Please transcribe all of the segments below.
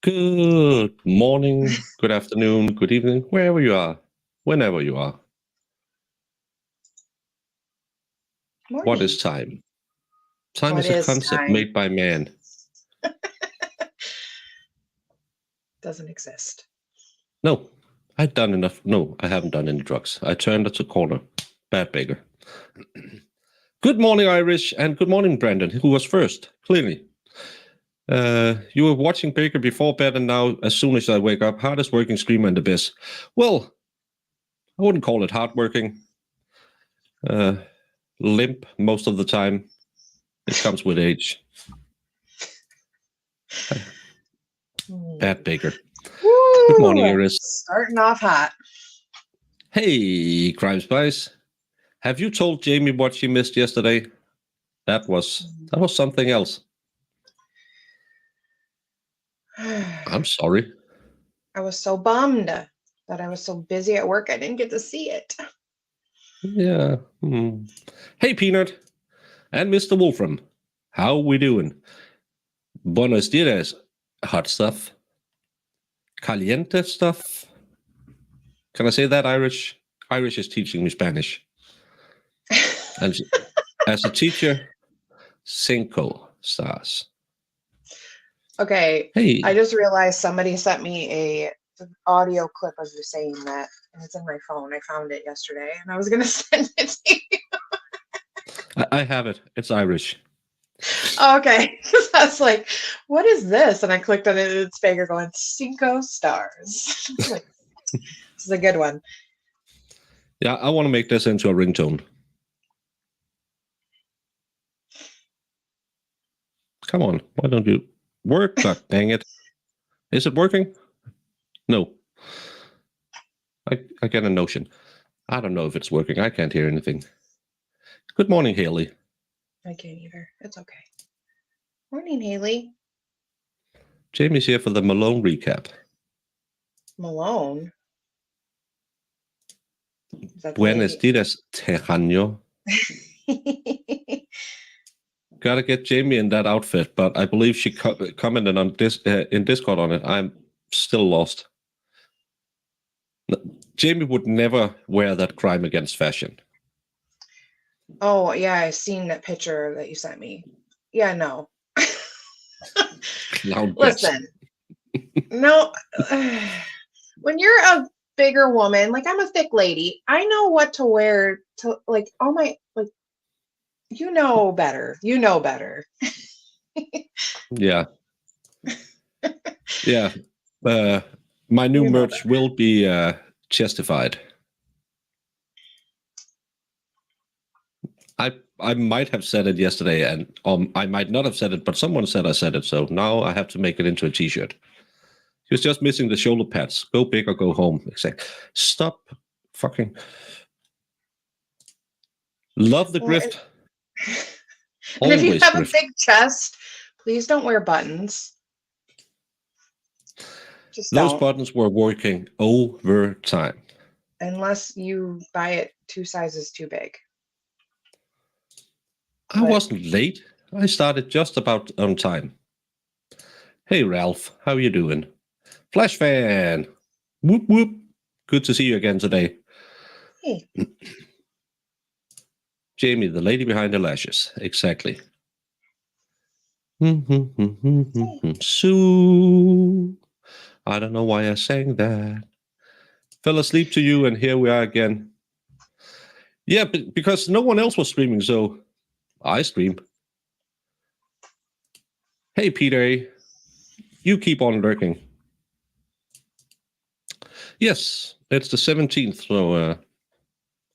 Good morning, good afternoon, good evening, wherever you are, whenever you are. Morning. What is time? Time What is a is concept time? made by man. Doesn't exist. No, I've done enough. No, I haven't done any drugs. I turned it to corner. Bad beggar. Good morning, Irish, and good morning, Brandon, who was first, clearly. You were watching Baker before bed, and now, as soon as I wake up, hardest working streamer in the biz. Well, I wouldn't call it hardworking. Limp most of the time. It comes with age. Bad Baker. Woo! Good morning, Iris. Starting off hot. Hey, Crime Spice. Have you told Jamie what she missed yesterday? That was something else. I'm sorry. I was so bummed that I was so busy at work I didn't get to see it. Yeah. Hey, Peanut. And Mr. Wolfram. How we doing? Buenos dias. Hot stuff. Caliente stuff. Can I say that, Irish? Irish is teaching me Spanish. And as a teacher, 5 stars. Okay. Hey. I just realized somebody sent me a audio clip of you saying that, and it's in my phone. I found it yesterday, and I was going to send it to you. I have it. It's Irish. Oh, okay. I was like, what is this? And I clicked on it, and it's Baker going, 5 stars. Like, this is a good one. Yeah, I want to make this into a ringtone. Come on, why don't you work? God dang it. Is it working? No. I get a notion. I don't know if it's working. I can't hear anything. Good morning, Haley. I can't either. It's okay. Morning, Haley. Jamie's here for the Malone recap. Malone? Buenos dias, Tejano. Gotta get Jamie in that outfit, but I believe she commented on this in Discord on it. I'm still lost. Jamie would never wear that crime against fashion. Oh, yeah, I seen that picture that you sent me. Yeah, no. Listen, no, when you're a bigger woman, like I'm a thick lady, I know what to wear to, like, all my, like, you know better. You know better. Yeah. Yeah. My new merch will be justified. I might have said it yesterday, and I might not have said it, but someone said I said it, so now I have to make it into a t-shirt. He was just missing the shoulder pads. Go big or go home. Exactly. Stop fucking. Love the grift. And if you have a big chest, please don't wear buttons. Just Those buttons were working overtime. Unless you buy it 2 sizes too big. I wasn't late. I started just about on time. Hey, Ralph. How you doing? Flash fan. Whoop, whoop. Good to see you again today. Hey. Jamie, the lady behind the lashes. Exactly. Sue. I don't know why I sang that. Fell asleep to you, and here we are again. Yeah, because no one else was streaming, so I stream. Hey, Peter. You keep on lurking. Yes, it's the 17th, so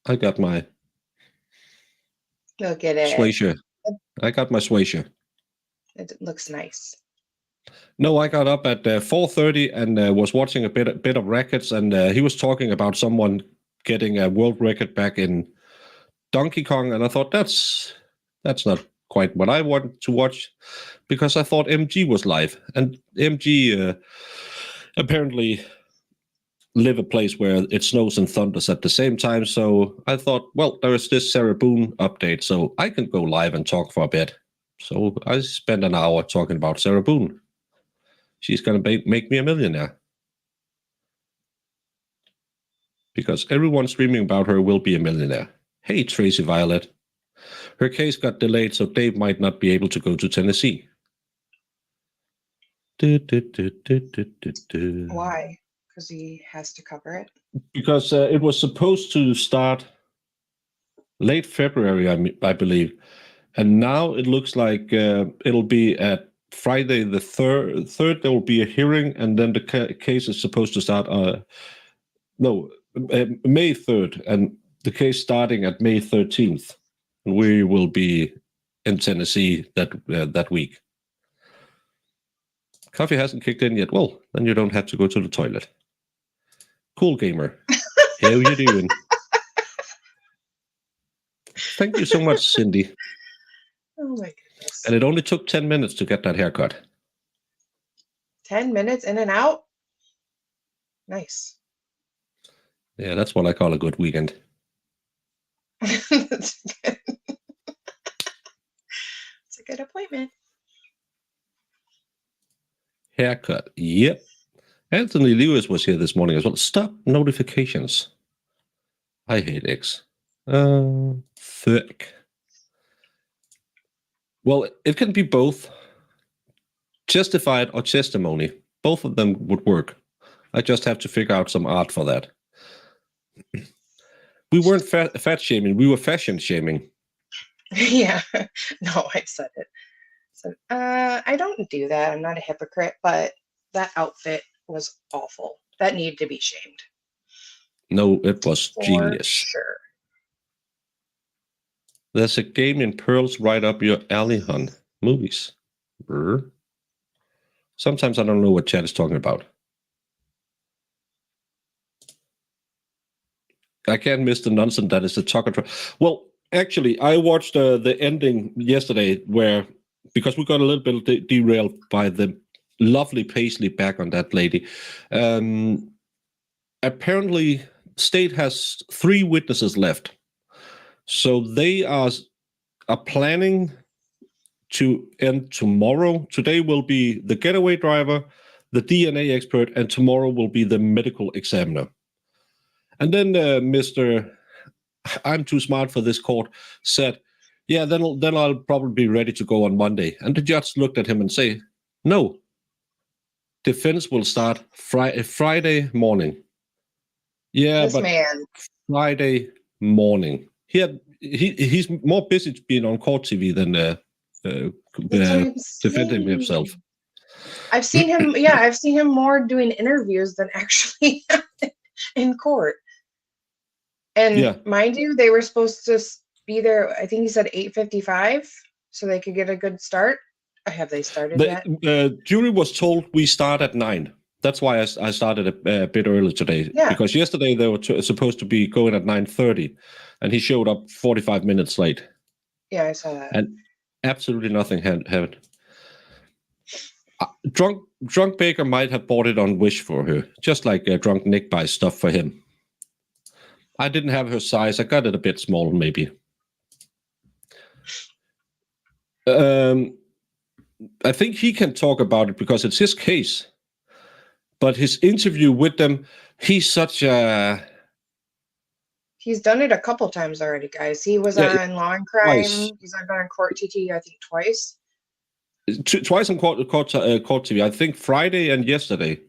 I got my Look at it. Swaysher. I got my Swaysher. It looks nice. No, I got up at 4:30 and was watching a bit of records, and he was talking about someone getting a world record back in Donkey Kong, and I thought that's not quite what I want to watch, because I thought MG was live, and MG apparently live a place where it snows and thunders at the same time, so I thought, well, there is this Sarah Boone update, so I can go live and talk for a bit. So I spent an hour talking about Sarah Boone. she's going to make me a millionaire. Because everyone streaming about her will be a millionaire. Hey, Tracy Violet. Her case got delayed, so Dave might not be able to go to Tennessee. Why? Because he has to cover it? Because it was supposed to start late February, I believe. And now it looks like it'll be at Friday the 3rd. There will be a hearing, and then the case is supposed to start May 3rd, and the case starting at May 13th. And we will be in Tennessee that week. Coffee hasn't kicked in yet. Well, then you don't have to go to the toilet. Cool gamer. How you doing? Thank you so much, Cindy. Oh my goodness. And it only took 10 minutes to get that haircut. 10 minutes in and out? Nice. Yeah, that's what I call a good weekend. That's good. It's a good appointment. Haircut. Yep. Anthony Lewis was here this morning as well. Stop notifications. I hate X. Thick. Well, it can be both. Justified or testimony. Both of them would work. I just have to figure out some art for that. We weren't fat shaming. We were fashion shaming. Yeah. No, I said it. So, I don't do that. I'm not a hypocrite, but that outfit was awful. That needed to be shamed. No, it was For genius. sure. There's a game in Pearls right up your alley, hon. Movies. Brr. Sometimes I don't know what chat is talking about. I can't miss the nonsense that is the Tucker. Well, actually, I watched the ending yesterday because we got a little bit derailed by the lovely Paisley back on that lady. Apparently, state has 3 witnesses left. So they are planning to end tomorrow. Today will be the getaway driver, the DNA expert, and tomorrow will be the medical examiner. And then Mr. I'm too smart for this court said, yeah, then I'll probably be ready to go on Monday. And the judge looked at him and say, no, defense will start Friday morning. Yeah, This but man. Friday morning. He's more busy being on court TV than defending himself. I've seen him. Yeah, I've seen him more doing interviews than actually in court. And Yeah. mind you, they were supposed to be there. I think he said 8:55, so they could get a good start. Have they started yet? Jury was told we start at 9. That's why I started a bit early today. Yeah. Because yesterday they were supposed to be going at 9:30, and he showed up 45 minutes late. Yeah, I saw that. And absolutely nothing happened. Drunk Baker might have bought it on Wish for her, just like Drunk Nick buys stuff for him. I didn't have her size. I got it a bit small, maybe. I think he can talk about it because it's his case. But his interview with them, he's such a... He's done it a couple times already, guys. He was on Law and Crime. Twice. He's been on Court TT, I think, twice. Twice on court TV. I think Friday and yesterday.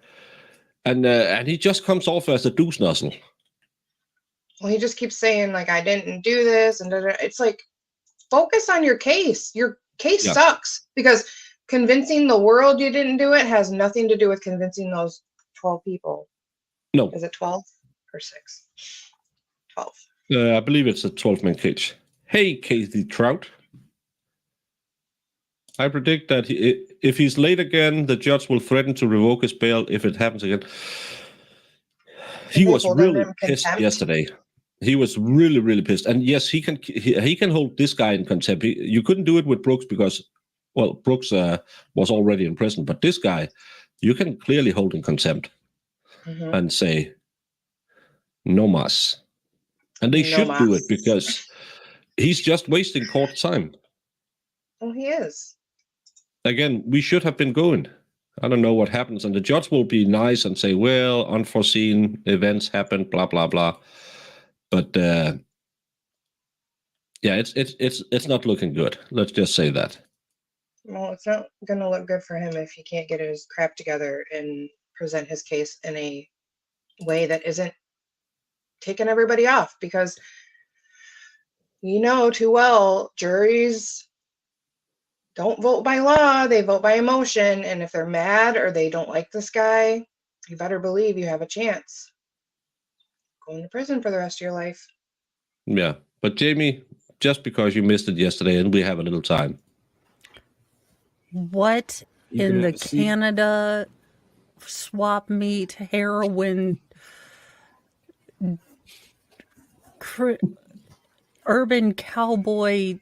And he just comes off as a douche nozzle. Well, he just keeps saying, like, I didn't do this. And it's like, focus on your case. Your case sucks. Because convincing the world you didn't do it has nothing to do with convincing those 12 people. No. Is it 12 or 6? 12. I believe it's a 12-man cage. Hey, Casey Trout. I predict that if he's late again, the judge will threaten to revoke his bail if it happens again. He was really pissed yesterday. He was really, really pissed. And yes, he can hold this guy in contempt. You couldn't do it with Brooks because, well, Brooks was already in prison. But this guy, you can clearly hold in contempt and say, no mas. And they should do it because he's just wasting court time. Oh, he is. Again, we should have been going. I don't know what happens. And the judge will be nice and say, well, unforeseen events happened, blah, blah, blah. But yeah, it's not looking good. Let's just say that. Well, it's not going to look good for him if he can't get his crap together and present his case in a way that isn't taking everybody off, because you know too well, juries don't vote by law, they vote by emotion. And if they're mad or they don't like this guy, you better believe you have a chance going to prison for the rest of your life. Yeah. But Jamie, just because you missed it yesterday and we have a little time. What in the Canada swap meet heroin urban cowboy?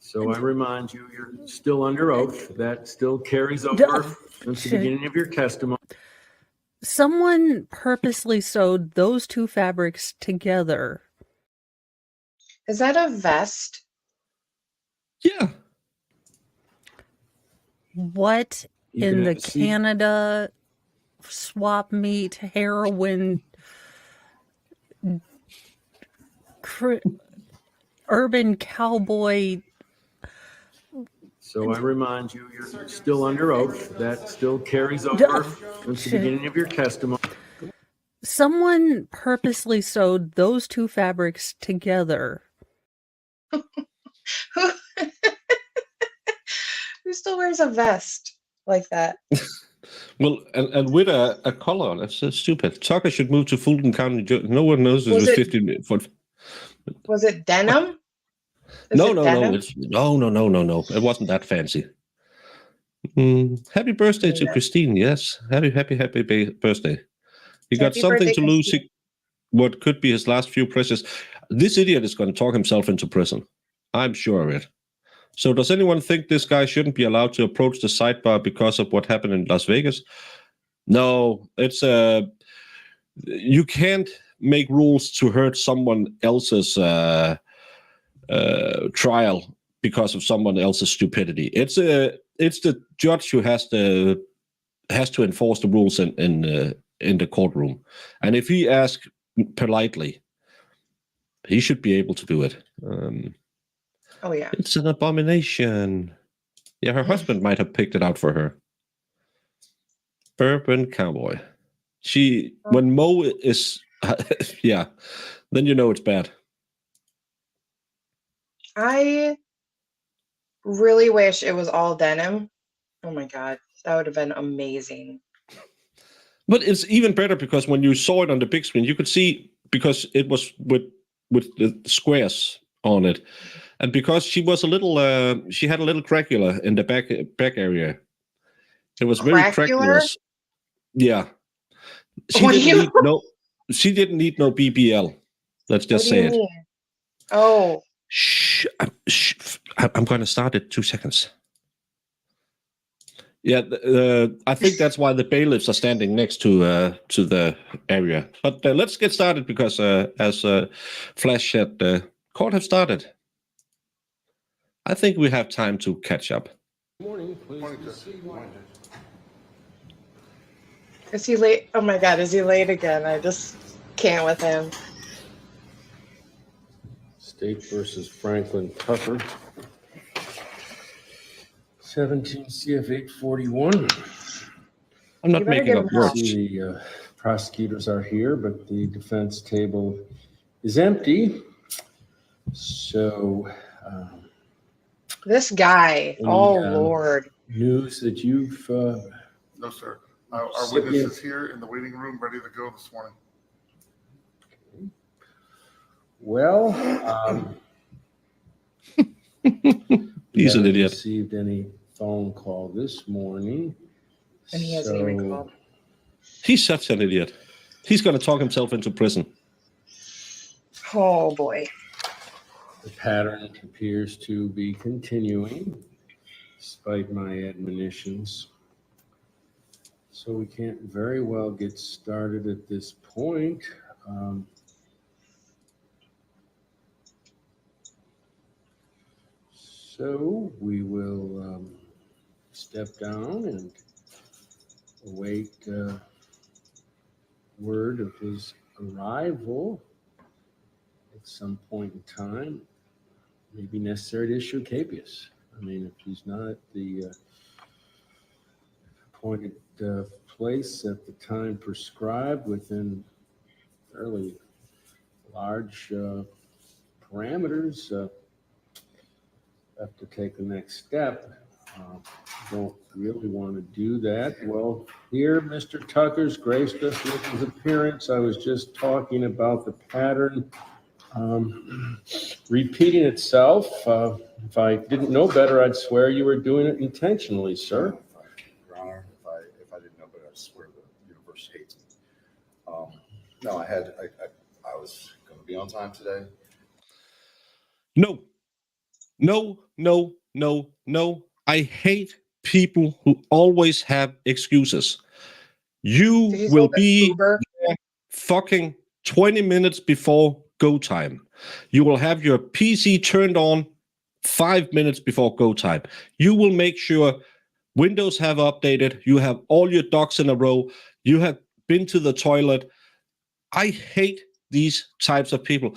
So I remind you, you're still under oath. That still carries over since the beginning of your testimony. Someone purposely sewed those two fabrics together. Is that a vest? Yeah. What in the Canada swap meet heroin urban cowboy? So I remind you, you're still under oath. That still carries over since the beginning of your testimony. Someone purposely sewed those two fabrics together. Who still wears a vest like that? Well, and with a collar, that's so stupid. Tucker should move to Fulton County. No one knows this was 50 foot. Was it denim? No. No. It wasn't that fancy. Happy birthday to Christine. Yes. Happy birthday. He got something to lose. What could be his last few precious. This idiot is going to talk himself into prison. I'm sure of it. So does anyone think this guy shouldn't be allowed to approach the sidebar because of what happened in Las Vegas? No, it's you can't make rules to hurt someone else's trial because of someone else's stupidity. It's the judge who has to enforce the rules in the courtroom, and if he asks politely, he should be able to do it. Oh yeah, it's an abomination. Yeah, her husband might have picked it out for her. Urban cowboy. When Mo is, yeah, then you know it's bad. I really wish it was all denim. Oh my God, that would have been amazing. But it's even better because when you saw it on the big screen, you could see, because it was with the squares on it, and because she was a little, she had a little cracula in the back area. It was very craculous. Yeah. She didn't need no BBL. Let's just say it. Oh. Shh. I'm going to start it 2 seconds. Yeah, I think that's why the bailiffs are standing next to the area. But let's get started because, as Flash said, the court have started. I think we have time to catch up. Morning, please. Is he late? Oh my God, is he late again? I just can't with him. State versus Franklin Tucker. 17 CF 841. I'm not making up words. The prosecutors are here, but the defense table is empty. So, this guy, Lord. News that you've. No, sir. Our witness is here in the waiting room, ready to go this morning. Okay. Well, he's an idiot. Received any phone call this morning, and he hasn't even called. He's such an idiot. He's going to talk himself into prison. Oh boy. The pattern appears to be continuing, despite my admonitions. So we can't very well get started at this point. So we will step down and await word of his arrival at some point in time. May be necessary to issue capias. I mean, if he's not at the appointed place at the time prescribed within fairly large parameters, have to take the next step. Don't really want to do that. Well, here, Mr. Tucker's graced us with his appearance. I was just talking about the pattern repeating itself. If I didn't know better, I'd swear you were doing it intentionally, sir. Your Honor, if I didn't know better, I swear the universe hates me. No, I was going to be on time today. No. I hate people who always have excuses. You Did you will say the be Uber? fucking 20 minutes before go time. You will have your PC turned on 5 minutes before go time. You will make sure Windows have updated. You have all your ducks in a row. You have been to the toilet. I hate these types of people.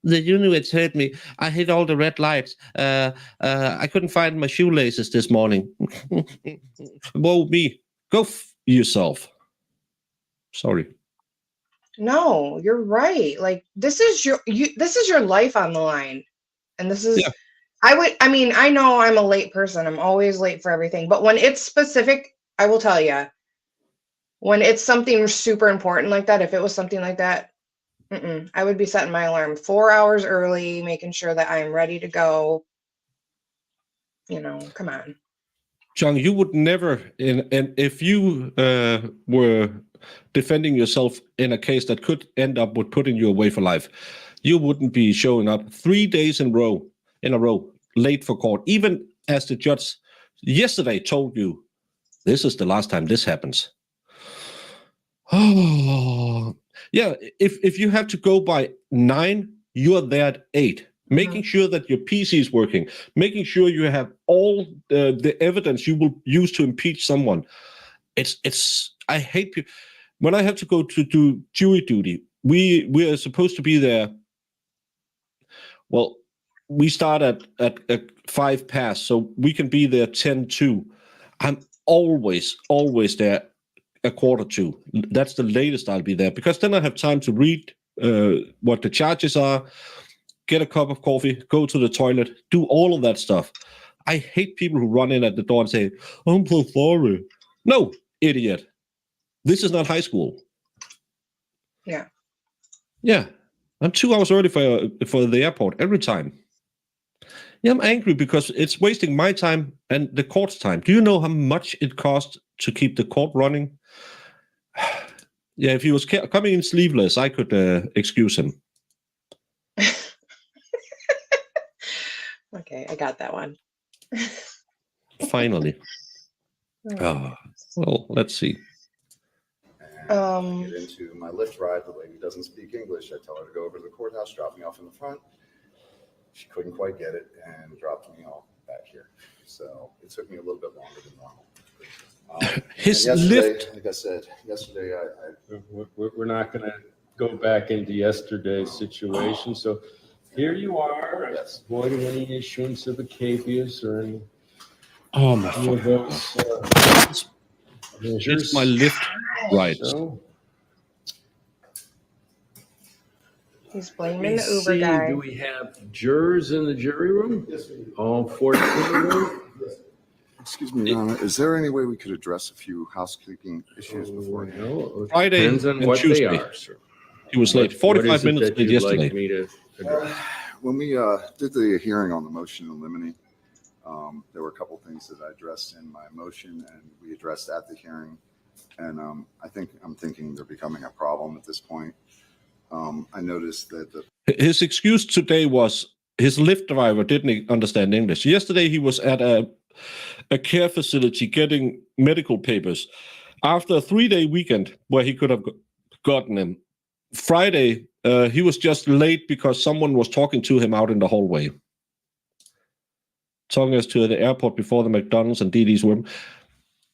The units hurt me. I hit all the red lights. I couldn't find my shoelaces this morning. Whoa, me. Go yourself. Sorry. No, you're right. Like this is your life on the line. And this is Yeah. I mean, I know I'm a late person. I'm always late for everything. But when it's specific, I will tell you. When it's something super important like that, if it was something like that, I would be setting my alarm 4 hours early, making sure that I'm ready to go. You know, come on. John, you would never, and if you were defending yourself in a case that could end up with putting you away for life, you wouldn't be showing up 3 days in a row, late for court, even as the judge yesterday told you, this is the last time this happens. Oh, yeah. If you have to go by 9, you are there at 8. Making sure that your PC is working, making sure you have all the evidence you will use to impeach someone. I hate people. When I have to go to do jury duty, we are supposed to be there. Well, we start at 5 past, so we can be there 10:02. I'm always there a 1:45. That's the latest I'll be there, because then I have time to read what the charges are, get a cup of coffee, go to the toilet, do all of that stuff. I hate people who run in at the door and say, I'm so sorry. No, idiot. This is not high school. Yeah. Yeah. I'm 2 hours early for the airport every time. Yeah, I'm angry because it's wasting my time and the court's time. Do you know how much it costs to keep the court running? Yeah, if he was coming in sleeveless, I could excuse him. Okay, I got that one. Finally. Well, let's see. And get into my Lyft ride. The lady doesn't speak English. I tell her to go over to the courthouse, drop me off in the front. She couldn't quite get it and dropped me off back here. So it took me a little bit longer than normal. His Lyft, like I said, yesterday We're not going to go back into yesterday's situation. So here you are, Yes. avoiding any issuance of a capias or any Oh my of those measures. It's my Lyft ride. So, He's let blaming me the Uber see, guy. do we have jurors in the jury room? Yes, we do. All 14 of them? Excuse me, Your Honor. Is there any way we could address a few housekeeping issues before? No, Friday depends on and what Tuesday. they are, sir. He was late. What 45 is it minutes that late you'd yesterday. like me to address? When we did the hearing on the motion in limine, there were a couple things that I addressed in my motion and we addressed at the hearing. And I'm thinking they're becoming a problem at this point. I noticed that His excuse today was his Lyft driver didn't understand English. Yesterday, he was at a care facility getting medical papers after a 3-day weekend where he could have gotten them. Friday, he was just late because someone was talking to him out in the hallway. talking us to the airport before the McDonald's and Dee Dee's room.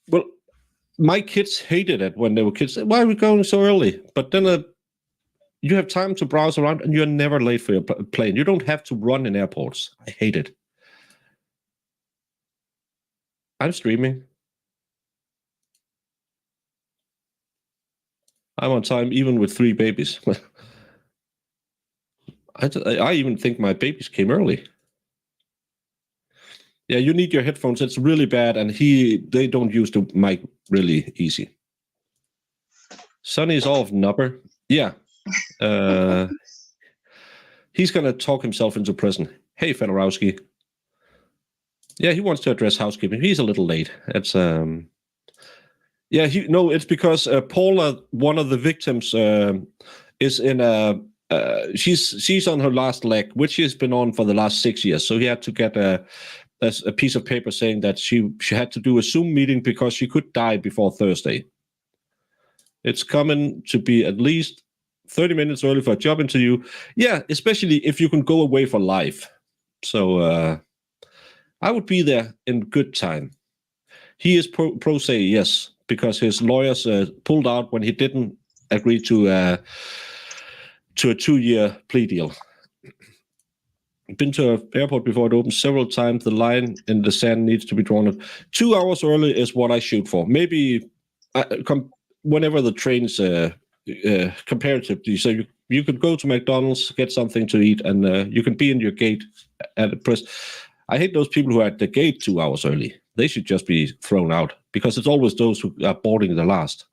Well, my kids hated it when they were kids. Why are we going so early? But then you have time to browse around, and you're never late for your plane. You don't have to run in airports. I hate it. I'm streaming. I'm on time, even with 3 babies. I even think my babies came early. Yeah, you need your headphones. It's really bad, and they don't use the mic really easy. Sonny's off, nubber. Yeah. He's gonna talk himself into prison. Hey, Fedorowski. Yeah, he wants to address housekeeping. He's a little late. It's yeah, it's because Paula, one of the victims, is in a she's on her last leg, which she's been on for the last 6 years. So he had to get a piece of paper saying that she had to do a Zoom meeting because she could die before Thursday. It's coming to be at least 30 minutes early for a job interview. Yeah, especially if you can go away for life. So I would be there in good time. He is pro se, yes, because his lawyers pulled out when he didn't agree to a 2-year plea deal. Been to an airport before it opens several times. The line in the sand needs to be drawn up. 2 hours early is what I shoot for. Maybe whenever the train's comparatively. So you could go to McDonald's, get something to eat, and you can be in your gate at a press. I hate those people who are at the gate 2 hours early. They should just be thrown out, because it's always those who are boarding the last.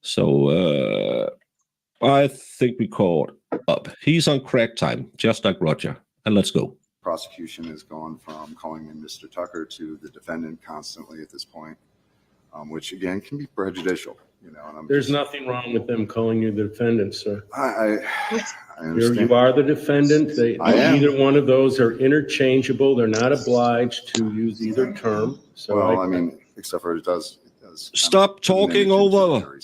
So I think we caught up. He's on crack time, just like Roger. And let's go. Prosecution has gone from calling in Mr. Tucker to the defendant constantly at this point, which again can be prejudicial. You know, and There's nothing wrong with them calling you the defendant, sir. I understand. You are the defendant. I am. Either one of those are interchangeable. They're not obliged to use either term. So Well, I mean, except for it does Stop talking over.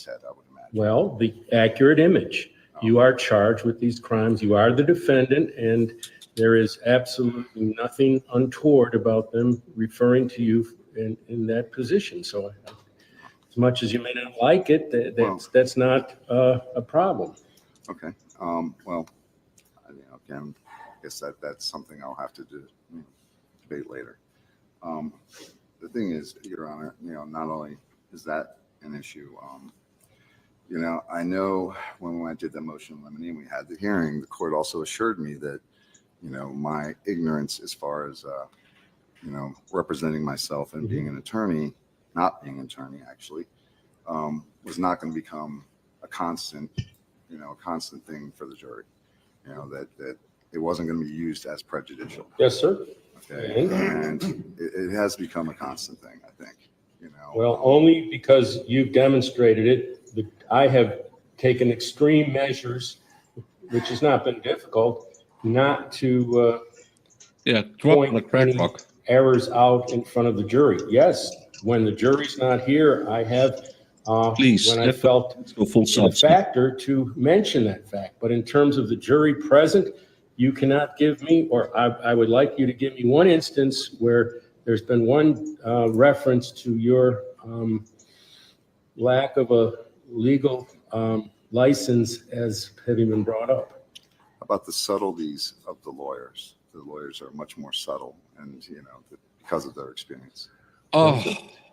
well, the accurate image. You are charged with these crimes. You are the defendant, and there is absolutely nothing untoward about them referring to you in that position. So as much as you may not like it, that's not a problem. Okay. Well, again, I guess that's something I'll have to debate later. The thing is, Your Honor, not only is that an issue, I know when I did the motion limine, we had the hearing, the court also assured me that, my ignorance as far as, representing myself and being an attorney, not being an attorney actually, was not going to become a constant thing for the jury, that it wasn't going to be used as prejudicial. Yes, sir. Okay. And it has become a constant thing, I think, Well, only because you've demonstrated it. I have taken extreme measures, which has not been difficult, not to point any errors out in front of the jury. Yes, when the jury's not here, I have, when I felt a factor to mention that fact. But in terms of the jury present, you cannot give me, or I would like you to give me one instance where there's been one reference to your lack of a legal license as having been brought up. About the subtleties of the lawyers. The lawyers are much more subtle, and because of their experience.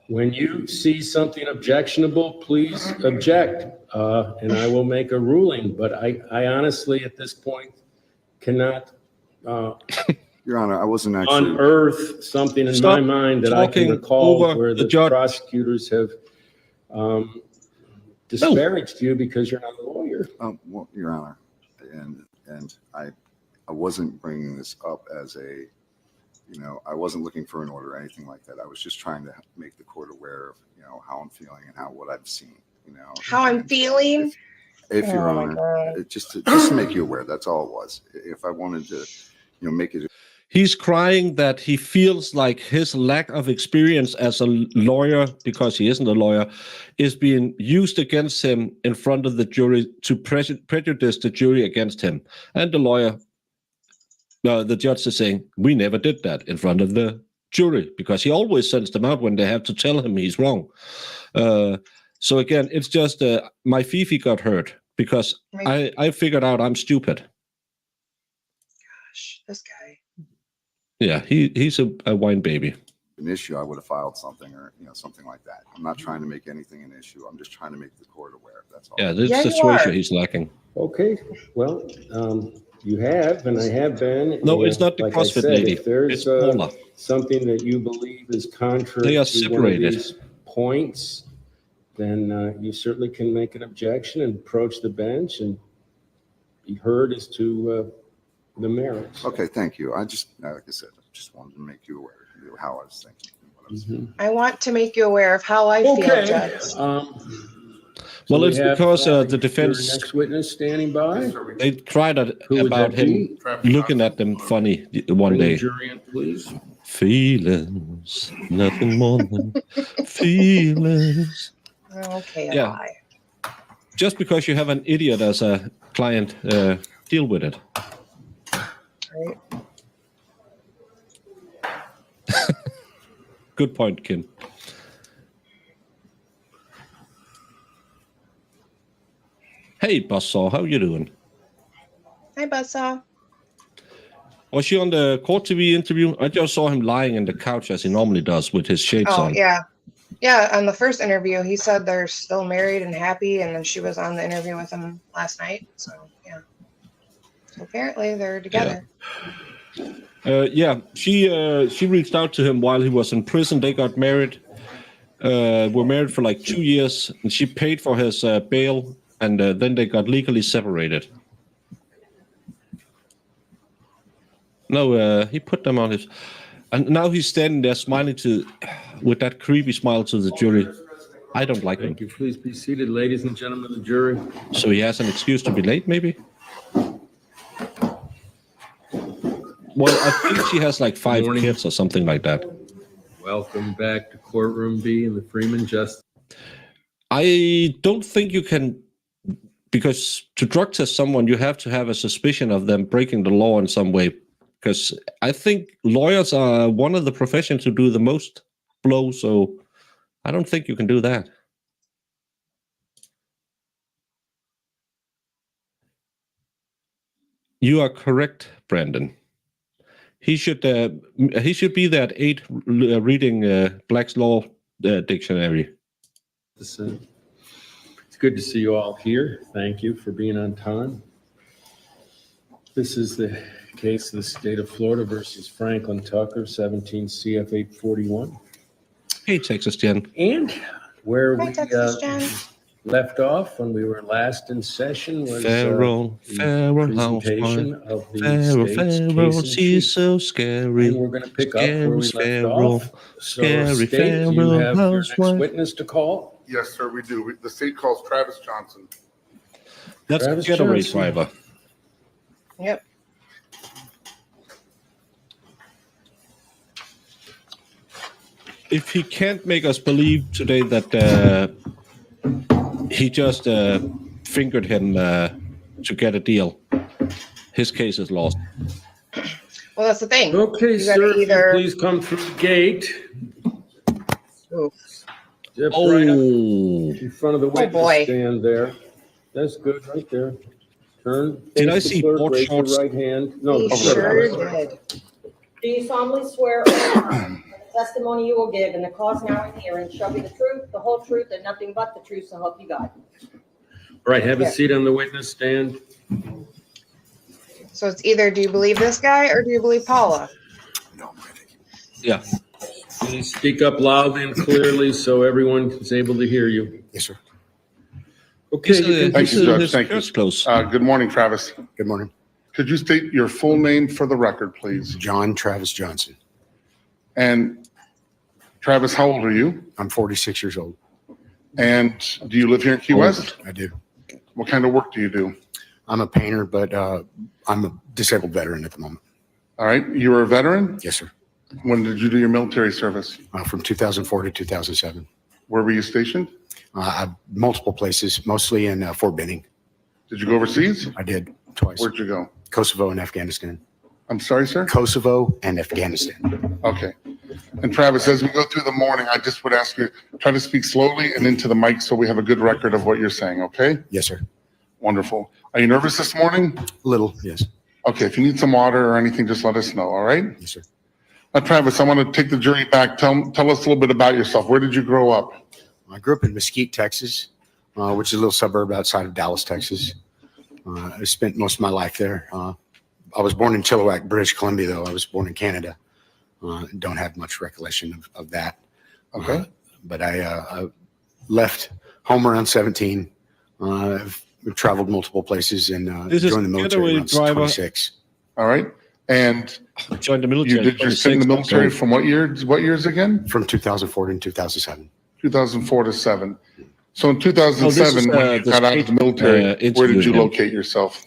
When you see something objectionable, please object, and I will make a ruling. But I honestly, at this point, cannot Your Honor, I wasn't actually unearth something in my mind that I can recall where the prosecutors have disparaged you because you're not a lawyer. Well, Your Honor, and I wasn't bringing this up as a, I wasn't looking for an order or anything like that. I was just trying to make the court aware of, how I'm feeling and what I've seen, How I'm feeling? If Your Honor, just to make you aware, that's all it was. If I wanted to, make it. He's crying that he feels like his lack of experience as a lawyer, because he isn't a lawyer, is being used against him in front of the jury to prejudice the jury against him. And the lawyer the judge is saying, we never did that in front of the jury, because he always sends them out when they have to tell him he's wrong. So again, it's just my Fifi got hurt because I figured out I'm stupid. Gosh, this guy. Yeah, he's a wine baby. An issue, I would have filed something or something like that. I'm not trying to make anything an issue. I'm just trying to make the court aware. That's all. Yeah, that's Yeah, the you suasion are. he's lacking. Okay, well, you have, and I have been. No, and it's not the like I CrossFit said, lady. If there's It's Paula. something that you believe is contrary They are to one of separated. these points, then you certainly can make an objection and approach the bench and be heard as to the merits. Okay, thank you. I just, like I said, I just wanted to make you aware of how I was thinking. What I was thinking. I want to make you aware of how I feel, Okay. Judge. Well, we it's have, because the your defense, next witness standing by. Yes, sir, we do. they tried Who would about that him be? Travis looking Johnson. at them funny one Bring the day. jury in, please. Feelings, nothing more than feelings. Okay, Yeah. lie. Just because you have an idiot as a client, deal with it. Right? Good point, Kim. Hey, Buzzsaw, how you doing? Hi, Buzzsaw. Was she on the court TV interview? I just saw him lying in the couch as he normally does with his shades Oh, on. yeah. Yeah, on the first interview, he said they're still married and happy, and then she was on the interview with him last night. So, yeah. So apparently they're together. Yeah, she reached out to him while he was in prison. They got married. Were married for like 2 years, and she paid for his bail, and then they got legally separated. No, he put them on his, and now he's standing there smiling with that creepy smile to the jury. I don't like him. Thank you. Please be seated, ladies and gentlemen of the jury. So he has an excuse to be late, maybe? Well, I think she has like 5 Morning. kids or something like that. Welcome back to Courtroom B in the Freeman Justice. I don't think you can, because to drug test someone, you have to have a suspicion of them breaking the law in some way. Because I think lawyers are one of the professions who do the most blow, so I don't think you can do that. You are correct, Brandon. He should be there at 8 reading Black's Law Dictionary. It's good to see you all here. Thank you for being on time. This is the case of the state of Florida versus Franklin Tucker, 17 CF 841. Hey, Texas Jen. And where Hi, we Texas Jen. left off when we were last in session was Pharaoh, the Pharaoh, presentation housewife. of the Pharaoh, state's Pharaoh, case in she's chief. so scary. And we're going to pick up where we left Pharaoh, off. So, scary state, you Pharaoh, have your next housewife. witness to call. Yes, sir, we do. The state calls Travis Johnson. That's Travis a getaway Johnson. driver. Yep. If he can't make us believe today that he just fingered him to get a deal, his case is lost. Well, that's the thing. Okay, You gotta sir, if you either- please come through the gate. Ooh. Step right up Oh, in front of the witness boy. stand there. That's good, right there. Turn. Did face I the see clerk, board raise your shorts? right hand. No, He the sure clerk. did. Do you solemnly swear or affirm that the testimony you will give in the cause now in hearing shall be the truth, the whole truth, and nothing but the truth, so help you God? All right, have a Yeah. seat on the witness stand. So it's either do you believe this guy or do you believe Paula? yeah. Please speak up loudly and clearly so everyone is able to hear you. Yes, sir. Okay, you can Thank you, His Judge. Thank you. shirt's close. Good morning, Travis. Good morning. Could you state your full name for the record, please? John Travis Johnson. And Travis, how old are you? I'm 46 years old. And do you live here in Key West? I do. What kind of work do you do? I'm a painter, but I'm a disabled veteran at the moment. All right, you were a veteran? Yes, sir. When did you do your military service? From 2004 to 2007. Where were you stationed? Multiple places, mostly in Fort Benning. Did you go overseas? I did twice. Where'd you go? Kosovo and Afghanistan. I'm sorry, sir? Kosovo, and Afghanistan. Okay. And Travis, as we go through the morning, I just would ask you, try to speak slowly and into the mic so we have a good record of what you're saying, okay? Yes, sir. Wonderful. Are you nervous this morning? Little, yes. Okay, if you need some water or anything, just let us know, all right? Yes, sir. Now, Travis, I want to take the jury back. Tell us a little bit about yourself. Where did you grow up? I grew up in Mesquite, Texas, which is a little suburb outside of Dallas, Texas. I spent most of my life there. I was born in Chilliwack, British Columbia, though. I was born in Canada. Don't have much recollection of that. Okay. But I left home around 17. I've traveled multiple places and joined the military around 26. All right. And Joined the you military. did your stint in the military from what years again? From 2004 to 2007. 2004 to 7. So in 2007, Oh, when you got out of the military, where did interview you him. locate yourself?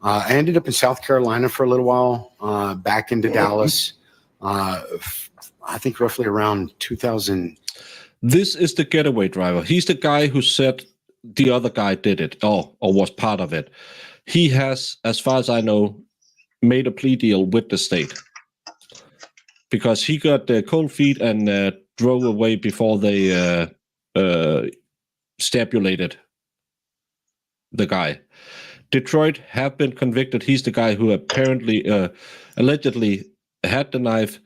I ended up in South Carolina for a little while, back into Dallas. I think roughly around 2000. This is the getaway driver. He's the guy who said the other guy did it, or was part of it. He has, as far as I know, made a plea deal with the state because he got cold feet and drove away before they stabulated the guy. Detroit have been convicted. He's the guy who apparently, allegedly had the knife.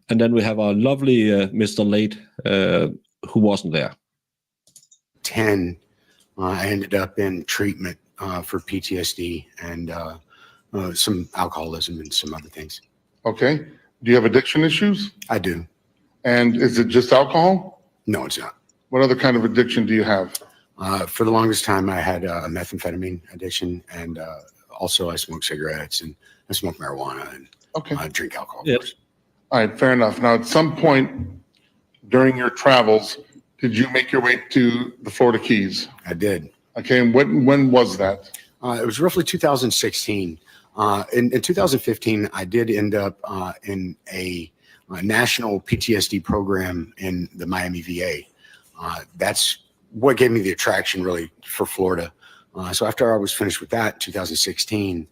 And then we have our lovely Mr. Late, who wasn't there. 10, I ended up in treatment for PTSD and some alcoholism and some other things. Okay. Do you have addiction issues? I do. And is it just alcohol? No, it's not. What other kind of addiction do you have? For the longest time, I had a methamphetamine addiction, and also I smoke cigarettes and I smoke marijuana and Okay. I drink alcohol. Yeah. Of course. All right, fair enough. Now, at some point during your travels, did you make your way to the Florida Keys? I did. Okay, and when was that? It was roughly 2016. In 2015, I did end up in a national PTSD program in the Miami VA. That's what gave me the attraction really for Florida. So after I was finished with that, 2016,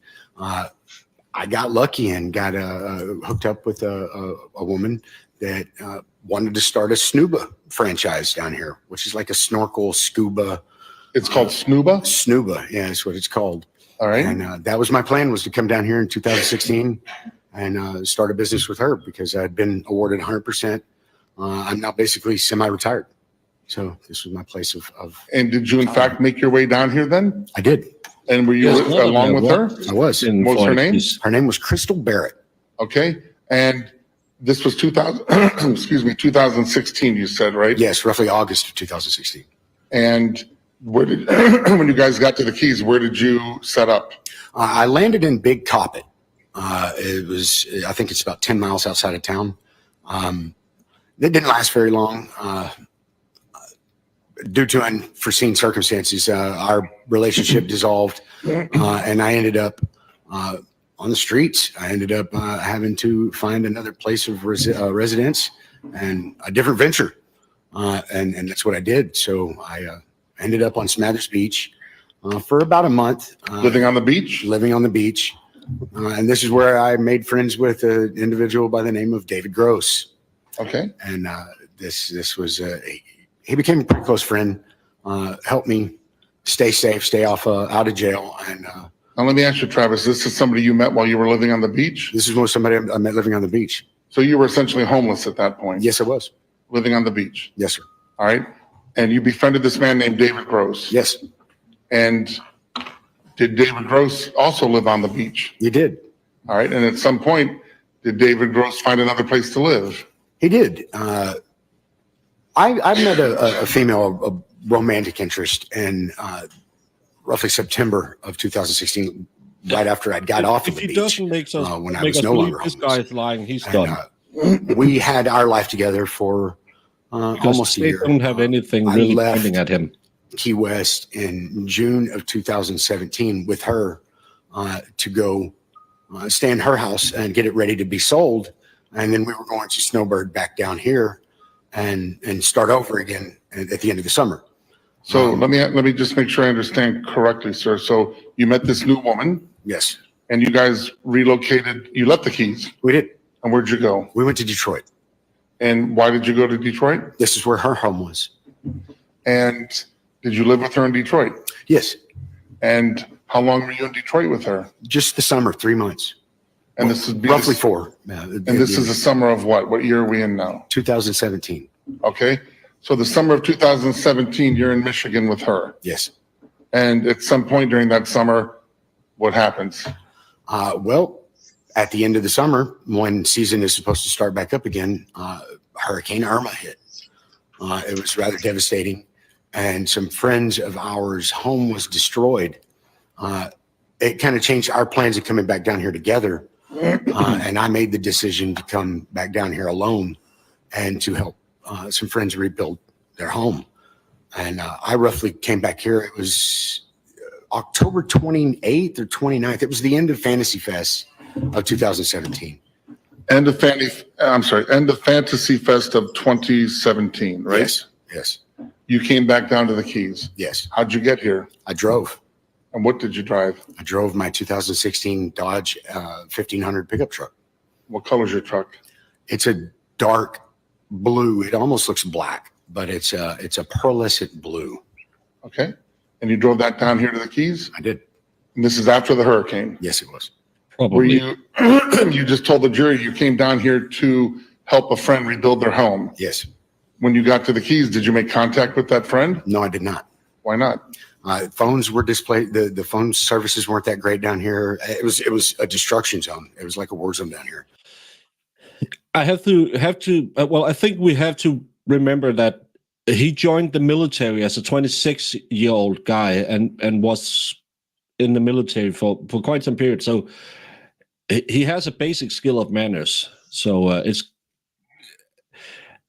I got lucky and got hooked up with a woman that wanted to start a snuba franchise down here, which is like a snorkel scuba. It's called Snuba? Snuba, yeah, that's what it's called. All right. And that was my plan, was to come down here in 2016 and start a business with her because I'd been awarded 100%. I'm now basically semi-retired. So this was my place of And did you in fact make your way down here then? I did. And were you Yes, along with her? I was. What was her name? Her name was Crystal Barrett. Okay. And this was 2016, you said, right? Yes, roughly August of 2016. And where did, when you guys got to the Keys, where did you set up? I landed in Big Coppet. It was, I think it's about 10 miles outside of town. It didn't last very long. Due to unforeseen circumstances, our relationship dissolved, and I ended up on the streets. I ended up having to find another place of residence and a different venture, and that's what I did. So I ended up on Smathers Beach for about a month. Living on the beach? Living on the beach. And this is where I made friends with an individual by the name of David Gross. Okay. And this was he became a pretty close friend, helped me stay safe, stay off out of jail. And Now let me ask you, Travis, this is somebody you met while you were living on the beach? this is somebody I met living on the beach. So you were essentially homeless at that point? Yes, I was. Living on the beach? Yes, sir. All right. And you befriended this man named David Gross? Yes, And did David Gross also live on the beach? he did. All right. And at some point, did David Gross find another place to live? He did. I met a female, a romantic interest in roughly September of 2016, right after I'd got off of If the he beach. doesn't make us, when I make was us no believe longer this homeless. guy is lying, he's And, done. we had our life together for almost a They year. don't have anything I really left pointing at him. Key West in June of 2017 with her to go stay in her house and get it ready to be sold. And then we were going to snowbird back down here and start over again at the end of the summer. So let me just make sure I understand correctly, sir. So you met this new woman Yes. and you guys relocated, you left the Keys. We did. And where'd you go? We went to Detroit. And why did you go to Detroit? This is where her home was. And did you live with her in Detroit? Yes. And how long were you in Detroit with her? Just the summer, 3 months. And this is roughly 4. And this is the summer of what? What year are we in now? 2017. Okay. So the summer of 2017, you're in Michigan with her. Yes. And at some point during that summer, what happens? Well, at the end of the summer, when season is supposed to start back up again, Hurricane Irma hit. It was rather devastating. And some friends of ours' home was destroyed. It kind of changed our plans of coming back down here together. And I made the decision to come back down here alone and to help some friends rebuild their home. And I roughly came back here. It was October 28th or 29th. It was the end of Fantasy Fest of 2017. End of Fantasy Fest of 2017, right? Yes. Yes. You came back down to the Keys. Yes. How'd you get here? I drove. And what did you drive? I drove my 2016 Dodge 1500 pickup truck. What color's your truck? It's a dark blue. It almost looks black, but it's a pearlescent blue. Okay. And you drove that down here to the Keys? I did. And this is after the hurricane? Yes, it was. Probably. Were you, you just told the jury you came down here to help a friend rebuild their home. Yes. When you got to the Keys, did you make contact with that friend? No, I did not. Why not? Phones were displayed. The phone services weren't that great down here. It was a destruction zone. It was like a war zone down here. I have to. Well, I think we have to remember that he joined the military as a 26-year-old guy and was in the military for quite some period. So he has a basic skill of manners. So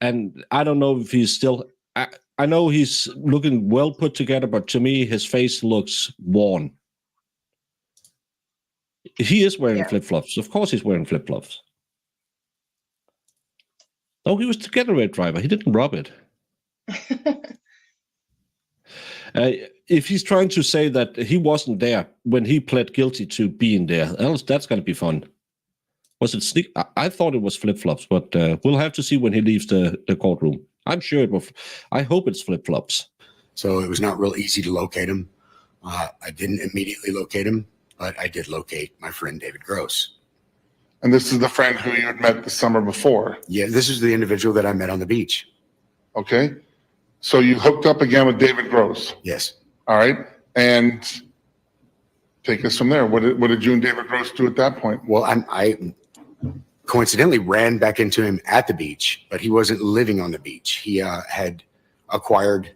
and I don't know if he's still. I know he's looking well put together, but to me, his face looks worn. He is wearing flip-flops. Of course, he's wearing flip-flops. Oh, he was the getaway driver. He didn't rob it. If he's trying to say that he wasn't there when he pled guilty to being there, that's going to be fun. Was it sneak? I thought it was flip-flops, but we'll have to see when he leaves the courtroom. I'm sure it will. I hope it's flip-flops. So it was not real easy to locate him. I didn't immediately locate him, but I did locate my friend David Gross. And this is the friend who you had met the summer before. Yeah, this is the individual that I met on the beach. Okay. So you hooked up again with David Gross. Yes. All right. And take us from there. What did you and David Gross do at that point? Well, I coincidentally ran back into him at the beach, but he wasn't living on the beach. He had acquired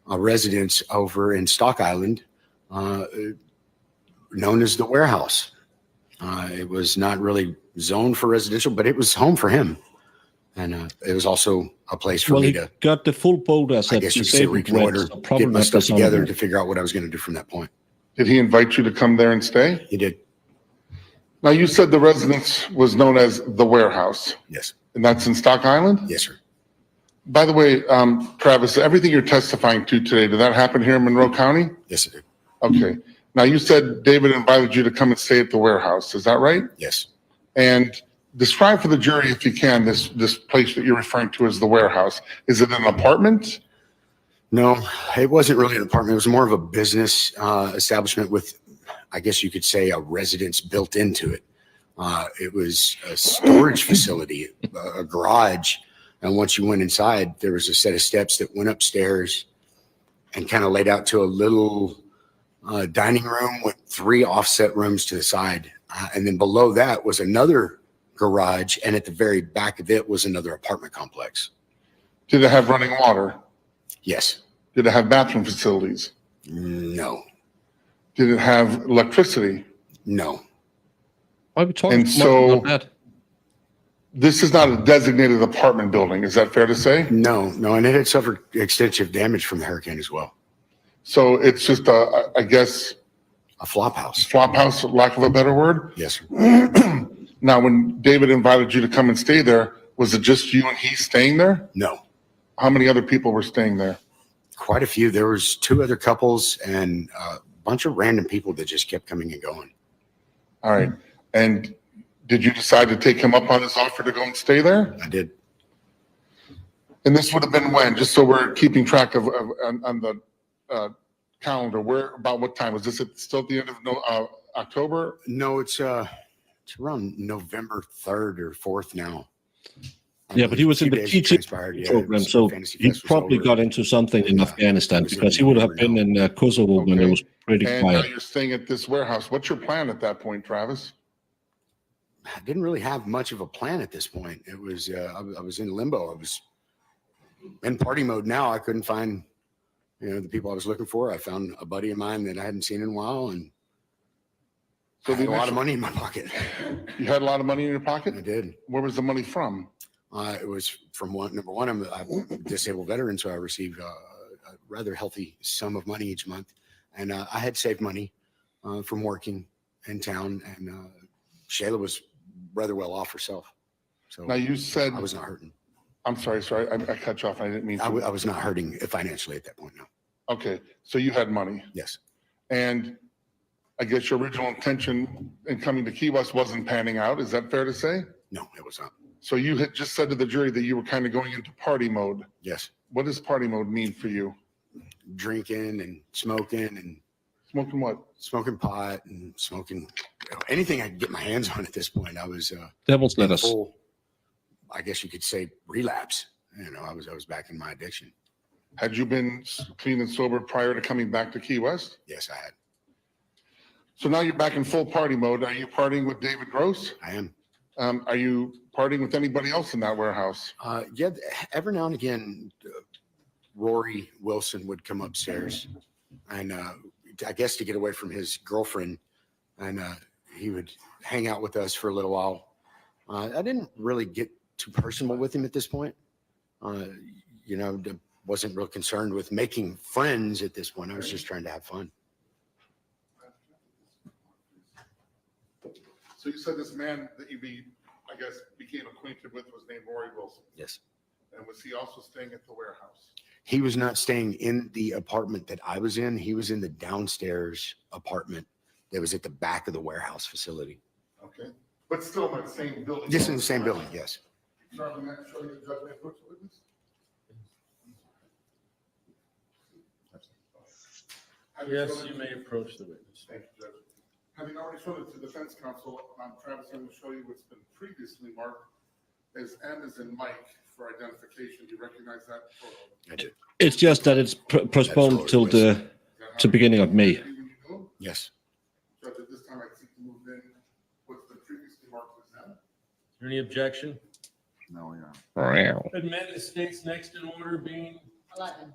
a residence over in Stock Island, known as the Warehouse. It was not really zoned for residential, but it was home for him. And it was also a place for me to got the full boat as I guess you could say reconnoiter, get my stuff together to figure out what I was going to do from that point. Did he invite you to come there and stay? He did. Now, you said the residence was known as the Warehouse. Yes. And that's in Stock Island? Yes, sir. By the way, Travis, everything you're testifying to today, did that happen here in Monroe County? Yes, it did. Okay. Now, you said David invited you to come and stay at the Warehouse. Is that right? Yes. And describe for the jury, if you can, this place that you're referring to as the Warehouse. Is it an apartment? No, it wasn't really an apartment. It was more of a business establishment with, I guess you could say, a residence built into it. It was a storage facility, a garage. And once you went inside, there was a set of steps that went upstairs and kind of laid out to a little dining room with 3 offset rooms to the side. And then below that was another garage. And at the very back of it was another apartment complex. Did it have running water? Yes. Did it have bathroom facilities? No. Did it have electricity? No. Why are we talking And so about that? this is not a designated apartment building. Is that fair to say? No. And it had suffered extensive damage from the hurricane as well. So it's just I guess, A flop house. flop house, for lack of a better word. Yes, sir. Now, when David invited you to come and stay there, was it just you and he staying there? No. How many other people were staying there? Quite a few. There was 2 other couples and a bunch of random people that just kept coming and going. All right. And did you decide to take him up on his offer to go and stay there? I did. And this would have been when, just so we're keeping track of on the calendar, where, about what time? Was this still at the end of October? No, it's around November 3rd or 4th now. Yeah, but he was in the PT program, so he probably got into something in Afghanistan because he would have been in Kosovo when it was pretty And now quiet. you're staying at this warehouse. What's your plan at that point, Travis? I didn't really have much of a plan at this point. It was I was in limbo. I was in party mode now. I couldn't find the people I was looking for. I found a buddy of mine that I hadn't seen in a while, and so I had a lot of money in my pocket. You had a lot of money in your pocket? I did. Where was the money from? It was from number one, I'm a disabled veteran, so I received a rather healthy sum of money each month. And I had saved money from working in town, and Shayla was rather well off herself. So Now you said I was not hurting. I'm sorry, I cut you off. I didn't mean to. I was not hurting financially at that point, no. Okay, so you had money. Yes. And I guess your original intention in coming to Key West wasn't panning out. Is that fair to say? No, it was not. So you had just said to the jury that you were kind of going into party mode. Yes. What does party mode mean for you? Drinking and smoking Smoking what? smoking pot and smoking anything I could get my hands on at this point. I was Devil's in lettuce. full, I guess you could say, relapse. I was back in my addiction. Had you been clean and sober prior to coming back to Key West? Yes, I had. So now you're back in full party mode. Are you partying with David Gross? I am. Are you partying with anybody else in that warehouse? Yeah, every now and again, Rory Wilson would come upstairs, and I guess to get away from his girlfriend, and he would hang out with us for a little while. I didn't really get too personal with him at this point. Wasn't real concerned with making friends at this point. I was just trying to have fun. So you said this man that you became acquainted with was named Rory Wilson. Yes. And was he also staying at the warehouse? He was not staying in the apartment that I was in. He was in the downstairs apartment that was at the back of the warehouse facility. Okay. But still in the same building? Just in the same building, yes. Charlie, may I show you the judge may approach the witness? Yes, you may approach the witness. Thank you, Judge. Having already shown it to the defense counsel, Travis, I'm going to show you what's been previously marked as M as in Mike for identification. Do you recognize that photo? I do. It's just that it's postponed till the beginning of May. Yes. Judge, at this time, I seek to move in what's been previously marked as M. Is there any objection? No, we are. Admit the state's next in order being 11.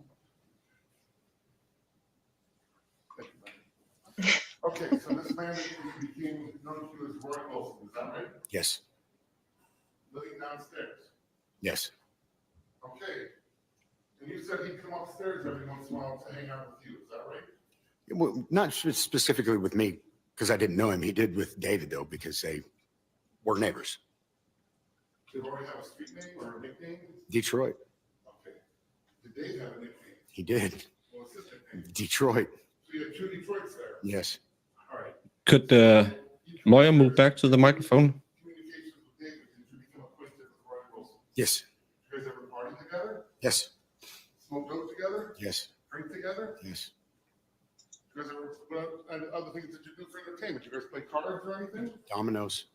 Okay, so this man became known to you as Roy Wilson, is that right? Yes. Living downstairs. Yes. Okay. And you said he'd come upstairs every once in a while to hang out with you, is that right? Well, not specifically with me because I didn't know him. He did with David, though, because they were neighbors. Did Roy have a street name or a nickname? Detroit. Okay. Did Dave have a nickname? He did. What was his nickname? Detroit. So you had two Detroits there? Yes. All right. Could Moya move back to the microphone? Communications with David, did you become acquainted with Roy Wilson? Yes. Did you guys ever party together? Yes. Smoke dope together? Yes. Drink together? Yes. You guys ever, and other things that you do for entertainment? You guys play cards or anything? Dominoes.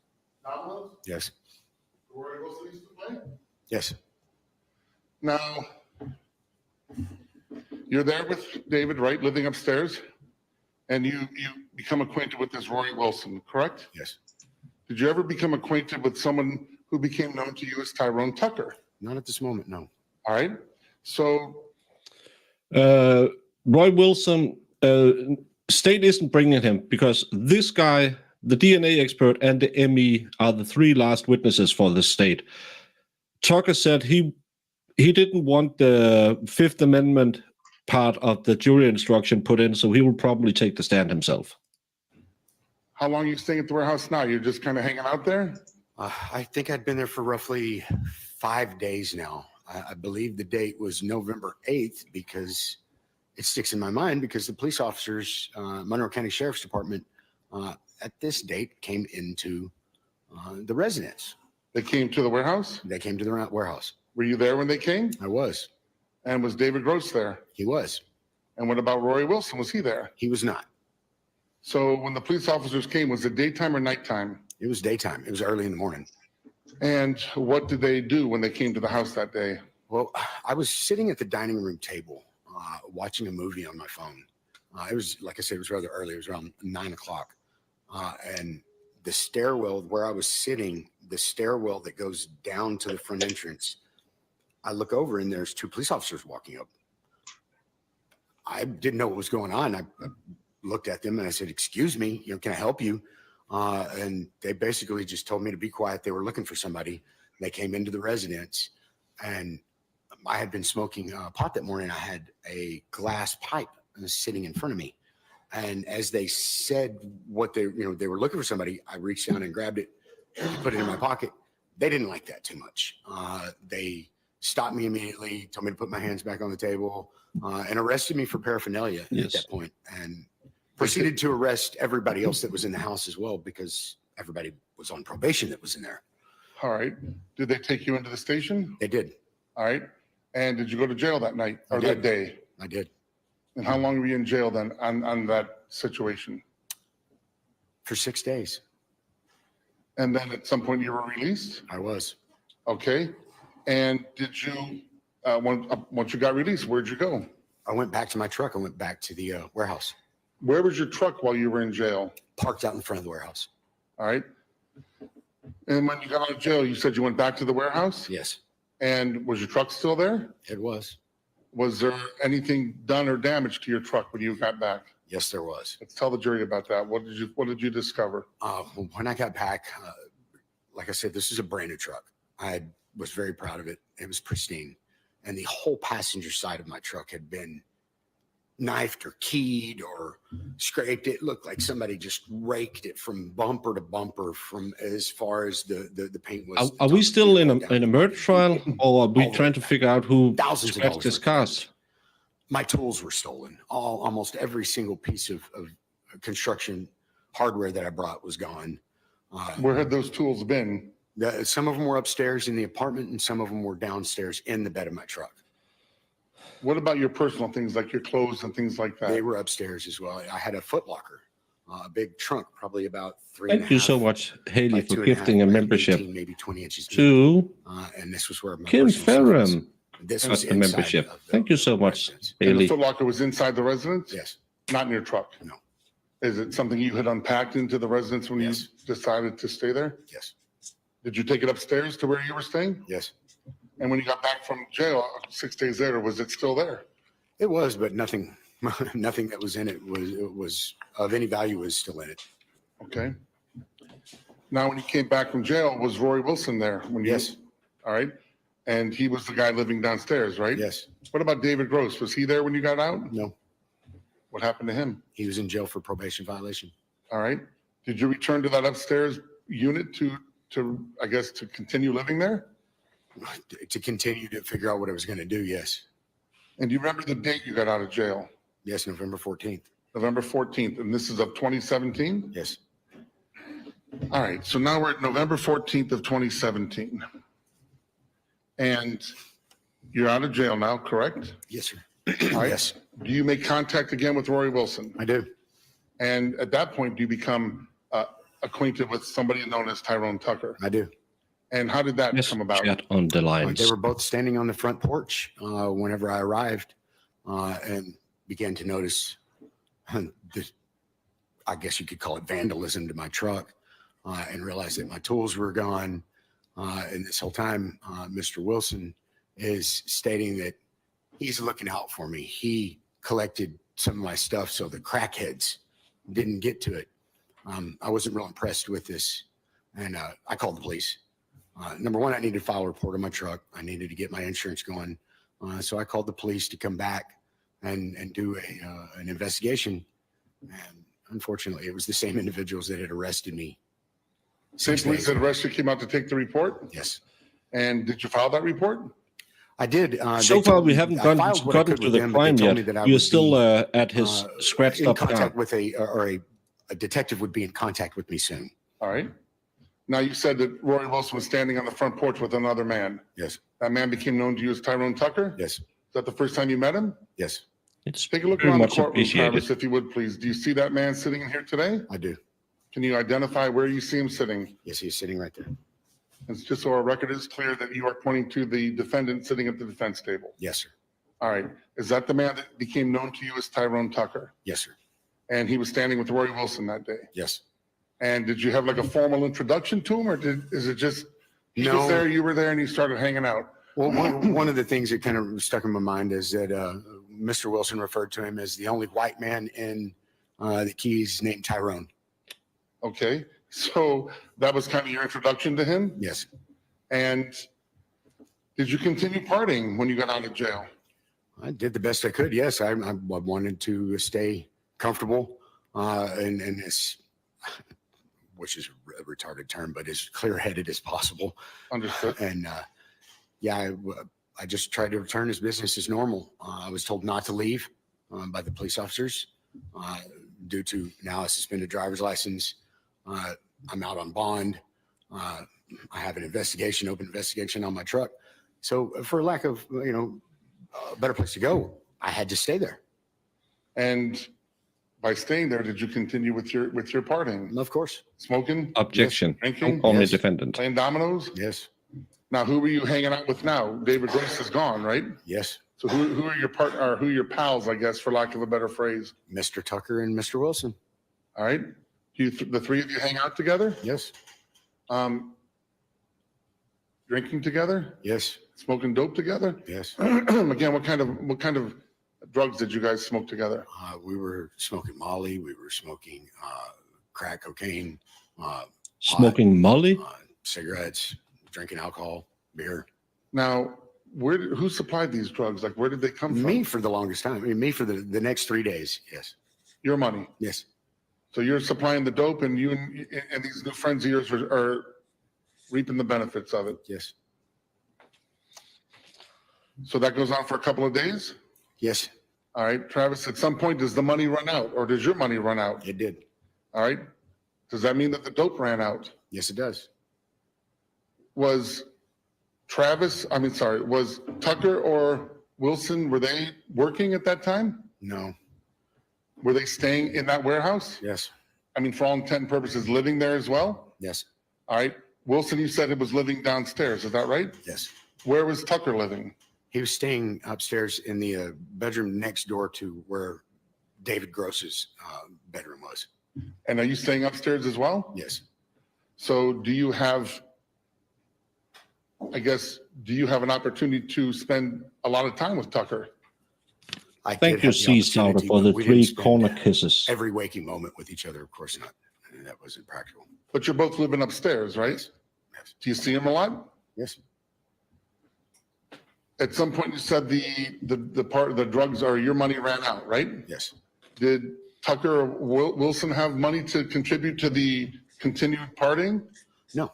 Dominoes? Yes. Roy Wilson used to play? Yes. Now, you're there with David, right, living upstairs? And you become acquainted with this Roy Wilson, correct? Yes. Did you ever become acquainted with someone who became known to you as Tyrone Tucker? Not at this moment, no. All right. So, Roy Wilson, state isn't bringing him because this guy, the DNA expert and the ME are the three last witnesses for the state. Tucker said he didn't want the Fifth Amendment part of the jury instruction put in, so he will probably take the stand himself. how long are you staying at the warehouse now? You're just kind of hanging out there? I think I'd been there for roughly 5 days now. I believe the date was November 8th because it sticks in my mind because the police officers, Monroe County Sheriff's Department, at this date came into the residence. They came to the warehouse? They came to the warehouse. Were you there when they came? I was. And was David Gross there? He was. And what about Rory Wilson? Was he there? He was not. So when the police officers came, was it daytime or nighttime? It was daytime. It was early in the morning. And what did they do when they came to the house that day? Well, I was sitting at the dining room table watching a movie on my phone. It was, like I said, it was rather early. It was around 9 o'clock. And the stairwell where I was sitting, the stairwell that goes down to the front entrance, I look over and there's 2 police officers walking up. I didn't know what was going on. I looked at them and I said, "Excuse me, can I help you?" And they basically just told me to be quiet. They were looking for somebody. They came into the residence, and I had been smoking pot that morning. I had a glass pipe sitting in front of me. And as they said what they were looking for somebody, I reached down and grabbed it, put it in my pocket. They didn't like that too much. They stopped me immediately, told me to put my hands back on the table, and arrested me for paraphernalia at that point, and proceeded to arrest everybody else that was in the house as well, because everybody was on probation that was in there. All right. Did they take you into the station? They did. All right. And did you go to jail that night or that day? I did. And how long were you in jail then on that situation? For 6 days. And then at some point you were released? I was. Okay. And did you, once you got released, where'd you go? I went back to my truck. I went back to the warehouse. Where was your truck while you were in jail? Parked out in front of the warehouse. All right. And when you got out of jail, you said you went back to the warehouse? Yes, And was your truck still there? it was. Was there anything done or damaged to your truck when you got back? Yes, there was. Let's tell the jury about that. What did you discover? When I got back, like I said, this is a brand new truck. I was very proud of it. It was pristine. And the whole passenger side of my truck had been knifed or keyed or scraped. It looked like somebody just raked it from bumper to bumper from as far as the paint was. Are we still in a murder trial, or are we trying to figure out who Thousands of scratched dollars his worth of cars? My tools were stolen. Almost every single piece of construction hardware that I brought was gone. Where had those tools been? Some of them were upstairs in the apartment, and some of them were downstairs in the bed of my truck. What about your personal things, like your clothes and things like that? They were upstairs as well. I had a foot locker, a big trunk, probably about 3.5. Thank you so much, Haley, by for 2.5, gifting a maybe membership 18, maybe 20 inches deep. to And this was where my Kim personal stuff was. Ferrum. This was a inside membership. of the Thank you so much, residence. And the Haley. foot locker was inside the residence? Yes. Not in your truck? No. Is it something you had unpacked into the residence when Yes. you decided to stay there? Yes. Did you take it upstairs to where you were staying? Yes. And when you got back from jail 6 days later, was it still there? It was, but nothing that was in it was of any value was still in it. Okay. Now, when you came back from jail, was Rory Wilson there? Yes. All right. And he was the guy living downstairs, right? Yes. What about David Gross? Was he there when you got out? No. What happened to him? He was in jail for probation violation. All right. Did you return to that upstairs unit to I guess, to continue living there? To continue to figure out what I was going to do, yes. And do you remember the date you got out of jail? Yes, November 14th. November 14th, and this is of 2017? Yes. All right, so now we're at November 14th of 2017. And you're out of jail now, correct? Yes, sir. All right. Yes, Do you make contact again with Rory Wilson? I do. And at that point, do you become acquainted with somebody known as Tyrone Tucker? I do. And how did that Yes, come about? chat on the lines. They were both standing on the front porch whenever I arrived and began to notice the, I guess you could call it vandalism to my truck and realized that my tools were gone. And this whole time, Mr. Wilson is stating that he's looking out for me. He collected some of my stuff so the crackheads didn't get to it. I wasn't real impressed with this. And I called the police. Number one, I needed to file a report on my truck. I needed to get my insurance going. So I called the police to come back and do an investigation. And unfortunately, it was the same individuals that had arrested me. Same 6 police days that ago. arrested you came out to take the report? Yes, And did you file that report? I did. So far, we haven't I filed what I gotten could to with the them, but they crime told yet. me that I We are would still be, at his scratched in up contact car. with a a detective would be in contact with me soon. All right. Now, you said that Rory Wilson was standing on the front porch with another man. Yes. That man became known to you as Tyrone Tucker? Yes. Is that the first time you met him? Yes. It's Take a look very around the much courtroom, appreciated. Travis, if you would, please. Do you see that man sitting in here today? I do. Can you identify where you see him sitting? Yes, he's sitting right there. It's just so our record is clear that you are pointing to the defendant sitting at the defense table. Yes, sir. All right. Is that the man that became known to you as Tyrone Tucker? Yes, sir. And he was standing with Rory Wilson that day? Yes. And did you have like a formal introduction to him, or is it just he was there, you were there, and you started hanging out? Well, one of the things that kind of stuck in my mind is that Mr. Wilson referred to him as the only white man in the Keys named Tyrone. Okay. So that was kind of your introduction to him? Yes. And did you continue partying when you got out of jail? I did the best I could. Yes, I wanted to stay comfortable and this, which is a retarded term, but as clear-headed as possible. Understood. And yeah, I just tried to return as business as normal. I was told not to leave by the police officers due to now a suspended driver's license. I'm out on bond. I have an open investigation on my truck. So for lack of, a better place to go, I had to stay there. And by staying there, did you continue with your partying? Of course. Smoking? Objection. Drinking? Only Yes. defendant. Playing dominoes? Yes. Now, who were you hanging out with now? David Grace is gone, right? Yes. So who are your partner, or who are your pals, I guess, for lack of a better phrase? Mr. Tucker and Mr. Wilson. All right. The three of you hang out together? Yes. Drinking together? Yes. Smoking dope together? Yes. Again, what kind of drugs did you guys smoke together? We were smoking Molly. We were smoking crack cocaine, Smoking Molly? cigarettes, drinking alcohol, beer. Now, who supplied these drugs? Like, where did they come from? Me for the longest time. I mean, me for the next 3 days. Yes. Your money. Yes. So you're supplying the dope, and you and these new friends of yours are reaping the benefits of it. Yes. So that goes on for a couple of days? Yes. All right, Travis, at some point, does the money run out, or does your money run out? It did. All right. Does that mean that the dope ran out? Yes, it does. Was Tucker or Wilson, were they working at that time? No. Were they staying in that warehouse? Yes. I mean, for all intent and purposes, living there as well? Yes. All right. Wilson, you said it was living downstairs. Is that right? Yes. Where was Tucker living? He was staying upstairs in the bedroom next door to where David Gross's bedroom was. And are you staying upstairs as well? Yes. So do you have an opportunity to spend a lot of time with Tucker? I Thank did you, have the Sea Sauter, opportunity, for but the we didn't 3 spend corner kisses. every waking moment with each other. Of course not. That wasn't practical. But you're both living upstairs, right? Yes. Do you see him a lot? Yes. At some point, you said the part of the drugs or your money ran out, right? Yes. Did Tucker or Wilson have money to contribute to the continued partying? No.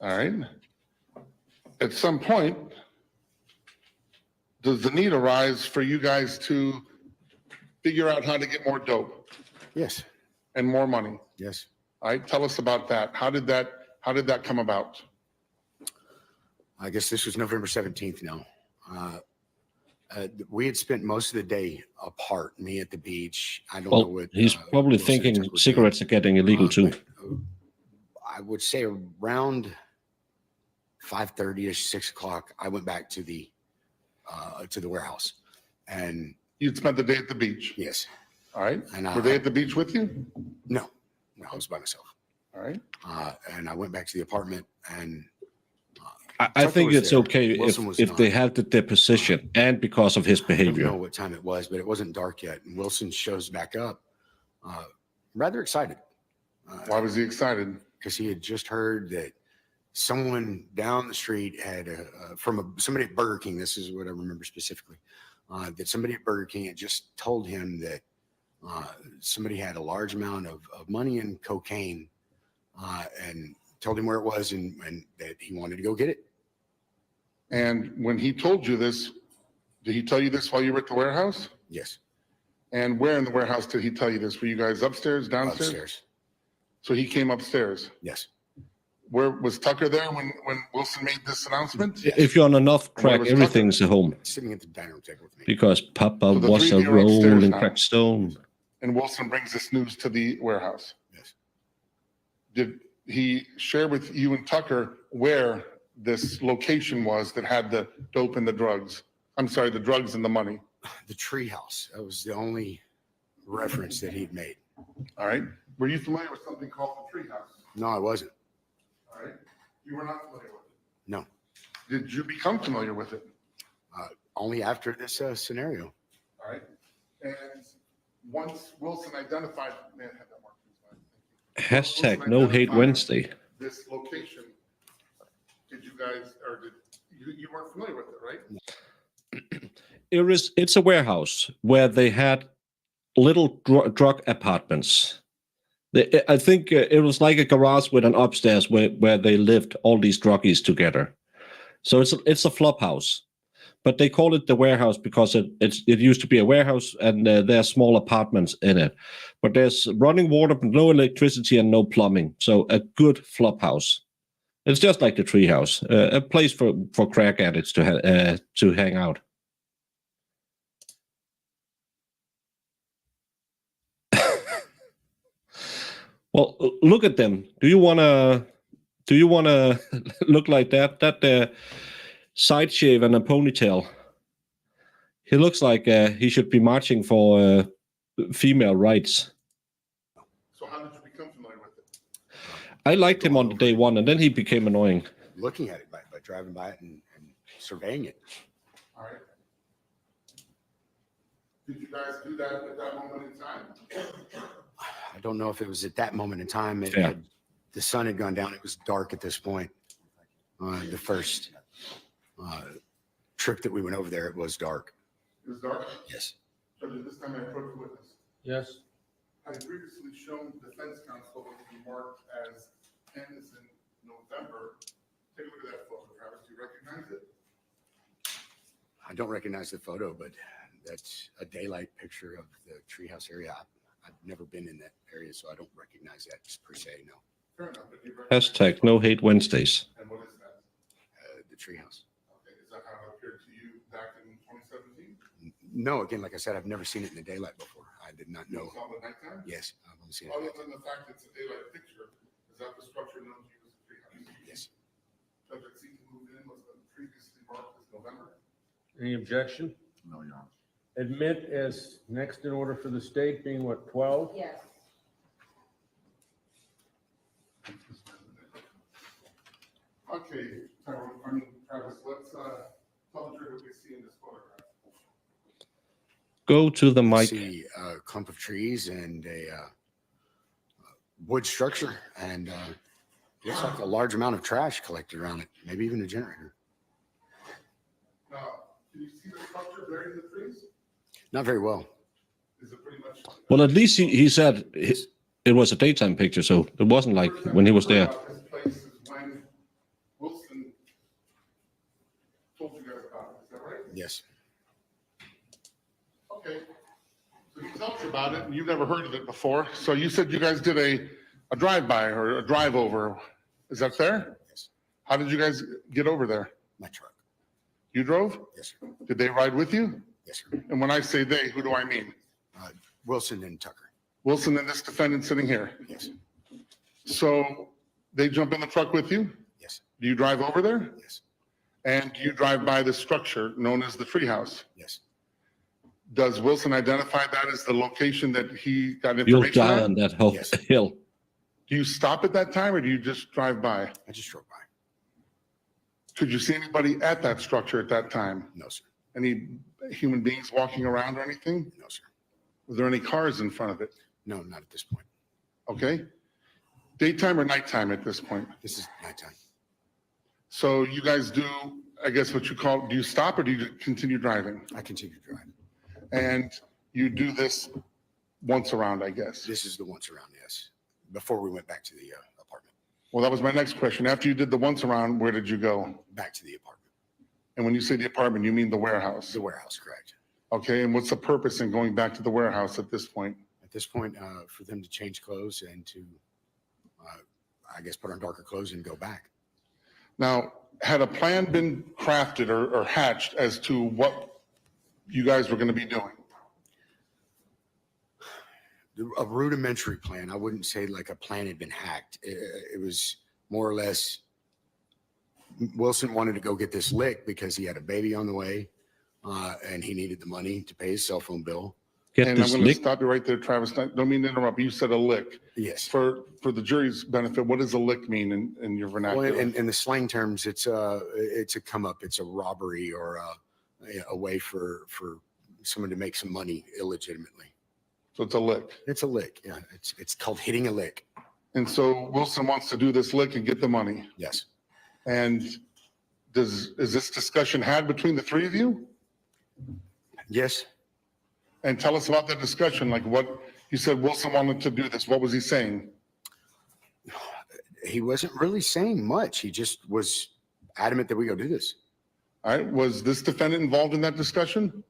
All right. At some point, does the need arise for you guys to figure out how to get more dope Yes. and more money? Yes. All right. Tell us about that. How did that come about? I guess this was November 17th now. We had spent most of the day apart, me at the beach. I don't know Well, what. he's probably Wilson thinking Tucker was cigarettes are getting doing. illegal too. But, I would say around 5:30ish, 6 o'clock, I went back to the warehouse. And You'd spent the day at the beach. yes. All right. And Were they at the beach with you? No, I was by myself. All right. And I went back to the apartment and I Tucker think was it's there. okay Wilson was if not. they had the deposition and because of his I don't know behavior. what time it was, but it wasn't dark yet. And Wilson shows back up, rather excited. Why was he excited? Because he had just heard that someone down the street had somebody at Burger King. This is what I remember specifically. That somebody at Burger King had just told him that somebody had a large amount of money and cocaine, and told him where it was and that he wanted to go get it. And when he told you this, did he tell you this while you were at the warehouse? Yes. And where in the warehouse did he tell you this? Were you guys upstairs, downstairs? Upstairs. So he came upstairs. Yes. Where was Tucker there when Wilson made this announcement? If you're on enough Where crack, was Tucker? everything's at home. Sitting at the dining room table with me. Because Papa So the was three a of you are upstairs rolling now. cracked stone. And Wilson brings this news to the warehouse. Yes. Did he share with you and Tucker where this location was that had the dope and the drugs? I'm sorry, the drugs and the money. The Treehouse. That was the only reference that he'd made. All right. Were you familiar with something called the Treehouse? No, I wasn't. All right. You were not familiar with it. No. Did you become familiar with it? Only after this scenario. All right. And once Wilson identified, man, have that mark, please, man. Thank you. Hashtag no hate Wednesday. This location, did you guys, or did you weren't familiar with it, right? It's a warehouse where they had little drug apartments. I think it was like a garage with an upstairs where they lived, all these druggies together. So it's a flop house, but they call it the warehouse because it used to be a warehouse and there are small apartments in it. But there's running water, but no electricity and no plumbing. So a good flop house. It's just like the Treehouse, a place for crack addicts to hang out. Well, look at them. Do you wanna look like that? That side shave and a ponytail. He looks like he should be marching for female rights. So how did you become familiar with it? I liked him on the day one, and then he became annoying. Looking at it by driving by it and surveying it. All right. Did you guys do that at that moment in time? I don't know if it was at that moment in time. Yeah. The sun had gone down. It was dark at this point. The first trip that we went over there, it was dark. It was dark? Yes. So did this time I approach the witness? Yes. I previously shown defense counsel what we marked as ends in November. Take a look at that photo, Travis. Do you recognize it? I don't recognize the photo, but that's a daylight picture of the Treehouse area. I've never been in that area, so I don't recognize that per se, no. Fair enough. But do you recognize Hashtag no hate Wednesdays. And what is that? The Treehouse. Okay, is that how it appeared to you back in 2017? No, again, like I said, I've never seen it in the daylight before. I did not You know. saw it at nighttime? Yes, I've only seen it. Other than the fact it's a daylight picture, is that the structure known to you as a treehouse? Yes. Subject seeking moved in was previously marked as November? Any objection? No, Your Honor. Admit as next in order for the state being what, 12? Yes. Okay, Tyrone, Travis, let's tell the jury what we see in this photograph. Go to the I mic. see a clump of trees and a wood structure, and looks like a large amount of trash collected around it, maybe even a generator. Now, can you see the structure buried in the trees? Not very well. Is it pretty much? Well, at least he said it was a daytime picture, so it wasn't like when he was there. This place is when Wilson told you guys about it, is that right? Yes. Okay. So he tells you about it, and you've never heard of it before. So you said you guys did a drive-by or a drive-over. Is that fair? Yes. How did you guys get over there? My truck. You drove? Yes, sir. Did they ride with you? Yes, sir. And when I say they, who do I mean? Wilson and Tucker. Wilson and this defendant sitting here. Yes. So they jump in the truck with you? Yes. Do you drive over there? Yes. And do you drive by the structure known as the Treehouse? Yes. Does Wilson identify that as the location that he got You'll information die on? on that Yes. hill. Do you stop at that time or do you just drive by? I just drove by. Could you see anybody at that structure at that time? No, sir. Any human beings walking around or anything? No, sir. Was there any cars in front of it? No, not at this point. Okay. Daytime or nighttime at this point? This is nighttime. So you guys do, I guess what you call, do you stop or do you continue driving? I continue driving. And you do this once around, I guess. This is the once around, yes. Before we went back to the apartment. Well, that was my next question. After you did the once around, where did you go? Back to the apartment. And when you say the apartment, you mean the warehouse? The warehouse, correct. Okay, and what's the purpose in going back to the warehouse at this point? At this point, for them to change clothes and to, I guess, put on darker clothes and go back. Now, had a plan been crafted or hatched as to what you guys were going to be doing? A rudimentary plan. I wouldn't say like a plan had been hacked. It was more or less Wilson wanted to go get this lick because he had a baby on the way, and he needed the money to pay his cell phone bill. Get And I'm this going to lick. stop you right there, Travis. Don't mean to interrupt. You said a lick. Yes. For the jury's benefit, what does a lick mean in your vernacular? Well, in the slang terms, it's a come up. It's a robbery or a way for someone to make some money illegitimately. So it's a lick. It's a lick. Yeah. It's called hitting a lick. And so Wilson wants to do this lick and get the money. Yes. And is this discussion had between the three of you? Yes. And tell us about the discussion. Like what you said, Wilson wanted to do this. What was he saying? He wasn't really saying much. He just was adamant that we go do this. All right. Was this defendant involved in that discussion?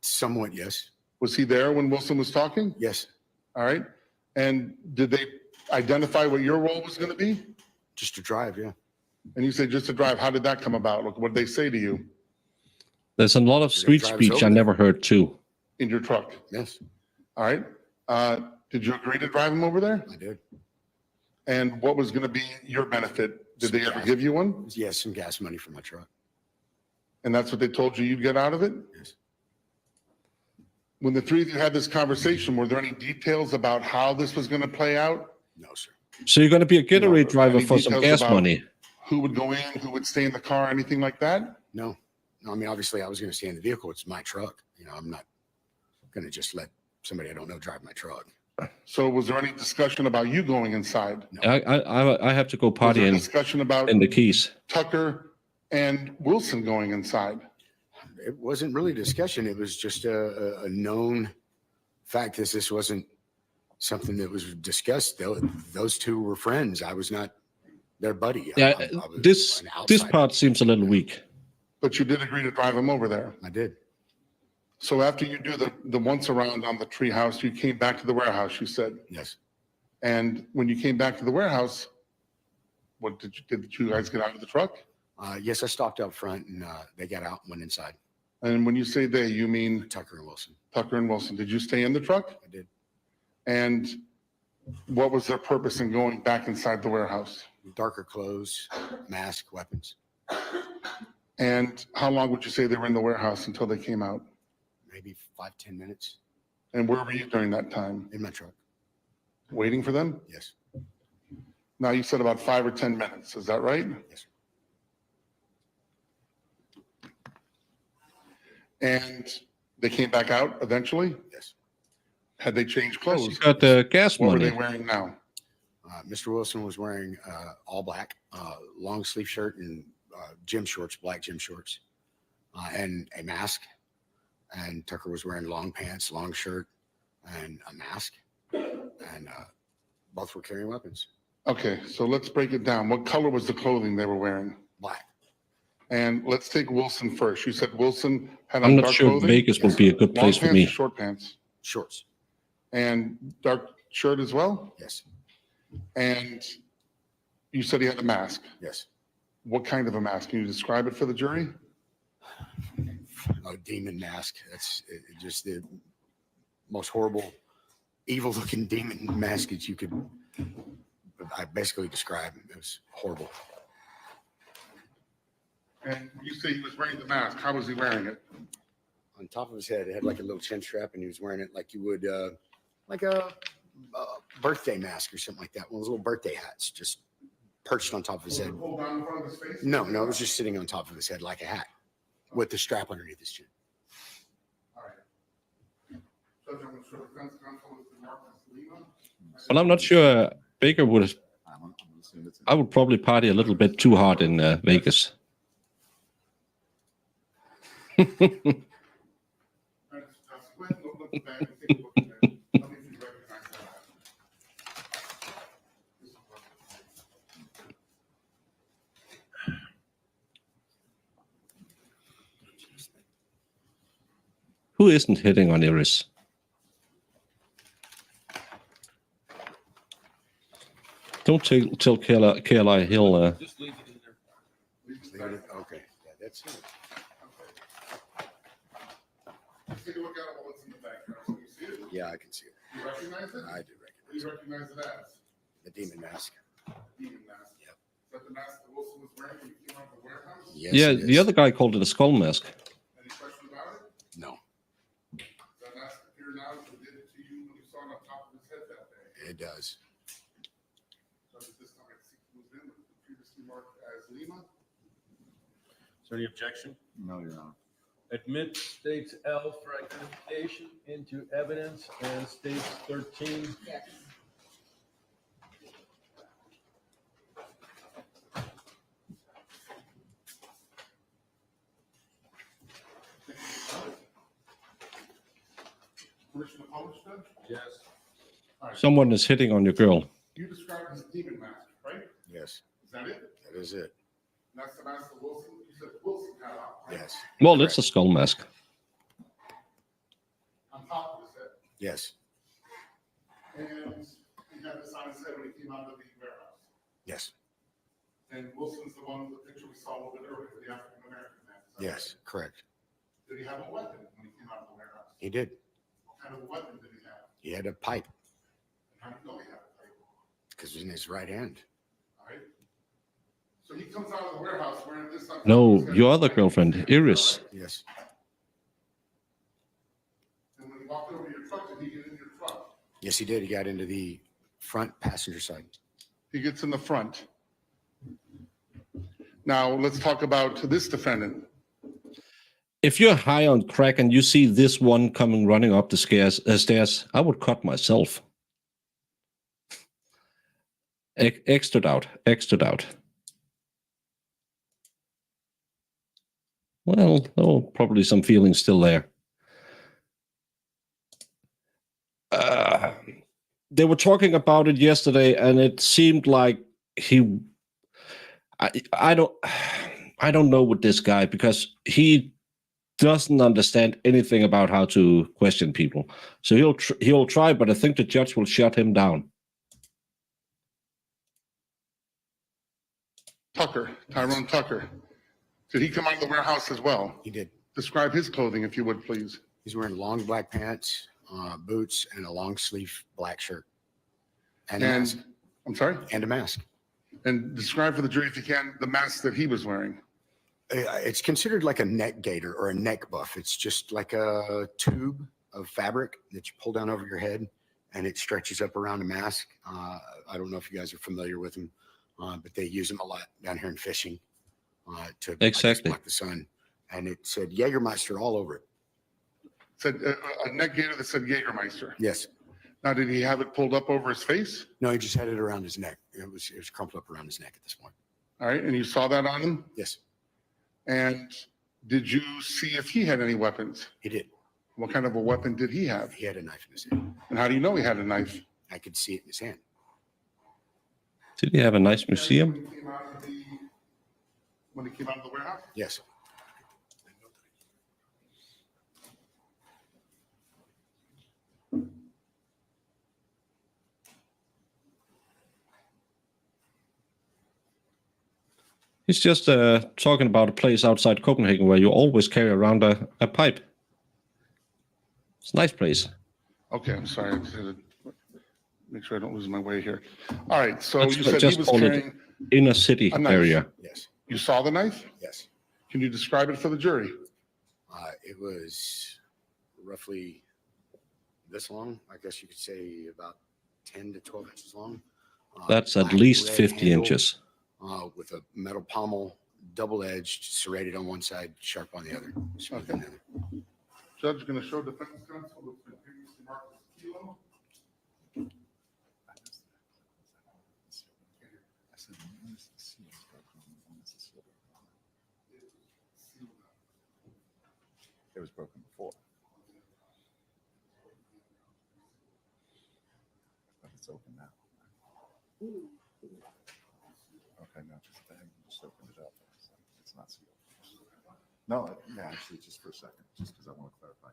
Somewhat, yes. Was he there when Wilson was talking? Yes. All right. And did they identify what your role was going to be? Just to drive, yeah. And you said just to drive. How did that come about? Like, what did they say to you There's a lot of street drive us speech over I there. never heard too. in your truck? Yes, All right. Did you agree to drive him over there? I did. And what was going to be your benefit? Did they ever Gas. give you one? Yes, some gas money for my truck. And that's what they told you you'd get out of it? Yes. When the three of you had this conversation, were there any details about how this was going to play out? No, sir. So you're going to be a getaway driver any for some details gas about- money? Who would go in, who would stay in the car, anything like that? No. I mean, obviously, I was going to stay in the vehicle. It's my truck. I'm not going to just let somebody I don't know drive my truck. So was there any discussion about you going inside? No. I have to go Was there party a in discussion about the keys. Tucker and Wilson going inside? It wasn't really a discussion. It was just a known fact that this wasn't something that was discussed. Those two were friends. I was not their buddy. Yeah, I was this an this outsider. part seems a little weak. But you did agree to drive him over there. I did. So after you do the once around on the treehouse, you came back to the warehouse, you said. Yes. And when you came back to the warehouse, what did you guys get out of the truck? Yes, I stopped up front and they got out and went inside. And when you say they, you mean Tucker and Wilson. Tucker and Wilson. Did you stay in the truck? I did. And what was their purpose in going back inside the warehouse? Darker clothes, mask, weapons. And how long would you say they were in the warehouse until they came out? Maybe 5-10 minutes And where were you during that time? in my truck. Waiting for them? Yes. Now you said about 5 or 10 minutes. Is that right? Yes, sir. And they came back out eventually? Yes. Had they changed You clothes? got the gas What were money. they wearing now? Mr. Wilson was wearing all black, long sleeve shirt and gym shorts, black gym shorts, and a mask. And Tucker was wearing long pants, long shirt, and a mask. And both were carrying weapons. Okay, so let's break it down. What color was the clothing they were wearing? Black. And let's take Wilson first. You said Wilson had on I'm not dark sure clothing? Vegas would be a good Long place for pants me. or short pants? Shorts. And dark shirt as well? Yes. And you said he had a mask. Yes. What kind of a mask? Can you describe it for the jury? A demon mask. That's just the most horrible, evil looking demon mask that you could, I basically describe. It was horrible. And you say he was wearing the mask. How was he wearing it? On top of his head, it had like a little chin strap, and he was wearing it like you would, like a birthday mask or something like that. One of those little birthday hats, just perched on top of his head. Pulled down in front of his face? No, it was just sitting on top of his head like a hat with the strap underneath his chin. All right. Judge, I'm sure defense counsel is Marcus Lima. Well, I'm not sure Baker would. I would probably party a little bit too hard in Vegas. Who isn't hitting on Iris? Don't tell Kayla he'll. Just leave it in there. Okay, yeah, that's it. Take a look at it, what's in the background. So you see it? Yeah, I can see it. You recognize it? I do What do you recognize recognize it as? the demon mask. Demon mask. Yep. Is that the mask that Wilson was wearing when he came out of the warehouse? Yes, Yeah, it the is. other guy called it a skull mask. Any question about it? No, Does that mask appear now as it did to you when you saw it on top of his head that day? it does. Does it this time it was in with the previously marked as Lima? Is there any objection? No, Your Honor. Admit states L for identification into evidence and states 13. Yes. Commissioner Polish, Judge? Yes. All right. Someone is hitting on your girl. You described his demon mask, right? Yes, Is that it? that is it. And that's the mask that Wilson, you said Wilson had on, right? Yes, Well, it's a skull mask. On top of his head. yes, And he had this on his head when he came out of the warehouse. yes, And Wilson's the one with the picture we saw a little bit earlier, the African American man. Is that yes, correct. right? Did he have a weapon when he came out of the warehouse? He did. What kind of a weapon did he have? He had a pipe And how do you know he had a pipe? because in his right hand. All right. So he comes out of the warehouse wearing this on top No, of his head. your other girlfriend, Iris. Yes, And when he walked over to your truck, did he get in your truck? yes, he did. He got into the front passenger side. He gets in the front. Now, let's talk about this defendant. If you're high on crack and you see this one coming running up the stairs, I would cut myself. Extra out. Well, oh, probably some feelings still there. They were talking about it yesterday, and it seemed like I don't know with this guy because he doesn't understand anything about how to question people. So he'll try, but I think the judge will shut him down. Tyrone Tucker. Did he come out of the warehouse as well? He did. Describe his clothing, if you would, please. He's wearing long black pants, boots, and a long sleeve black shirt. And a mask. And, I'm sorry? And a mask. And describe for the jury, if you can, the mask that he was wearing. It's considered like a neck gaiter or a neck buff. It's just like a tube of fabric that you pull down over your head and it stretches up around a mask. I don't know if you guys are familiar with them, but they use them a lot down here in fishing to Exactly. block the sun. And it said Jägermeister all over it. Said a neck gaiter that said Jägermeister. Yes. Now, did he have it pulled up over his face? No, he just had it around his neck. It was crumpled up around his neck at this point. All right, and you saw that on him? Yes, And did you see if he had any weapons? he did. What kind of a weapon did he have? He had a knife in his hand. And how do you know he had a knife? I could see it in his hand. Did he have a nice museum? When he came out of the warehouse? Yes. He's just talking about a place outside Copenhagen where you always carry around a pipe. It's a nice place. Okay, I'm sorry. I just had to make sure I don't lose my way here. All right, so Let's you said just he was call it carrying, inner city A knife. area. Yes. you saw the knife? Yes. Can you describe it for the jury? It was roughly this long. I guess you could say about 10 to 12 inches long. That's at black least red 50 handle, inches. With a metal pommel, double-edged, serrated on one side, sharp on the other. Smooth on the other. Judge going to show defense counsel what's been previously marked as kilo. It was broken before. But it's open now. Okay, no, just the hang just opened it up. So it's not sealed. No, yeah, actually, just for a second, just because I want to clarify.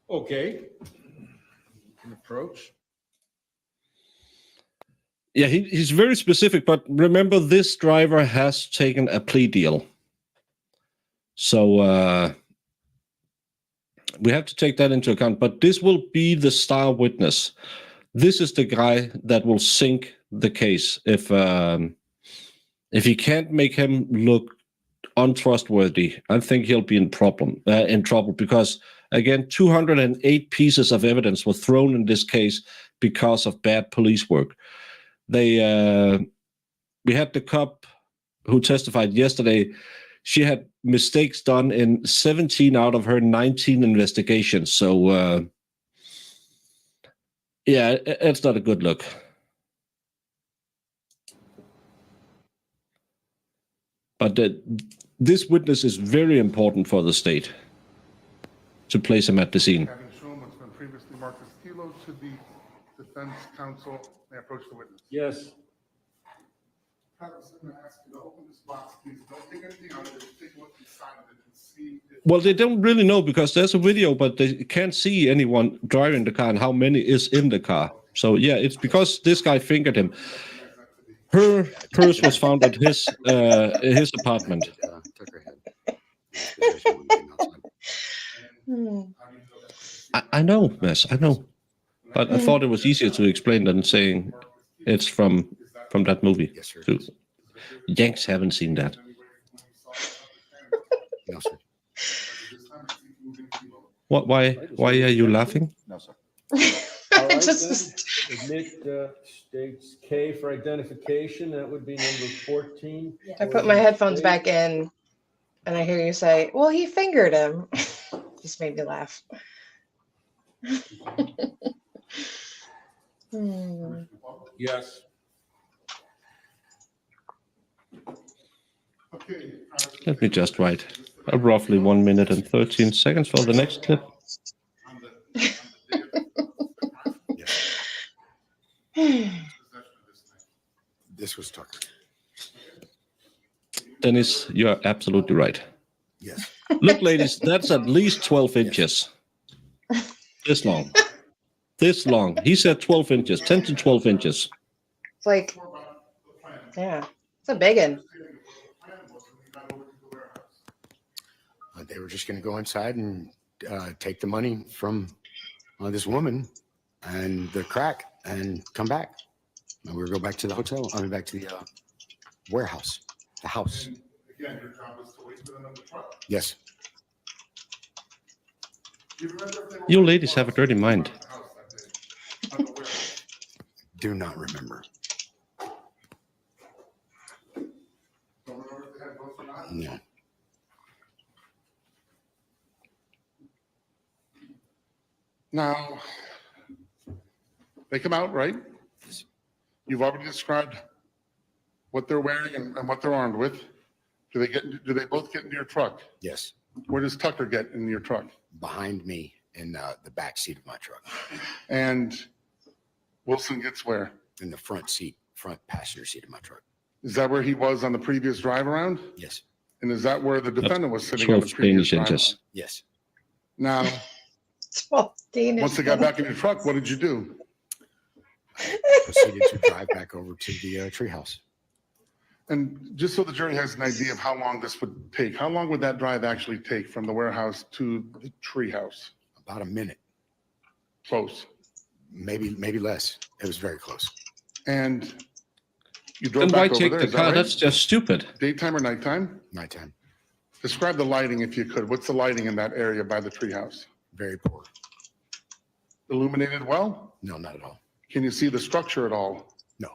Okay. An approach. Yeah, he's very specific, but remember, this driver has taken a plea deal. So we have to take that into account. But this will be the star witness. This is the guy that will sink the case if he can't make him look untrustworthy. I think he'll be in trouble because, again, 208 pieces of evidence were thrown in this case because of bad police work. We had the cop who testified yesterday. She had mistakes done in 17 out of her 19 investigations. So, yeah, it's not a good look. But this witness is very important for the state to place him at the scene. Having shown what's been previously marked as kilo to the defense counsel, may I approach the witness? Yes. Travis, I'm going to ask you to open this box, please. Don't take anything out of it. Take a look inside of it and see if... Well, they don't really know because there's a video, but they can't see anyone driving the car and how many is in the car. So, yeah, it's because this guy fingered him. Her purse was found at his apartment. Took her head. I know, Miss, I know. But I thought it was easier to explain than saying it's from that movie. Yes, sir. So, Yanks haven't seen that. No, sir. What? Why are you laughing? No, sir. All right, Just- then. Admit states K for identification. That would be number 14. I put my headphones back in and I hear you say, well, he fingered him. Just made me laugh. Yes. Okay. Let me just write roughly 1 minute and 13 seconds for the next clip. This was Tucker. Dennis, you're absolutely right. Yes. Look, ladies, that's at least 12 inches. This long. This long. He said 12 inches, 10 to 12 inches. It's like, yeah, it's a big one. They were just going to go inside and take the money from this woman and the crack and come back. And we would go back to the hotel. I mean, back to the warehouse, the house. Again, your job is to wait for them in the truck. Yes. You ladies have a dirty mind. Do not remember. No. Now, they come out, right? You've already described what they're wearing and what they're armed with. Do they both get into your truck? Yes. Where does Tucker get in your truck? Behind me in the back seat of my truck. And Wilson gets where? In the front passenger seat of my truck. Is that where he was on the previous drive around? Yes. And is that where the defendant was sitting on the 12 previous Danish drive inches. Yes. around? Now, 12 Danish. once they got back in your truck, what did you do? Proceeded to drive back over to the treehouse. And just so the jury has an idea of how long this would take, how long would that drive actually take from the warehouse to the treehouse? About a minute, Close. maybe less. It was very close. And you drove Then why back over take there, the is that car? right? That's just stupid. Daytime or nighttime? Nighttime. Describe the lighting if you could. What's the lighting in that area by the treehouse? Very poor. Illuminated well? No, not at all. Can you see the structure at all? No.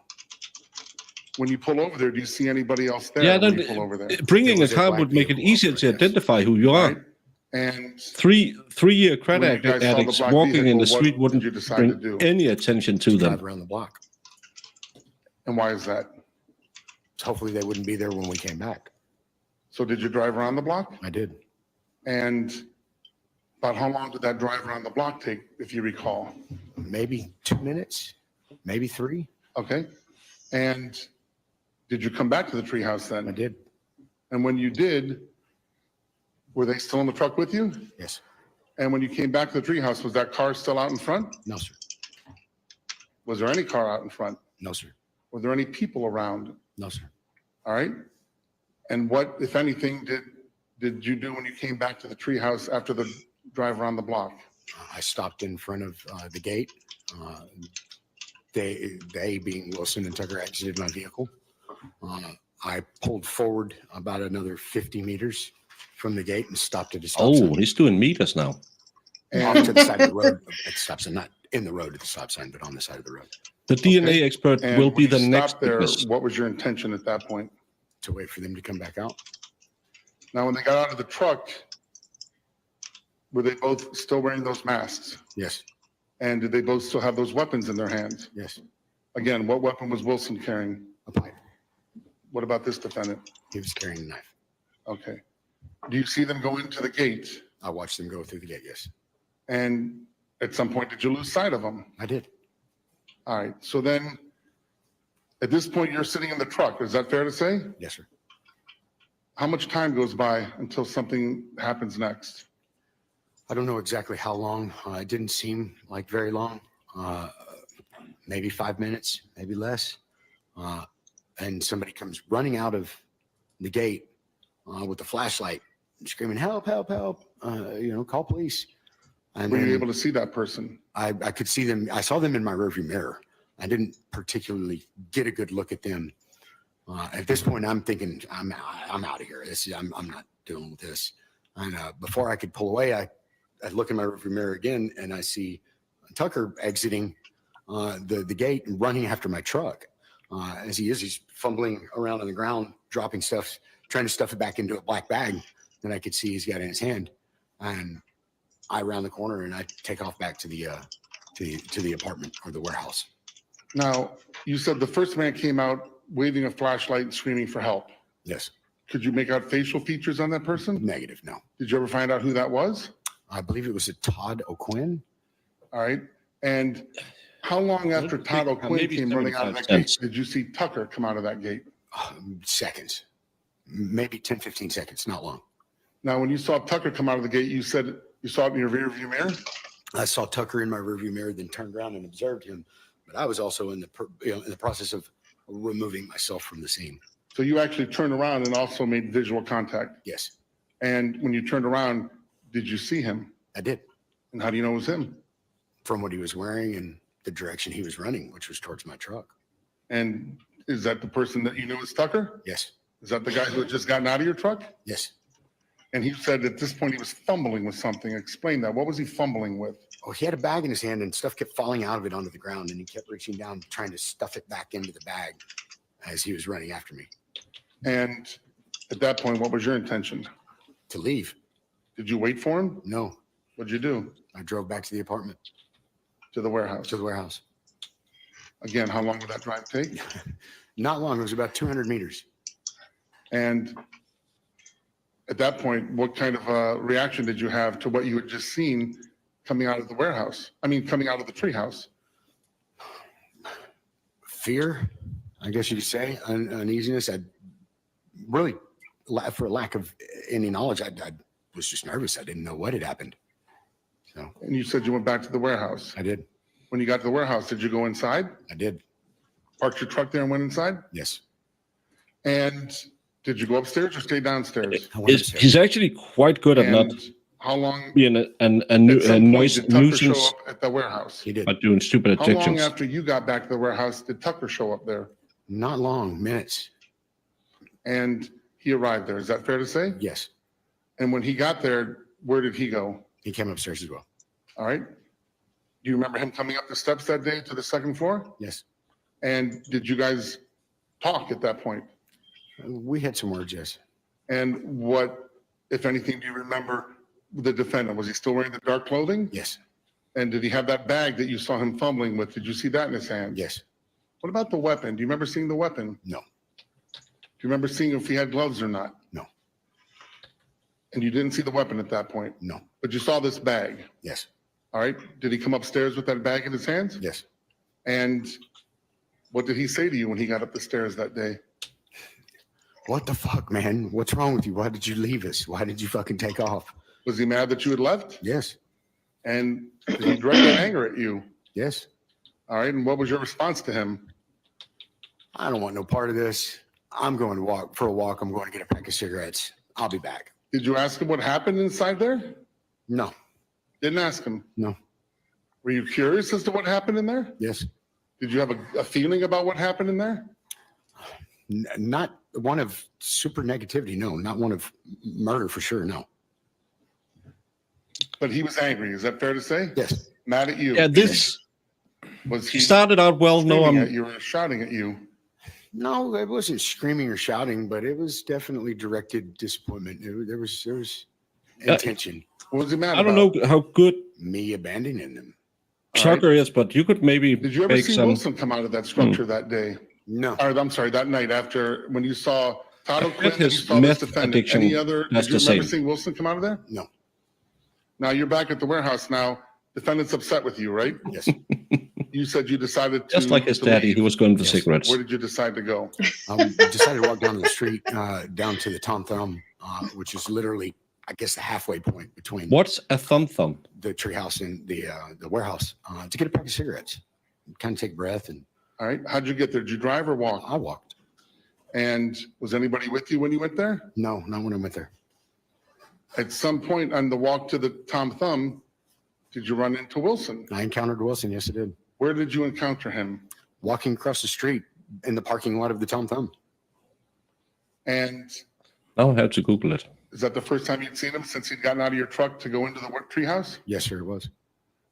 When you pull over there, do you see anybody else there Yeah, when you pull over there? bringing There a was a car black would make it vehicle easier over to it, yes. identify who you are. Right? And 3-year credit When you guys saw the addicts black walking in the vehicle, what street did wouldn't you decide bring to do? any attention to Drive them. around the block. and why is that? Hopefully they wouldn't be there when we came back. So did you drive around the block? I did. And about how long did that drive around the block take, if you recall? Maybe 2 minutes, maybe 3. Okay. And Did you come back to the treehouse then? I did. And when you did, were they still in the truck with you? Yes. And when you came back to the treehouse, was that car still out in front? No, sir. Was there any car out in front? No, sir. Were there any people around? No, sir. All right. And what, if anything, did you do when you came back to the treehouse after the drive around the block? I stopped in front of the gate. They being Wilson and Tucker, exited my vehicle. I pulled forward about another 50 meters from the gate and stopped at a stop Oh, sign. he's doing meters now. Off to the side of the road. At stop sign, not in the road at the stop sign, but on the side of the road. The DNA expert And will when be you the next stopped there, witness. what was your intention at that point? To wait for them to come back out. Now, when they got out of the truck, were they both still wearing those masks? Yes. And did they both still have those weapons in their hands? Yes. Again, what weapon was Wilson carrying? A pipe. What about this defendant? He was carrying a knife. Okay. Do you see them go into the gate? I watched them go through the gate. Yes. And at some point, did you lose sight of them? I did. All right. So then, at this point, you're sitting in the truck. Is that fair to say? Yes, sir. How much time goes by until something happens next? I don't know exactly how long. It didn't seem like very long. Maybe 5 minutes, maybe less. And somebody comes running out of the gate with a flashlight, screaming, "Help! Help! Help! Call police." And Were then you able to see that person? I could see them. I saw them in my rearview mirror. I didn't particularly get a good look at them. At this point, I'm thinking, I'm out of here. I'm not dealing with this. And before I could pull away, I look in my rearview mirror again, and I see Tucker exiting the gate and running after my truck. As he is, he's fumbling around on the ground, dropping stuff, trying to stuff it back into a black bag that I could see he's got in his hand. And I round the corner and I take off back to the apartment or the warehouse. Now, you said the first man came out waving a flashlight and screaming for help. Yes. Could you make out facial features on that person? Negative. No. Did you ever find out who that was? I believe it was a Todd O'Quinn. All right. And how long after Todd O'Quinn maybe came running out of that 75 gate cents. did you see Tucker come out of that gate? Seconds. Maybe 10, 15 seconds. Not long. Now, when you saw Tucker come out of the gate, you said you saw it in your rear view mirror? I saw Tucker in my rearview mirror, then turned around and observed him. But I was also in the process of removing myself from the scene. So you actually turned around and also made visual contact. Yes, And when you turned around, did you see him? I did. And how do you know it was him? From what he was wearing and the direction he was running, which was towards my truck. And is that the person that you knew was Tucker? Yes. Is that the guy who had just gotten out of your truck? Yes. And he said at this point he was fumbling with something. Explain that. What was he fumbling with? Oh, he had a bag in his hand and stuff kept falling out of it onto the ground, and he kept reaching down, trying to stuff it back into the bag as he was running after me. And at that point, what was your intention? To leave? Did you wait for him? No. What'd you do? I drove back to the apartment, To the warehouse? to the warehouse. Again, how long would that drive take? Not long. It was about 200 meters. And at that point, what kind of reaction did you have to what you had just seen coming out of the warehouse? I mean, coming out of the treehouse? Fear, I guess you could say, uneasiness. I really, for lack of any knowledge, I was just nervous. I didn't know what had happened. So And you said you went back to the warehouse. I did. When you got to the warehouse, did you go inside? I did. Parked your truck there and went inside? Yes. And did you go upstairs or stay downstairs? I went upstairs. He's actually quite good at not And how long? being a At some point, noise did Tucker show nuisance, up at the warehouse? He did. but doing stupid How long adjections. after you got back to the warehouse did Tucker show up there? Not long, minutes. And he arrived there. Is that fair to say? Yes. And when he got there, where did he go? He came upstairs as well. All right. Do you remember him coming up the steps that day to the second floor? Yes. And did you guys talk at that point? We had some words, yes. And what, if anything, do you remember the defendant? Was he still wearing the dark clothing? Yes. And did he have that bag that you saw him fumbling with? Did you see that in his hand? Yes. What about the weapon? Do you remember seeing the weapon? No. Do you remember seeing if he had gloves or not? No. And you didn't see the weapon at that point? No. But you saw this bag? Yes. All right. Did he come upstairs with that bag in his hands? Yes. And what did he say to you when he got up the stairs that day? What the fuck, man? What's wrong with you? Why did you leave us? Why did you fucking take off? Was he mad that you had left? Yes. And did he direct that anger at you? Yes. All right. And what was your response to him? I don't want no part of this. I'm going to walk for a walk. I'm going to get a pack of cigarettes. I'll be back. Did you ask him what happened inside there? No. Didn't ask him? No. Were you curious as to what happened in there? Yes. Did you have a feeling about what happened in there? Not one of super negativity. No. Not one of murder for sure. No. But he was angry. Is that fair to say? Yes. Mad at you? Yeah, this Was he started out well. No, screaming I'm at you or shouting at you? No, it wasn't screaming or shouting, but it was definitely directed disappointment. There was intention. What was he mad I don't about? know how good Me abandoning them. Tucker is, but you could maybe Did you ever make see some. Wilson come out of that structure that day? No. Or I'm sorry, that night after when you saw Todd bet O'Quinn and you his saw this meth defendant. addiction, Any other? that's Did you the remember same. seeing Wilson come out of there? No. Now you're back at the warehouse now. Defendant's upset with you, right? Yes. You said you decided to Just like his to daddy, leave. he was going for Yes. cigarettes. Where did you decide to go? Decided to walk down the street, down to the Tom Thumb, which is literally, I guess, the halfway point between What's a thumb? the treehouse and the warehouse, to get a pack of cigarettes, kind of take a breath. And All right. How'd you get there? Did you drive or walk? I walked. And was anybody with you when you went there? No, not when I went there. At some point on the walk to the Tom Thumb, did you run into Wilson? I encountered Wilson. Yes, I did. Where did you encounter him? Walking across the street in the parking lot of the Tom Thumb. And Now I have to Google it. is that the first time you'd seen him since he'd gotten out of your truck to go into the treehouse? Yes, sir, it was.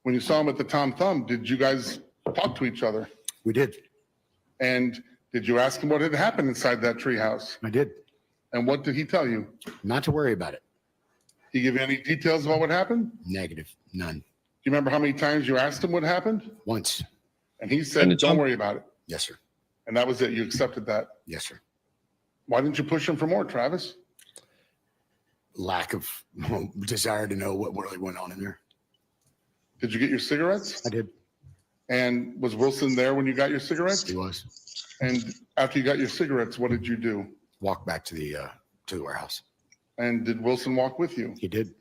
When you saw him at the Tom Thumb, did you guys talk to each other? We did. And did you ask him what had happened inside that treehouse? I did. And what did he tell you? Not to worry about it. Did he give you any details about what happened? Negative. None. Do you remember how many times you asked him what happened? Once. And he said, And it's don't on- worry about it. Yes, sir. And that was it. You accepted that. Yes, sir. Why didn't you push him for more, Travis? Lack of desire to know what really went on in there. Did you get your cigarettes? I did. And was Wilson there when you got your cigarettes? He was. And after you got your cigarettes, what did you do? Walk back to the warehouse. And did Wilson walk with you? He did.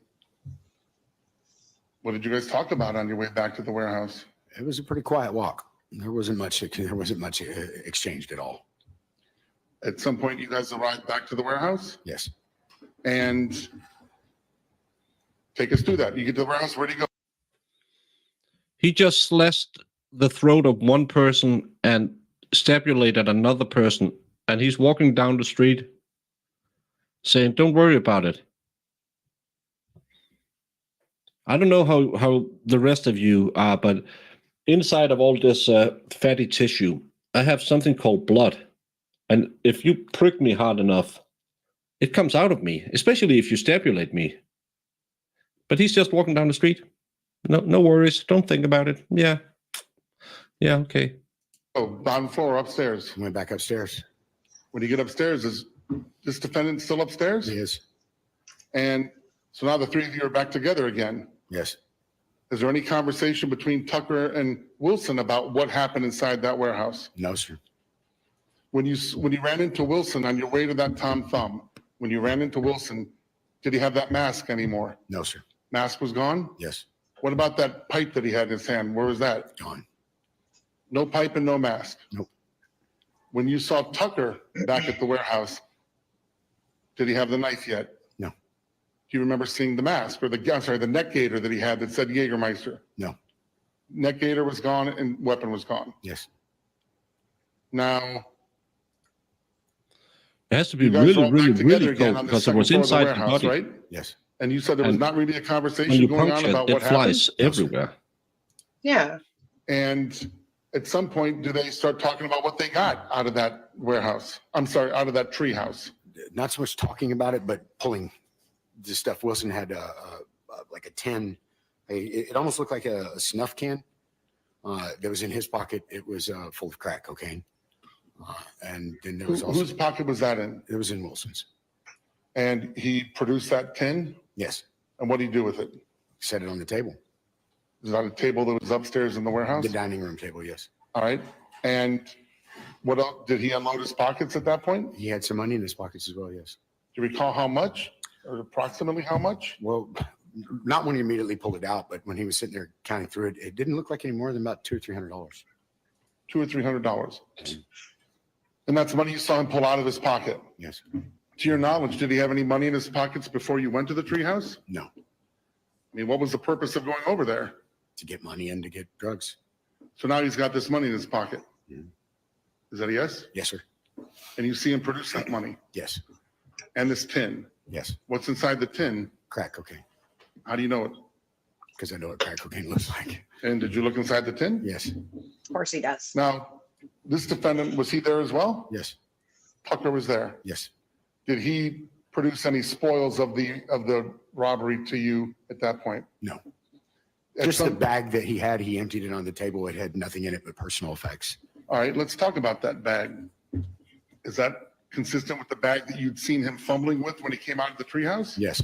What did you guys talk about on your way back to the warehouse? It was a pretty quiet walk. There wasn't much exchanged at all. At some point, you guys arrived back to the warehouse? Yes. And take us through that. You get to the warehouse, where do you go? He just slashed the throat of one person and stabulated another person, and he's walking down the street saying, "Don't worry about it." I don't know how the rest of you are, but inside of all this fatty tissue, I have something called blood. And if you prick me hard enough, it comes out of me, especially if you stabulate me. But he's just walking down the street. No worries. Don't think about it. Yeah, okay. Oh, bottom floor, upstairs. Went back upstairs. When you get upstairs, is this defendant still upstairs? He is. And so now the three of you are back together again. Yes. Is there any conversation between Tucker and Wilson about what happened inside that warehouse? No, sir. When you ran into Wilson on your way to that Tom Thumb, when you ran into Wilson, did he have that mask anymore? No, sir. Mask was gone? Yes. What about that pipe that he had in his hand? Where was that? Gone. No pipe and no mask? Nope. When you saw Tucker back at the warehouse, did he have the knife yet? No. Do you remember seeing the mask or the neck gaiter that he had that said Jägermeister? No. Neck gaiter was gone and weapon was gone. Yes. Now, It has to be you guys are all really, back together really again cold on the because it second was floor of the inside the warehouse, body. right? Yes. And you said there was And not really a When conversation you going on puncture about it, what it happened? flies everywhere. Yeah. And at some point, do they start talking about what they got out of that warehouse? I'm sorry, out of that treehouse. Not so much talking about it, but pulling the stuff. Wilson had like a tin. It almost looked like a snuff can that was in his pocket. It was full of crack cocaine. And then there was also, Whose pocket was that in? it was in Wilson's. And he produced that tin? Yes. And what did he do with it? Set it on the table. Is that a table that was upstairs in the warehouse? The dining room table, yes. All right. And What else? Did he unload his pockets at that point? He had some money in his pockets as well, yes. Do you recall how much, or approximately how much? Well, not when he immediately pulled it out, but when he was sitting there counting through it, it didn't look like any more than about $200 or $300. $200 or $300. And that's money you saw him pull out of his pocket. Yes. To your knowledge, did he have any money in his pockets before you went to the treehouse? No. I mean, what was the purpose of going over there? To get money and to get drugs. So now he's got this money in his pocket. Mhm. Is that a yes? Yes, sir. And you see him produce that money Yes. and this tin. Yes. What's inside the tin? Crack cocaine. How do you know it? Because I know what crack cocaine looks like. And did you look inside the tin? Yes. Of course he does. Now, this defendant, was he there as well? Yes. Tucker was there. Yes. Did he produce any spoils of the robbery to you at that point? No. At Just the some- bag that he had, he emptied it on the table. It had nothing in it but personal effects. All right, let's talk about that bag. Is that consistent with the bag that you'd seen him fumbling with when he came out of the treehouse? Yes.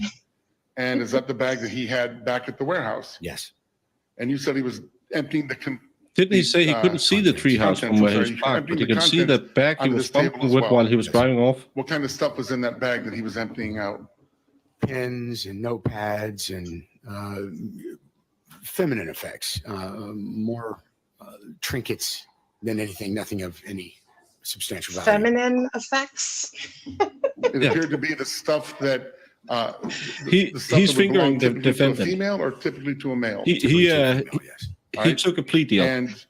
And is that the bag that he had back at the warehouse? Yes. And you said he was emptying Didn't he say he couldn't see the treehouse from where he was contents, parked, but emptying he the could see the contents bag he onto was this table fumbling as with well? while he was Yes. driving off? What kind of stuff was in that bag that he was emptying out? Pens and notepads and feminine effects, more trinkets than anything, nothing of any substantial value. Feminine effects. It Yeah. appeared to be the stuff that, He- the stuff he's that would belong fingering the typically to a defendant. female or typically to a male? He Typically he, to uh, female, yes. he Right. took a plea deal. And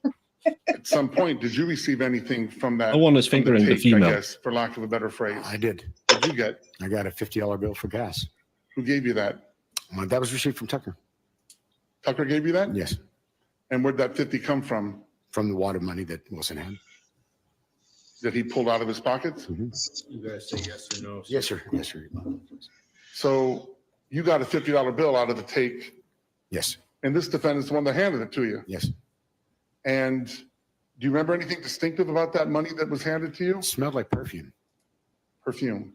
at some point, did you receive anything from that? No one is from fingering the take, female. I guess, for lack of a better phrase. I did. What did you get? I got a $50 bill for gas. Who gave you that? That was received from Tucker. Tucker gave you that? Yes. And where'd that 50 come from? From the wad of money that Wilson had. That he pulled out of his pockets? You guys say yes or no? Yes, sir. Yes, sir. So you got a $50 bill out of the take, Yes. and this defendant's the one that handed it to you. Yes. And do you remember anything distinctive about that money that was handed to you? It smelled like perfume. Perfume.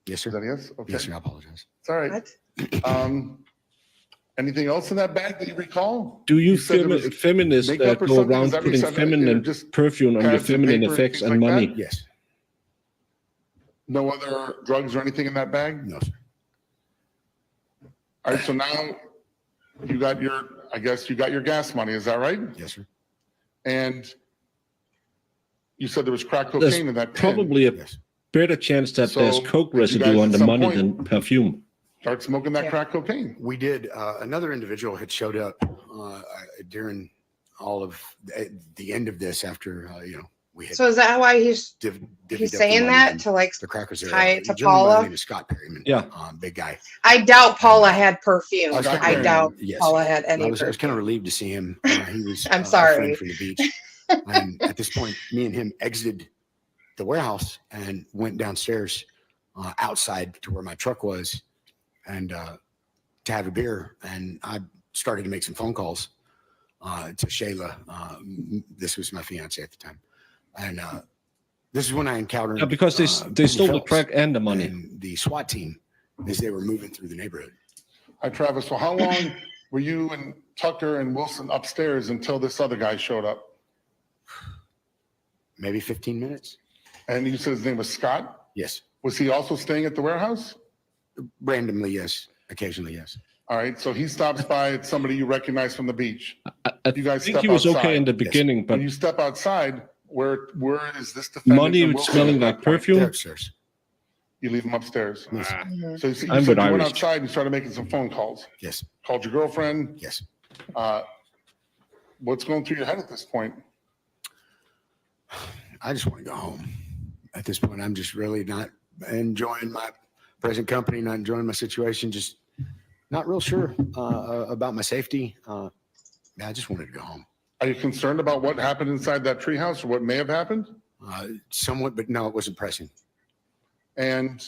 Yes, Is that sir. a yes? Okay. Yes, sir. I apologize. It's all right. What? Anything else in that bag that you recall? Do you said there was feminists makeup or go something? around Is that putting something, feminine just perfume on your pads and feminine paper and effects things and like money? that? Yes. No other drugs or anything in that bag? No, sir. All right, so now you got your, I guess you got your gas money, is that right? Yes, sir. And you said there was crack There's cocaine in that tin. probably a Yes. better chance that So, there's coke did you residue guys on at the some money point- than perfume. Start smoking that Yeah. crack cocaine. We did. Another individual had showed up during all of the end of this after, we had So is that why he's divvied up he's the saying money that and to like? the crackers there. tie it to The gentleman by the Paula? name of Scott Perryman. Yeah. Big guy. I doubt Paula had perfume. Scott I Perryman, doubt yes. Paula had any I was kind of perfume. relieved to see him. He was I'm a sorry. friend from the beach. And at this point, me and him exited the warehouse and went downstairs outside to where my truck was and to have a beer. And I started to make some phone calls to Shayla. This was my fiance at the time. And this is when I encountered Yeah, because they stole the Phelps crack and the money. and the SWAT team as they were moving through the neighborhood. All right, Travis, so how long were you and Tucker and Wilson upstairs until this other guy showed up? Maybe 15 minutes. And you said his name was Scott? Yes. Was he also staying at the warehouse? Randomly, yes. Occasionally, yes. All right, so he stops by, it's somebody you recognize from the beach. I You guys think step he was okay outside. in the beginning, but When you step outside, where is this defendant? money and was Wilson smelling at that like point? They're perfume. upstairs. You leave him upstairs. Yes. Mhm. So you said I'm you with went Irish. outside and started making some phone calls. Yes. Called your girlfriend. Yes. What's going through your head at this point? I just want to go home. At this point, I'm just really not enjoying my present company, not enjoying my situation, just not real sure about my safety. I just wanted to go home. Are you concerned about what happened inside that treehouse or what may have happened? Somewhat, but no, it wasn't pressing. And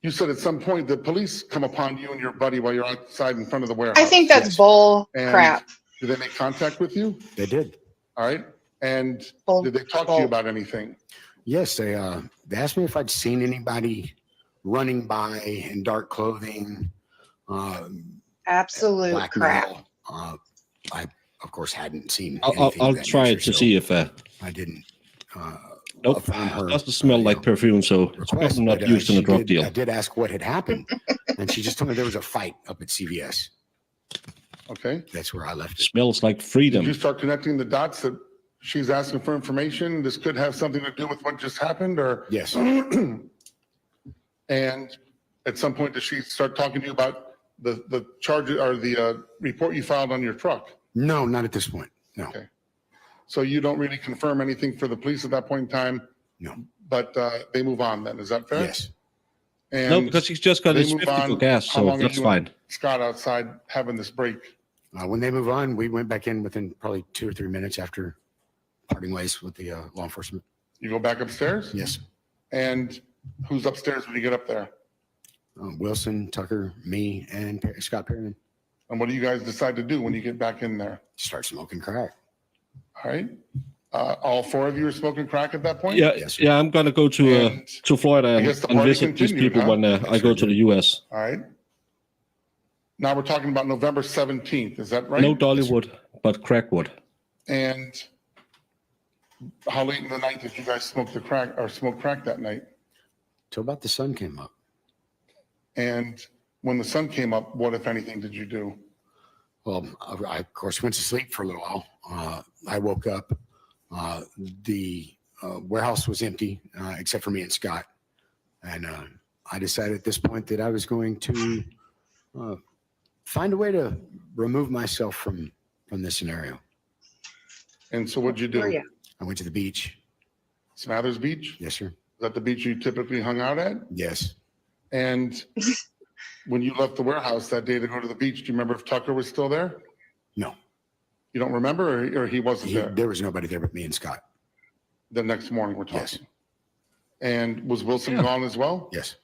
you said at some point the police come upon you and your buddy while you're outside in front of the warehouse. I think that's Yes. bull And crap. Did they make contact with you? They did. All right. And Bull, did they talk to you about anything? Yes, they asked me if I'd seen anybody running by in dark clothing, absolute black crap. metal. I, of course, hadn't seen I'll anything of I'll that try nature, to so see if I didn't Nope, affirm her. doesn't smell like perfume, so it's request, probably not but, used in a she drug did- deal. I did ask what had happened, and she just told me there was a fight up at CVS. Okay. That's where I left it. Smells like Did you freedom. start connecting the dots that she's asking for information? This could have something to do with what just happened, or? Yes. And at some point, does she start talking to you about the charge or the report you filed on your truck? No, not at this point. No. Okay. So you don't really confirm anything for the police at that point in time? No. But they move on then, is that fair? Yes. And No, because he's just got they his move 50 for on. gas, How so long are that's you fine. and Scott outside having this break? When they move on, we went back in within probably 2 or 3 minutes after parting ways with the law enforcement. You go back upstairs? Yes. And who's upstairs when you get up there? Wilson, Tucker, me, and Scott Perryman And what do you guys decide to do when you get back in there? start smoking crack. All right. All four of you are smoking crack at that point? Yeah, Yes, sir. yeah, I'm gonna go And to Florida I and, guess the and party visit these continued, people huh? when I go to the US. All right. Now we're talking about November 17th, is that right? No Dollywood, but Crackwood. And how late in the night did you guys smoke crack that night? Till about the sun came up. And when the sun came up, what, if anything, did you do? Well, I of course went to sleep for a little while. I woke up. The warehouse was empty except for me and Scott. And I decided at this point that I was going to find a way to remove myself from this scenario. And so what'd you do? Where you? I went to the beach. Smathers Beach? Yes, sir. Is that the beach you typically hung out at? Yes. And when you left the warehouse that day to go to the beach, do you remember if Tucker was still there? No. You don't remember, or he wasn't there? There was nobody there but me and Scott. The next morning we're talking. Yes. And was Wilson gone as well? Yes.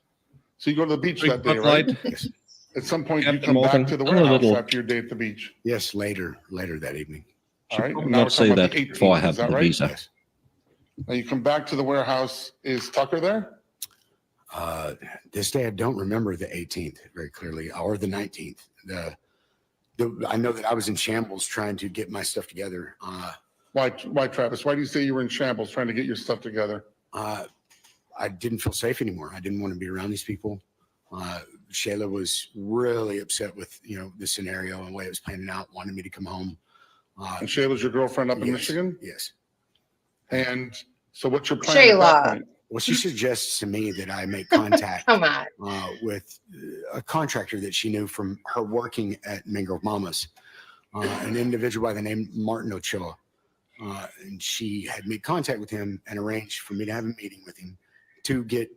So you go to the beach Drink that day, Bud right? Light. Yes. At some point you Captain come Morgan, back to the I'm a warehouse little- after your day at the beach. Yes. Later that evening. All right. Should And now we're not talking say about that the before I 18th, have is that the right? visa. Yes. Now you come back to the warehouse. Is Tucker there? This day I don't remember the 18th very clearly, or the 19th. I know that I was in shambles trying to get my stuff together. Why, Travis? Why do you say you were in shambles trying to get your stuff together? I didn't feel safe anymore. I didn't want to be around these people. Shayla was really upset with the scenario and the way it was planning out, wanted me to come home. And Shayla's your girlfriend up in Yes. Michigan? Yes. And so what's your plan at that Shayla. point? Well, she suggests to me that I make contact Come on. with a contractor that she knew from her working at Mangrove Mamas, an individual by the name Martin Ochoa. And she had made contact with him and arranged for me to have a meeting with him to get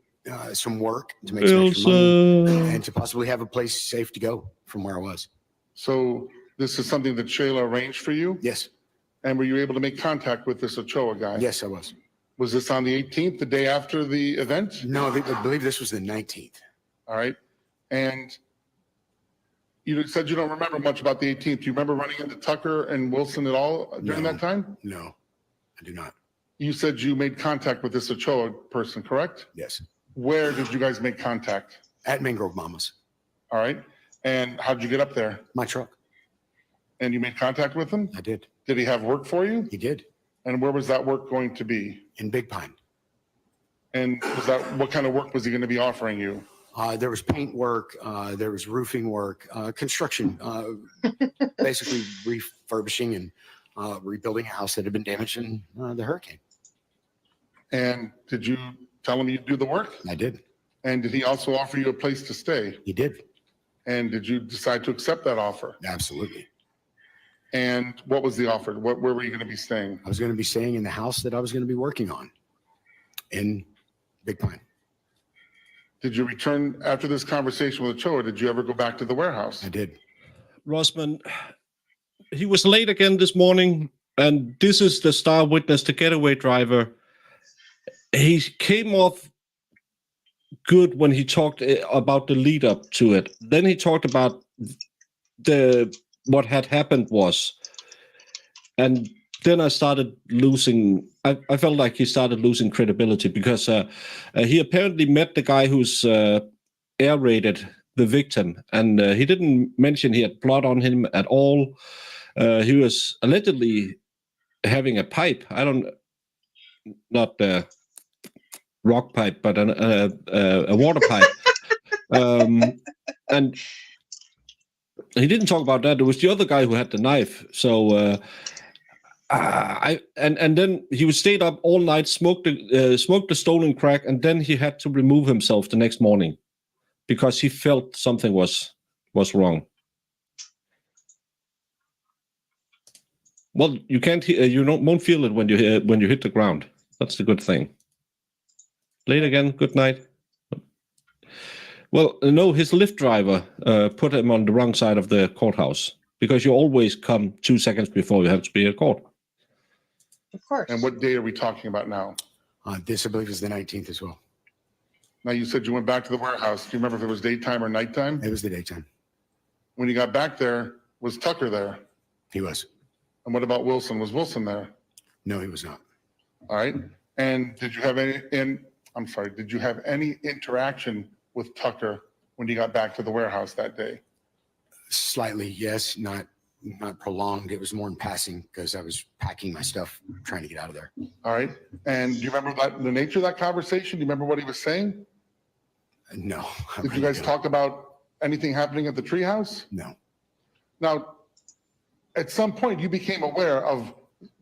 some work, to make some extra money, and to possibly have a place safe to go from where I was. So this is something that Shayla arranged for you? Yes. And were you able to make contact with this Ochoa guy? Yes, I was. Was this on the 18th, the day after the event? No, I believe this was the 19th. All right. And you said you don't remember much about the 18th. Do you remember running into Tucker and Wilson at all during No. that time? No, I do not. You said you made contact with this Ochoa person, correct? Yes. Where did you guys make contact? At Mangrove Mamas. All right. And how'd you get up there? My truck. And you made contact with him? I did. Did he have work for you? He did. And where was that work going to be? In Big Pine. And what kind of work was he going to be offering you? There was paint work, there was roofing work, construction, basically refurbishing and rebuilding a house that had been damaged in the hurricane. And did you tell him you'd do the work? I did. And did he also offer you a place to stay? He did. And did you decide to accept that offer? Absolutely. And what was the offer? Where were you going to be staying? I was going to be staying in the house that I was going to be working on in Big Pine. Did you return after this conversation with Ochoa? Did you ever go back to the warehouse? I did. Rosman, he was late again this morning, and this is the star witness, the getaway driver. He came off good when he talked about the lead up to it. Then he talked about what had happened was, and then I started losing. I felt like he started losing credibility because he apparently met the guy who's air-raided the victim, and he didn't mention he had blood on him at all. He was allegedly having a pipe. rock pipe, but a water pipe. And he didn't talk about that. It was the other guy who had the knife. So and then he was stayed up all night, smoked the stolen crack, and then he had to remove himself the next morning because he felt something was wrong. Well, you can't. Won't feel it when you hit the ground. That's the good thing. Late again. Good night. Well, no, his Lyft driver put him on the wrong side of the courthouse because you always come 2 seconds before you have to be at court. Of course. And what day are we talking about now? This, I believe, is the 19th as well. Now, you said you went back to the warehouse. Do you remember if it was daytime or nighttime? It was the daytime. When you got back there, was Tucker there? He was. And what about Wilson? Was Wilson there? No, he was not. All right. And did you have any interaction with Tucker when you got back to the warehouse that day? Slightly, yes. Not prolonged. It was more in passing because I was packing my stuff, trying to get out of there. All right. And do you remember the nature of that conversation? Do you remember what he was saying? No. Did you guys talk about anything happening at the treehouse? No. Now, at some point, you became aware of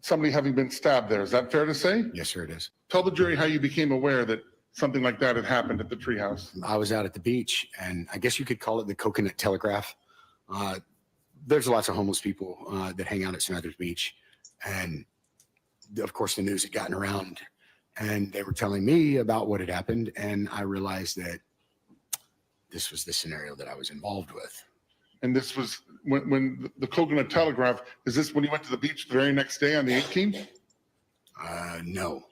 somebody having been stabbed there. Is that fair to say? Yes, sir, it is. Tell the jury how you became aware that something like that had happened at the treehouse. I was out at the beach, and I guess you could call it the Coconut Telegraph. There's lots of homeless people that hang out at Snyder's Beach, and of course, the news had gotten around, and they were telling me about what had happened, and I realized that this was the scenario that I was involved with. And this was when the Coconut Telegraph, is this when you went to the beach the very next day on the 18th? No.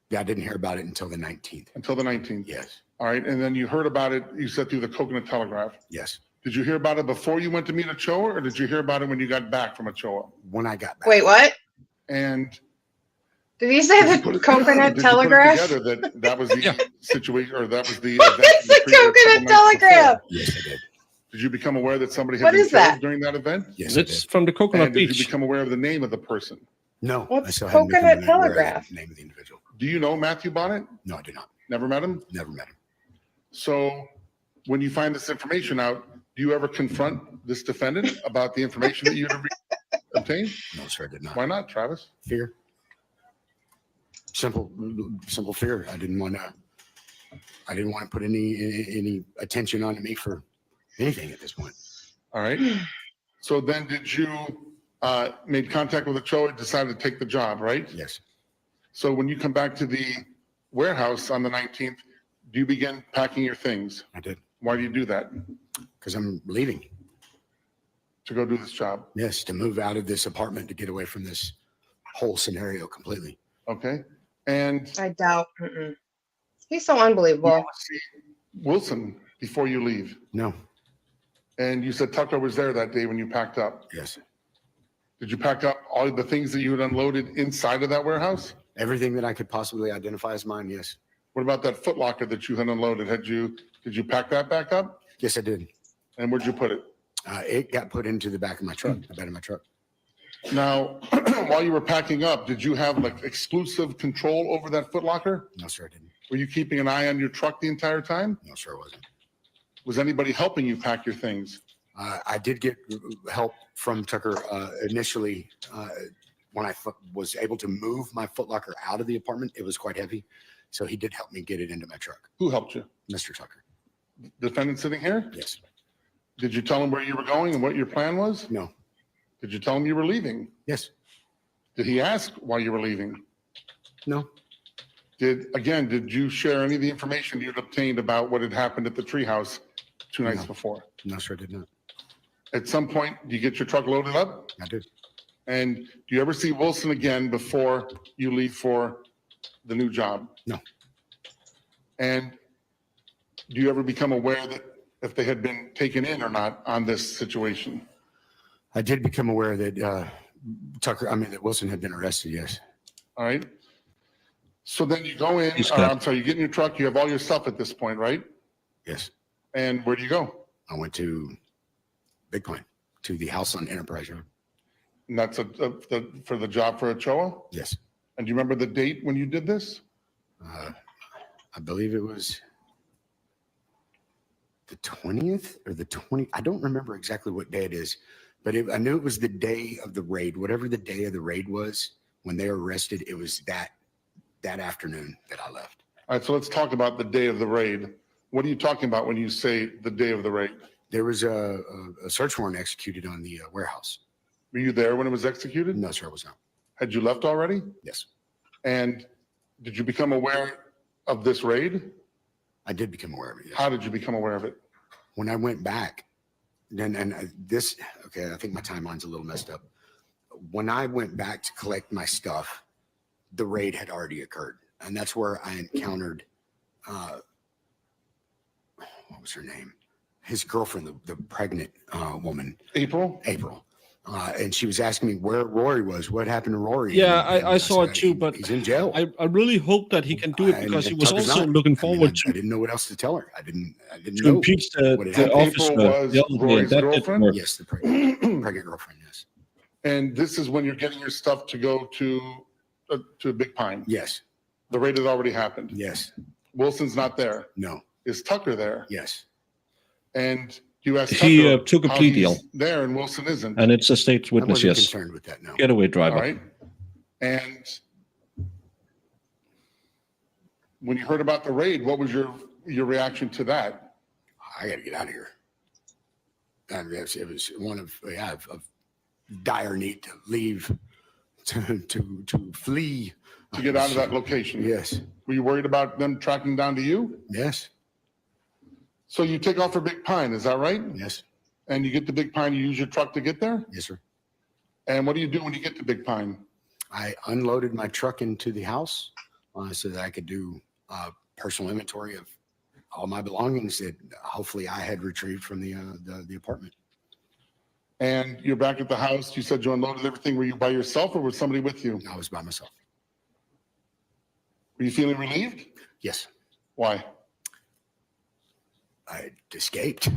Yeah, I didn't hear about it until the 19th. Until the 19th? Yes. All right. And then you heard about it, you said through the Coconut Telegraph. Yes. Did you hear about it before you went to meet Ochoa, or did you hear about it when you got back from Ochoa? When I got back. Wait, what? And Did you say did you the put it- Coconut did you put it Telegraph? together that was the situation, or that was the What event is in the Pretrial a couple Coconut nights Telegraph? before? Yes, I did. Did you become aware that somebody had What been is that? killed during that event? Yes, I It's did. from the Coconut And did you Beach. become aware of the name of the person? No. What's I still hadn't become Coconut aware of Telegraph? the name of the individual. Do you know Matthew Bonnet? No, I did not. Never met him? Never met him. So when you find this information out, do you ever confront this defendant about the information that you obtained? No, sir, I did not. Why not, Travis? Fear. Simple fear. I didn't want to put any attention on me for anything at this point. All right. So then did you made contact with Ochoa and decided to take the job, right? Yes. So when you come back to the warehouse on the 19th, do you begin packing your things? I did. Why do you do that? Because I'm leaving. To go do this job. Yes, to move out of this apartment to get away from this whole scenario completely. Okay. And I doubt. He's so unbelievable. see Wilson before you leave. No. And you said Tucker was there that day when you packed up. Yes. Did you pack up all the things that you had unloaded inside of that warehouse? Everything that I could possibly identify as mine. Yes. What about that Foot Locker that you had unloaded? Did you pack that back up? Yes, I did. And where'd you put it? It got put into the back of my truck, the bed of my truck. Now, while you were packing up, did you have like exclusive control over that Foot Locker? No, sir, I didn't. Were you keeping an eye on your truck the entire time? No, sir, I wasn't. Was anybody helping you pack your things? I did get help from Tucker initially when I was able to move my Foot Locker out of the apartment. It was quite heavy, so he did help me get it into my truck. Who helped you? Mr. Tucker. Defendant sitting here? Yes. Did you tell him where you were going and what your plan was? No. Did you tell him you were leaving? Yes. Did he ask why you were leaving? No. Did you share any of the information you'd obtained about what had happened at the treehouse 2 nights No. before? No, sir, I did not. At some point, do you get your truck loaded up? I did. And do you ever see Wilson again before you leave for the new job? No. And do you ever become aware that if they had been taken in or not on this situation? I did become aware that that Wilson had been arrested. Yes. All right. So then you go in, He's or got- I'm sorry, you get in your truck, you have all your stuff at this point, right? Yes. And where do you go? I went to Big Point, to the house on Enterprise Road. And that's for the job for Ochoa? Yes. And do you remember the date when you did this? I believe it was the 20th or the 20th. I don't remember exactly what day it is, but I knew it was the day of the raid. Whatever the day of the raid was, when they were arrested, it was that afternoon that I left. All right, so let's talk about the day of the raid. What are you talking about when you say the day of the raid? There was a search warrant executed on the warehouse. Were you there when it was executed? No, sir, I was not. Had you left already? Yes, And did you become aware of this raid? I did become aware of it. Yes. How did you become aware of it? When I went back, okay, I think my timeline's a little messed up. When I went back to collect my stuff, the raid had already occurred. And that's where I encountered, what was her name? His girlfriend, the pregnant woman. April? April. And she was asking me where Rory was. What happened to Rory? Yeah, And I saw said, it too, but he's in jail. I really hope that he can do it because he And was Tucker's also not. looking I mean, forward I to didn't know what else to tell her. I didn't to know impeach what had the happened. officer. April was the other day. Rory's That did girlfriend? work. Yes, the pregnant girlfriend. Yes. And this is when you're getting your stuff to go to Big Pine. Yes. The raid has already happened. Yes. Wilson's not there. No. Is Tucker there? Yes. And you asked He, Tucker took a how plea he's deal. there and Wilson isn't. And it's a state I witness, wasn't yes. concerned with that. No. Getaway All driver. right. And when you heard about the raid, what was your reaction to that? I got to get out of here. And it was one of dire need to leave, to flee. To get out of that location? Yes. Were you worried about them tracking down to you? Yes. So you take off for Big Pine, is that right? Yes. And you get to Big Pine, you use your truck to get there? Yes, sir. And what do you do when you get to Big Pine? I unloaded my truck into the house so that I could do personal inventory of all my belongings that hopefully I had retrieved from the apartment. And you're back at the house. You said you unloaded everything. Were you by yourself or was somebody with you? I was by myself. Were you feeling relieved? Yes. Why? I escaped.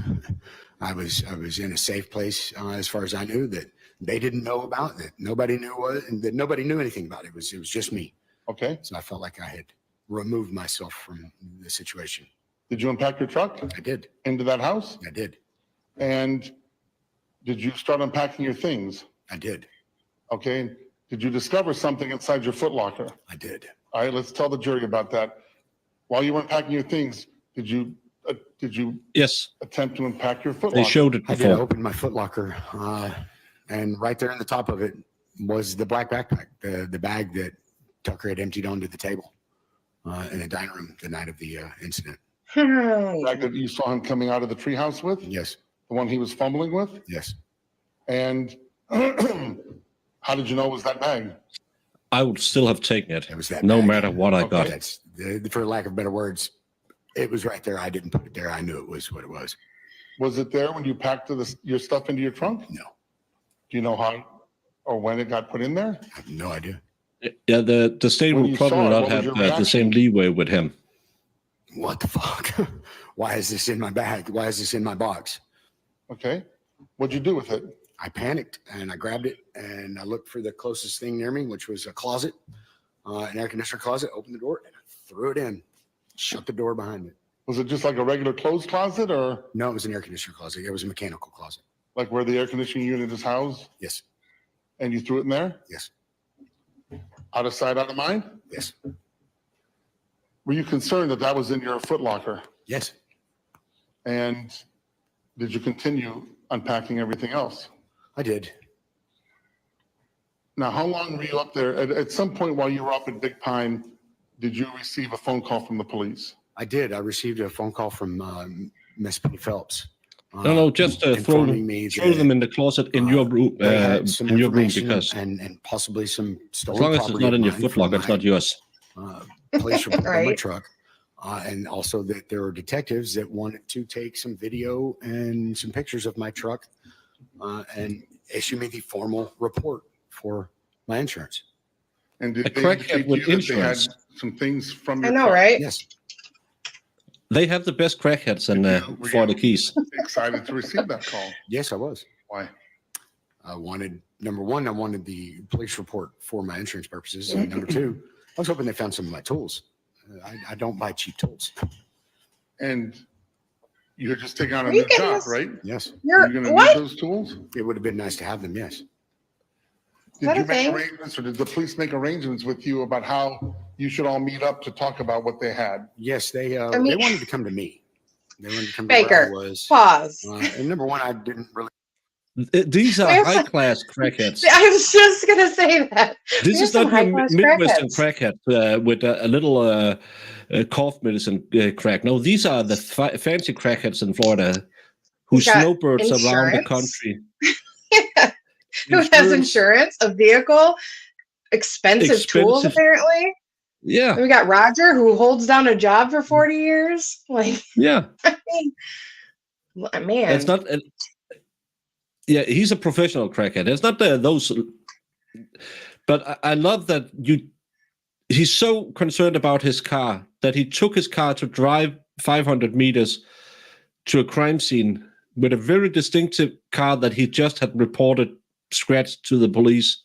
I was in a safe place as far as I knew that they didn't know about, that nobody knew anything about. It was just me. Okay. So I felt like I had removed myself from the situation. Did you unpack your truck I did. into that house? I did. And did you start unpacking your things? I did. Okay. Did you discover something inside your footlocker? I did. All right, let's tell the jury about that. While you were unpacking your things, did you Yes, attempt to unpack your footlocker? they showed it I did before. open my footlocker, and right there in the top of it was the black backpack, the bag that Tucker had emptied onto the table in the dining room the night of the incident. The bag that you saw him coming out of the treehouse with? Yes. The one he was fumbling with? Yes. And how did you know it was that bag? I would still have taken it, It was that no bag. matter what I got. That's for lack of better words. It was right there. I didn't put it there. I knew it was what it was. Was it there when you packed your stuff into your trunk? No. Do you know how or when it got put in there? I have no idea. Yeah, the state When will you probably saw it, not what was have your the same reaction? leeway with him. What the fuck? Why is this in my bag? Why is this in my box? Okay. What'd you do with it? I panicked and I grabbed it and I looked for the closest thing near me, which was a closet, an air conditioner closet, opened the door and I threw it in, shut the door behind me. Was it just like a regular clothes closet or No, it was an air conditioner closet. It was a mechanical closet. like where the air conditioning unit is housed Yes. and you threw it in there? Yes. Out of sight, out of mind? Yes. Were you concerned that that was in your footlocker? Yes. And did you continue unpacking everything else? I did. Now, how long were you up there? At some point while you were up at Big Pine, did you receive a phone call from the police? I did. I received a phone call from Miss Penny Phelps. No, just throw informing me them in the closet in your room, they had some in your room, information because and possibly some as stolen long as it's property not of in your mine from footlocker, it's my, not yours. Police report on my Right. truck. And also that there were detectives that wanted to take some video and some pictures of my truck and issue me the formal report for my insurance. And did A they crackhead indicate to with you that they had insurance. some things from I your know, truck? right? Yes. They have the best crackheads and Were for you the keys. excited to receive that call? Yes, I was. Why? I wanted, number one, I wanted the police report for my insurance purposes. And number two, I was hoping they found some of my tools. I don't buy cheap tools. And you're just taking on a Were you new getting job, this- right? Yes, You're going to What? need those tools? it would have been nice to have them. Yes. Did that you a make thing? arrangements or did the police make arrangements with you about how you should all meet up to talk about what they had? Yes, they mean- they wanted to come to me. They wanted to come to where I Baker, was. pause. And number one, I didn't really. These are Where's- high-class crackheads. I was just gonna say that. This We is have not some your high-class Midwestern crackheads. crackhead with a little cough medicine crack. No, these are the fancy crackheads in Florida who Who's got snowbirds around the insurance? country. Who has insurance, a vehicle, expensive tools, Expensive- apparently. Yeah, And we got Roger, who holds down a job for 40 years. Like, yeah. I mean, man. It's not. Yeah, he's a professional crackhead. It's not those. But I love that he's so concerned about his car that he took his car to drive 500 meters to a crime scene with a very distinctive car that he just had reported scratched to the police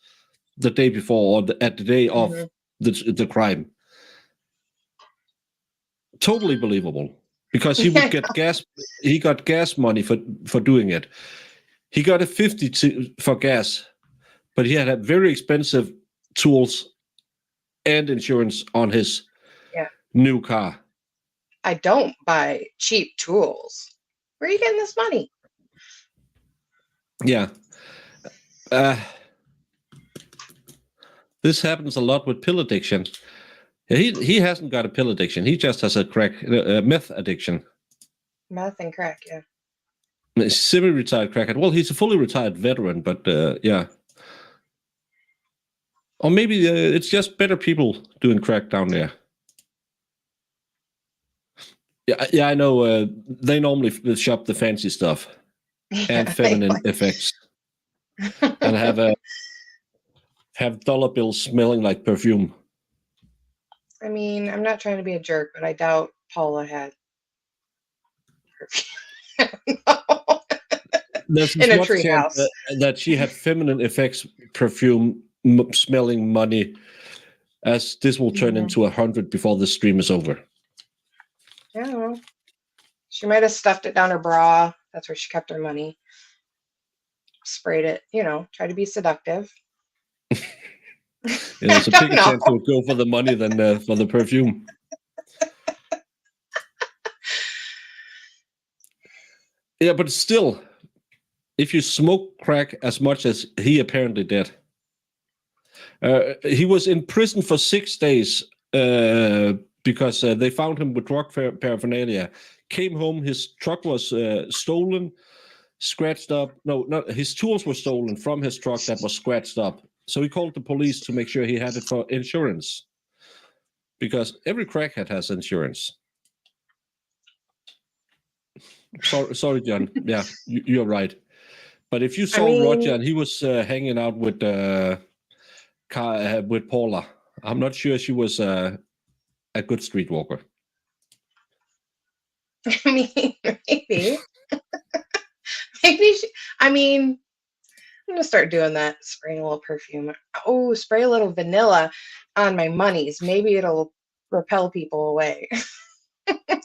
the day before or at the day of the crime. Totally believable, because he would get gas. He got gas money for doing it. He got a 50 for gas, but he had very expensive tools and insurance on his new car. I don't buy cheap tools. Where are you getting this money? Yeah. This happens a lot with pill addiction. He hasn't got a pill addiction. He just has a meth addiction. Meth and crack, yeah. A semi-retired crackhead. Well, he's a fully retired veteran, but yeah. Or maybe it's just better people doing crack down there. Yeah, I know. They normally shop the fancy stuff and feminine effects, and have dollar bills smelling like perfume. I mean, I'm not trying to be a jerk, but I doubt Paula had There's in a much chance treehouse. that she had feminine effects perfume smelling money, as this will turn into 100 before the stream is over. I don't know. She might have stuffed it down her bra. That's where she kept her money. Sprayed it, try to be seductive. Yeah, it's a I bigger don't chance to go for the money than for the perfume. Yeah, but still, if you smoke crack as much as he apparently did, he was in prison for 6 days because they found him with drug paraphernalia. Came home, his truck was stolen, scratched up. No, not his tools were stolen from his truck that was scratched up. So he called the police to make sure he had it for insurance, because every crackhead has insurance. Sorry, John. Yeah, you're right. But if you saw Roger and he was hanging out with Paula, I'm not sure she was a good streetwalker. I mean, maybe. Maybe she, I'm gonna start doing that, spraying a little perfume. Oh, spray a little vanilla on my monies. Maybe it'll repel people away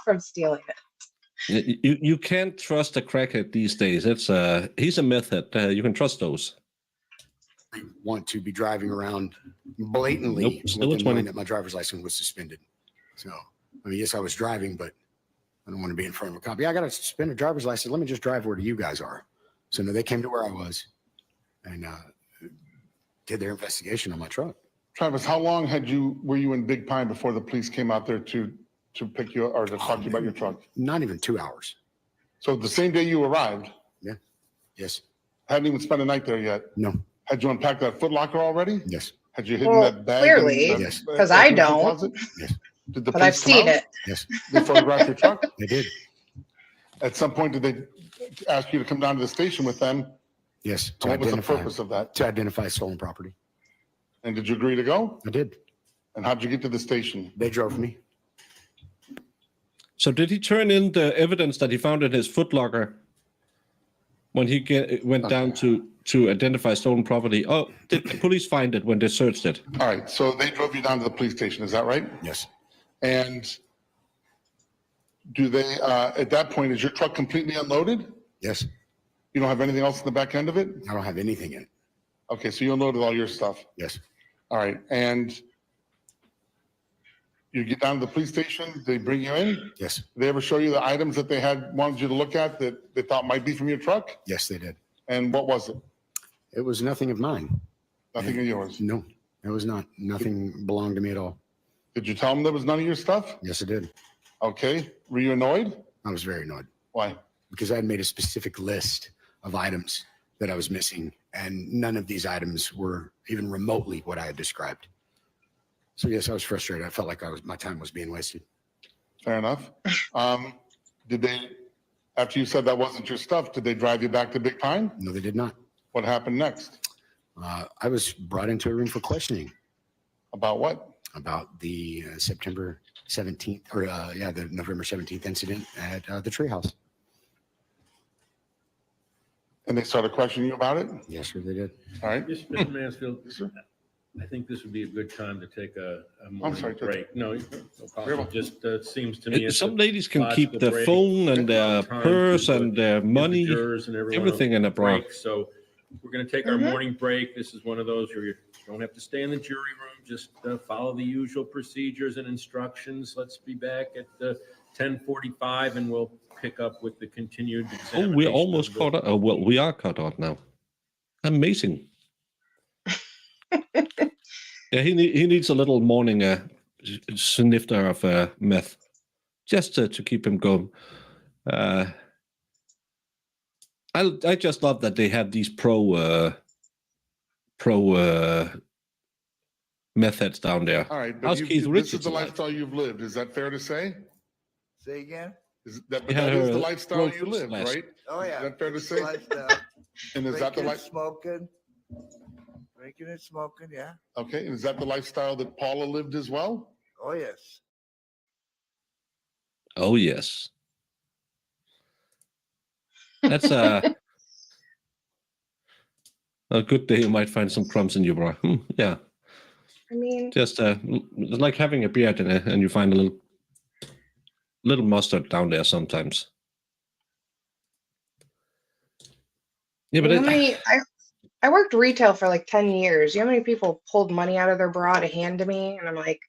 from stealing it. You can't trust a crackhead these days. He's a meth head. You can trust those. I want to be driving around blatantly Nope, still with a them knowing 20. that my driver's license was suspended. So, yes, I was driving, but I don't want to be in front of a cop. Yeah, I got a suspended driver's license. Let me just drive where you guys are. So no, they came to where I was and did their investigation on my truck. Travis, how long were you in Big Pine before the police came out there to pick you or to talk to you about your truck? Not even 2 hours. So the same day you arrived, Yes. hadn't even spent a night there yet. No. Had you unpacked that Foot Locker already? Yes. Had you hidden Well, that bag? clearly, Yes. because I don't. Closet? Yes. Did the But I've police come seen out? it. Yes. They photographed your truck? They did. At some point, did they ask you to come down to the station with them? Yes. And what was the purpose of that? To identify stolen property. And did you agree to go? I did. And how'd you get to the station? They drove me. So did he turn in the evidence that he found in his Foot Locker when he went down to identify stolen property? Oh, did the police find it when they searched it? All right, so they drove you down to the police station, is that right? Yes. And do they, at that point, is your truck completely unloaded? Yes, You don't have anything else in the back end of it? I don't have anything in it. Okay, so you unloaded all your stuff. Yes, All right, and you get down to the police station, they bring you in? yes, Did they ever show you the items that they wanted you to look at that they thought might be from your truck? yes, they did. And what was it? It was nothing of mine. Nothing of yours? No, it was not. Nothing belonged to me at all. Did you tell them there was none of your stuff? Yes, it did. Okay, were you annoyed? I was very annoyed Why? because I had made a specific list of items that I was missing, and none of these items were even remotely what I had described. So yes, I was frustrated. I felt like my time was being wasted. Fair enough. Did they, after you said that wasn't your stuff, did they drive you back to Big Pine? No, they did not. What happened next? I was brought into a room for questioning About what? about the September 17th, or the November 17th incident at the Treehouse. And they started questioning you about it? Yes, sir, they did. All right. Yes, Mr. Mansfield, Yes, sir. I think this would be a good time to take a I'm sorry, morning Judge. break. No, no problem. Very Just seems to me. it's Some a ladies can keep logical their break. phone and their Time purse to and their give the money, jurors and everyone everything in a bra. break. So we're going to take our morning break. This is one of those where you don't have to stay in the jury room. Just follow the usual procedures and instructions. Let's be back at 10:45 and we'll pick up with the continued Oh, examination. we're almost of the- caught up. Oh, well, we are caught up now. Amazing. Yeah, he needs a little morning snifter of meth, just to keep him going. I just love that they have these pro meth heads down there. All right, How's but Keith this is Richards the like? lifestyle you've lived. Is that fair to say? Say again? Is that, You had that is her the lifestyle you throat live, slashed. right? Oh, yeah. Is that fair to It's say? lifestyle. And is that the Drinking, life? smoking. Drinking and smoking, yeah. Okay, and is that the lifestyle that Paula lived as well? Oh, yes. Oh yes, that's a good day. You might find some crumbs in your bra. Yeah, I mean, just it's like having a beard and you find a little mustard down there sometimes. Yeah, but you know how many, I worked retail for like 10 years. You know how many people pulled money out of their bra to hand to me? And I'm like,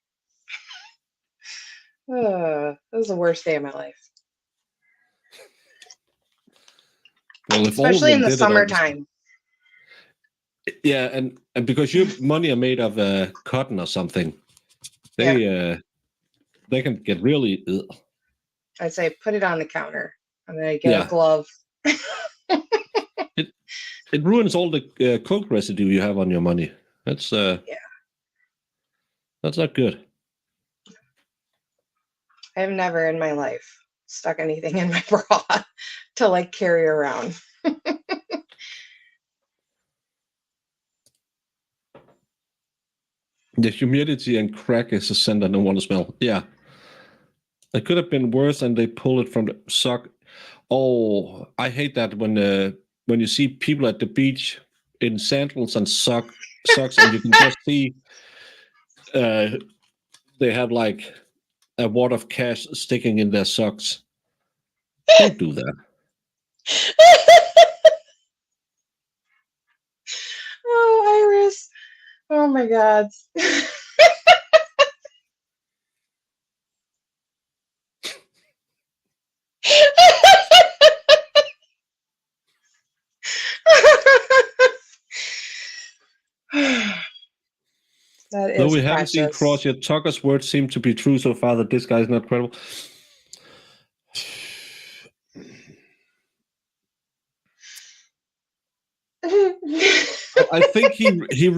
that was the worst day of my life. well, if all of Especially them in the did it all the- summertime. Yeah, and because your money are made of cotton or something, they can get really. I'd say put it on the counter and then I get Yeah. a glove. It ruins all the coke residue you have on your money. That's that's not good. I have never in my life stuck anything in my bra to like carry around. The humidity and crack is a scent I don't want to smell. Yeah. It could have been worse and they pull it from the sock. Oh, I hate that when you see people at the beach in sandals and socks and you can just see they have like a wad of cash sticking in their socks. Don't do that. Oh, Iris. Oh my God. That is Though we haven't seen precious. cross yet, Tucker's words seem to be true so far that this guy's not credible. I think he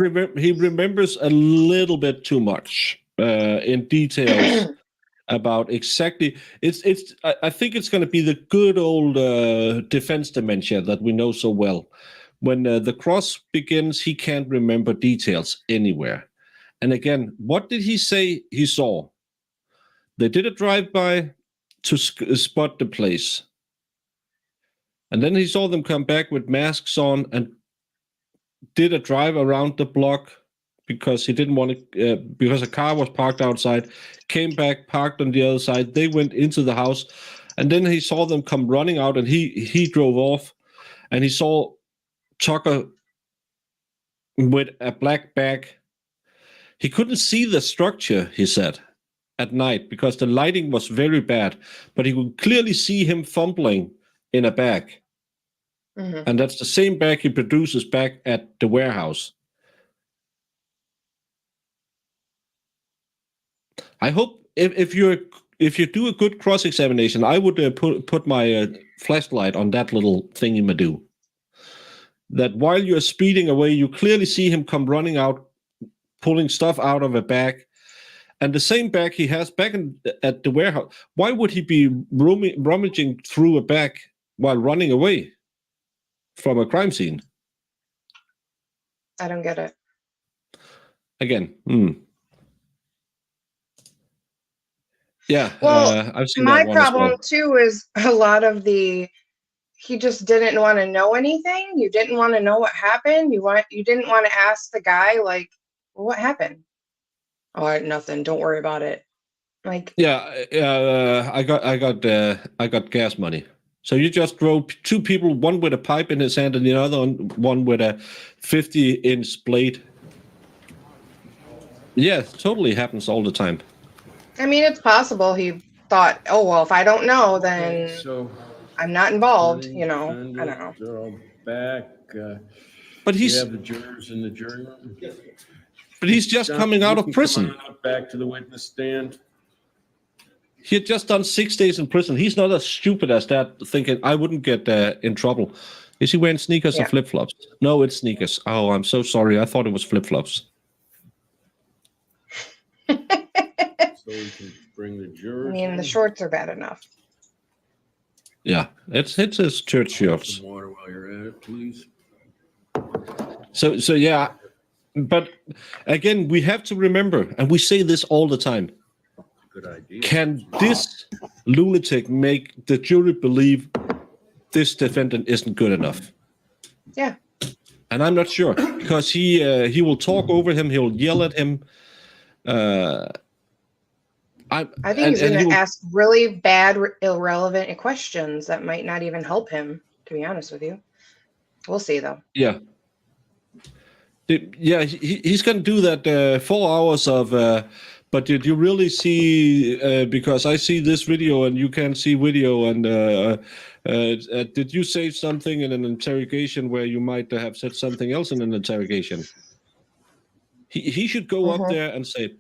remembers a little bit too much in details about exactly. I think it's going to be the good old defense dementia that we know so well. When the cross begins, he can't remember details anywhere. And again, what did he say he saw? They did a drive-by to spot the place. And then he saw them come back with masks on and did a drive around the block because he didn't want to, because a car was parked outside, came back, parked on the other side. They went into the house, and then he saw them come running out, and he drove off, and he saw Tucker with a black bag. He couldn't see the structure, he said, at night because the lighting was very bad, but he could clearly see him fumbling in a bag. Mhm. And that's the same bag he produces back at the warehouse. I hope if you do a good cross-examination, I would put my flashlight on that little thingy-madoo. That while you're speeding away, you clearly see him come running out, pulling stuff out of a bag. And the same bag he has back at the warehouse. Why would he be rummaging through a bag while running away from a crime scene? I don't get it. Again, yeah. Well, I've seen my that one as problem well. too is a lot of he just didn't want to know anything. You didn't want to know what happened. You didn't want to ask the guy, like, well, what happened? All right, nothing. Don't worry about it. Like, Yeah, I got gas money. So you just drove two people, one with a pipe in his hand and the other one with a 50-inch blade. Yeah, totally happens all the time. I mean, it's possible he thought, oh, well, if I don't know, then So I'm not involved, I defendant, don't know. they're all back. But We he's have the jurors in the jury room. just John, coming out you of can prison. come on up back to the witness stand. He had just done 6 days in prison. He's not as stupid as that, thinking I wouldn't get in trouble. Is he wearing sneakers or Yeah. flip-flops? No, it's sneakers. Oh, I'm so sorry. I thought it was flip-flops. So we can bring the I jurors mean, the in. shorts are bad enough. Yeah, it's his church shorts. Some water while you're at it, please. So yeah, but again, we have to remember, and we say this all the time. Good idea. Can this lunatic make the jury believe this defendant isn't good enough? Yeah. And I'm not sure because he will talk over him. He'll yell at him. I think he's going to ask really bad, irrelevant questions that might not even help him, to be honest with you. We'll see, though. Yeah. Yeah, he's going to do that 4 hours of, but did you really see, because I see this video and you can't see video, and did you say something in an interrogation where you might have said something else in an interrogation? He should go up there and say,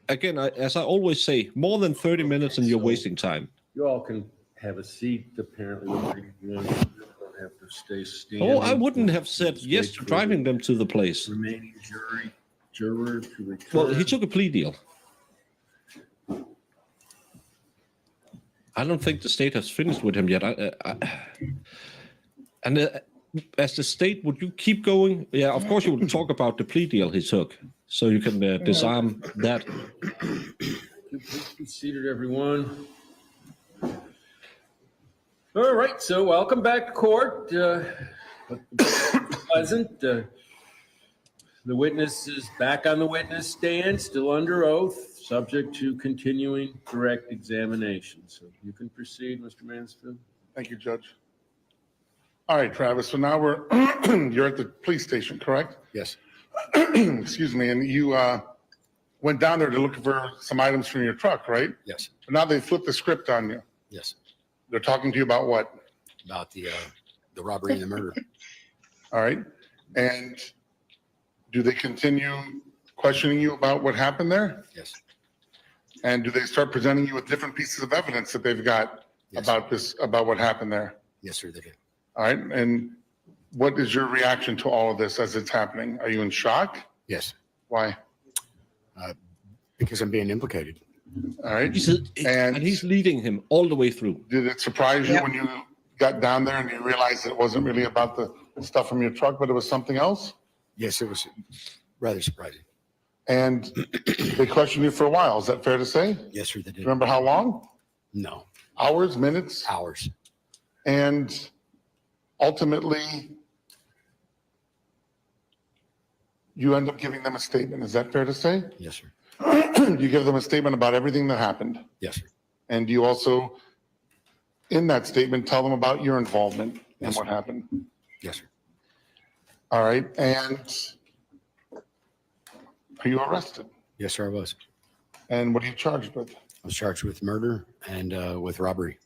again, as I always say, more than 30 minutes and you're wasting time. You all can have a seat, apparently. You don't have to stay standing. Oh, I wouldn't have said yes to driving them to the place. Remaining juror to return. Well, he took a plea deal. I don't think the state has finished with him yet. As the state, would you keep going? Yeah, of course you would talk about the plea deal he took, so you can disarm that. Please be seated, everyone. All right, so welcome back to court. Pleasant. The witness is back on the witness stand, still under oath, subject to continuing direct examination. So you can proceed, Mr. Mansfield. Thank you, Judge. All right, Travis, so now you're at the police station, correct? Yes. Excuse me, and you went down there to look for some items from your truck, right? Yes. But now they flipped the script on you. Yes. They're talking to you about what? About the robbery and the murder. All right. And do they continue questioning you about what happened there? Yes. And do they start presenting you with different pieces of evidence that they've got Yes. about what happened there? Yes, sir, they did. All right. And what is your reaction to all of this as it's happening? Are you in shock? Yes. Why? Because I'm being implicated. All right. And he's leading him all the way through. Did it surprise you Yep. when you got down there and you realized it wasn't really about the stuff from your truck, but it was something else? Yes, it was rather surprising. And they questioned you for a while. Is that fair to say? Yes, sir, they did. Remember how long? No, Hours, minutes? hours. And ultimately, you end up giving them a statement. Is that fair to say? Yes, sir. You give them a statement about everything that happened. Yes, sir. And you also, in that statement, tell them about your involvement in Yes, what sir. happened. Yes, sir. All right. And are you arrested? Yes, sir, I was. And what are you charged with? I was charged with murder and with robbery.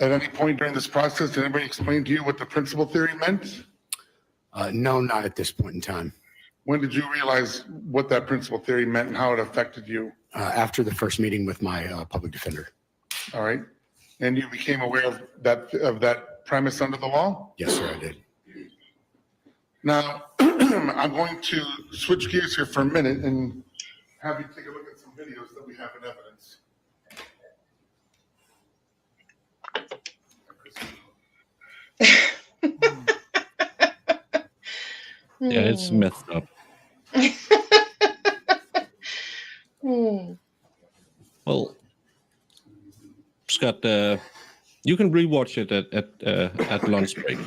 At any point during this process, did anybody explain to you what the principal theory meant? No, not at this point in time. When did you realize what that principal theory meant and how it affected you? After the first meeting with my public defender. All right. And you became aware of that premise under the law? Yes, sir, I did. Now, I'm going to switch gears here for a minute and have you take a look at some videos that we have in evidence. Yeah, it's messed up. Well, Scott, you can rewatch it at lunch break.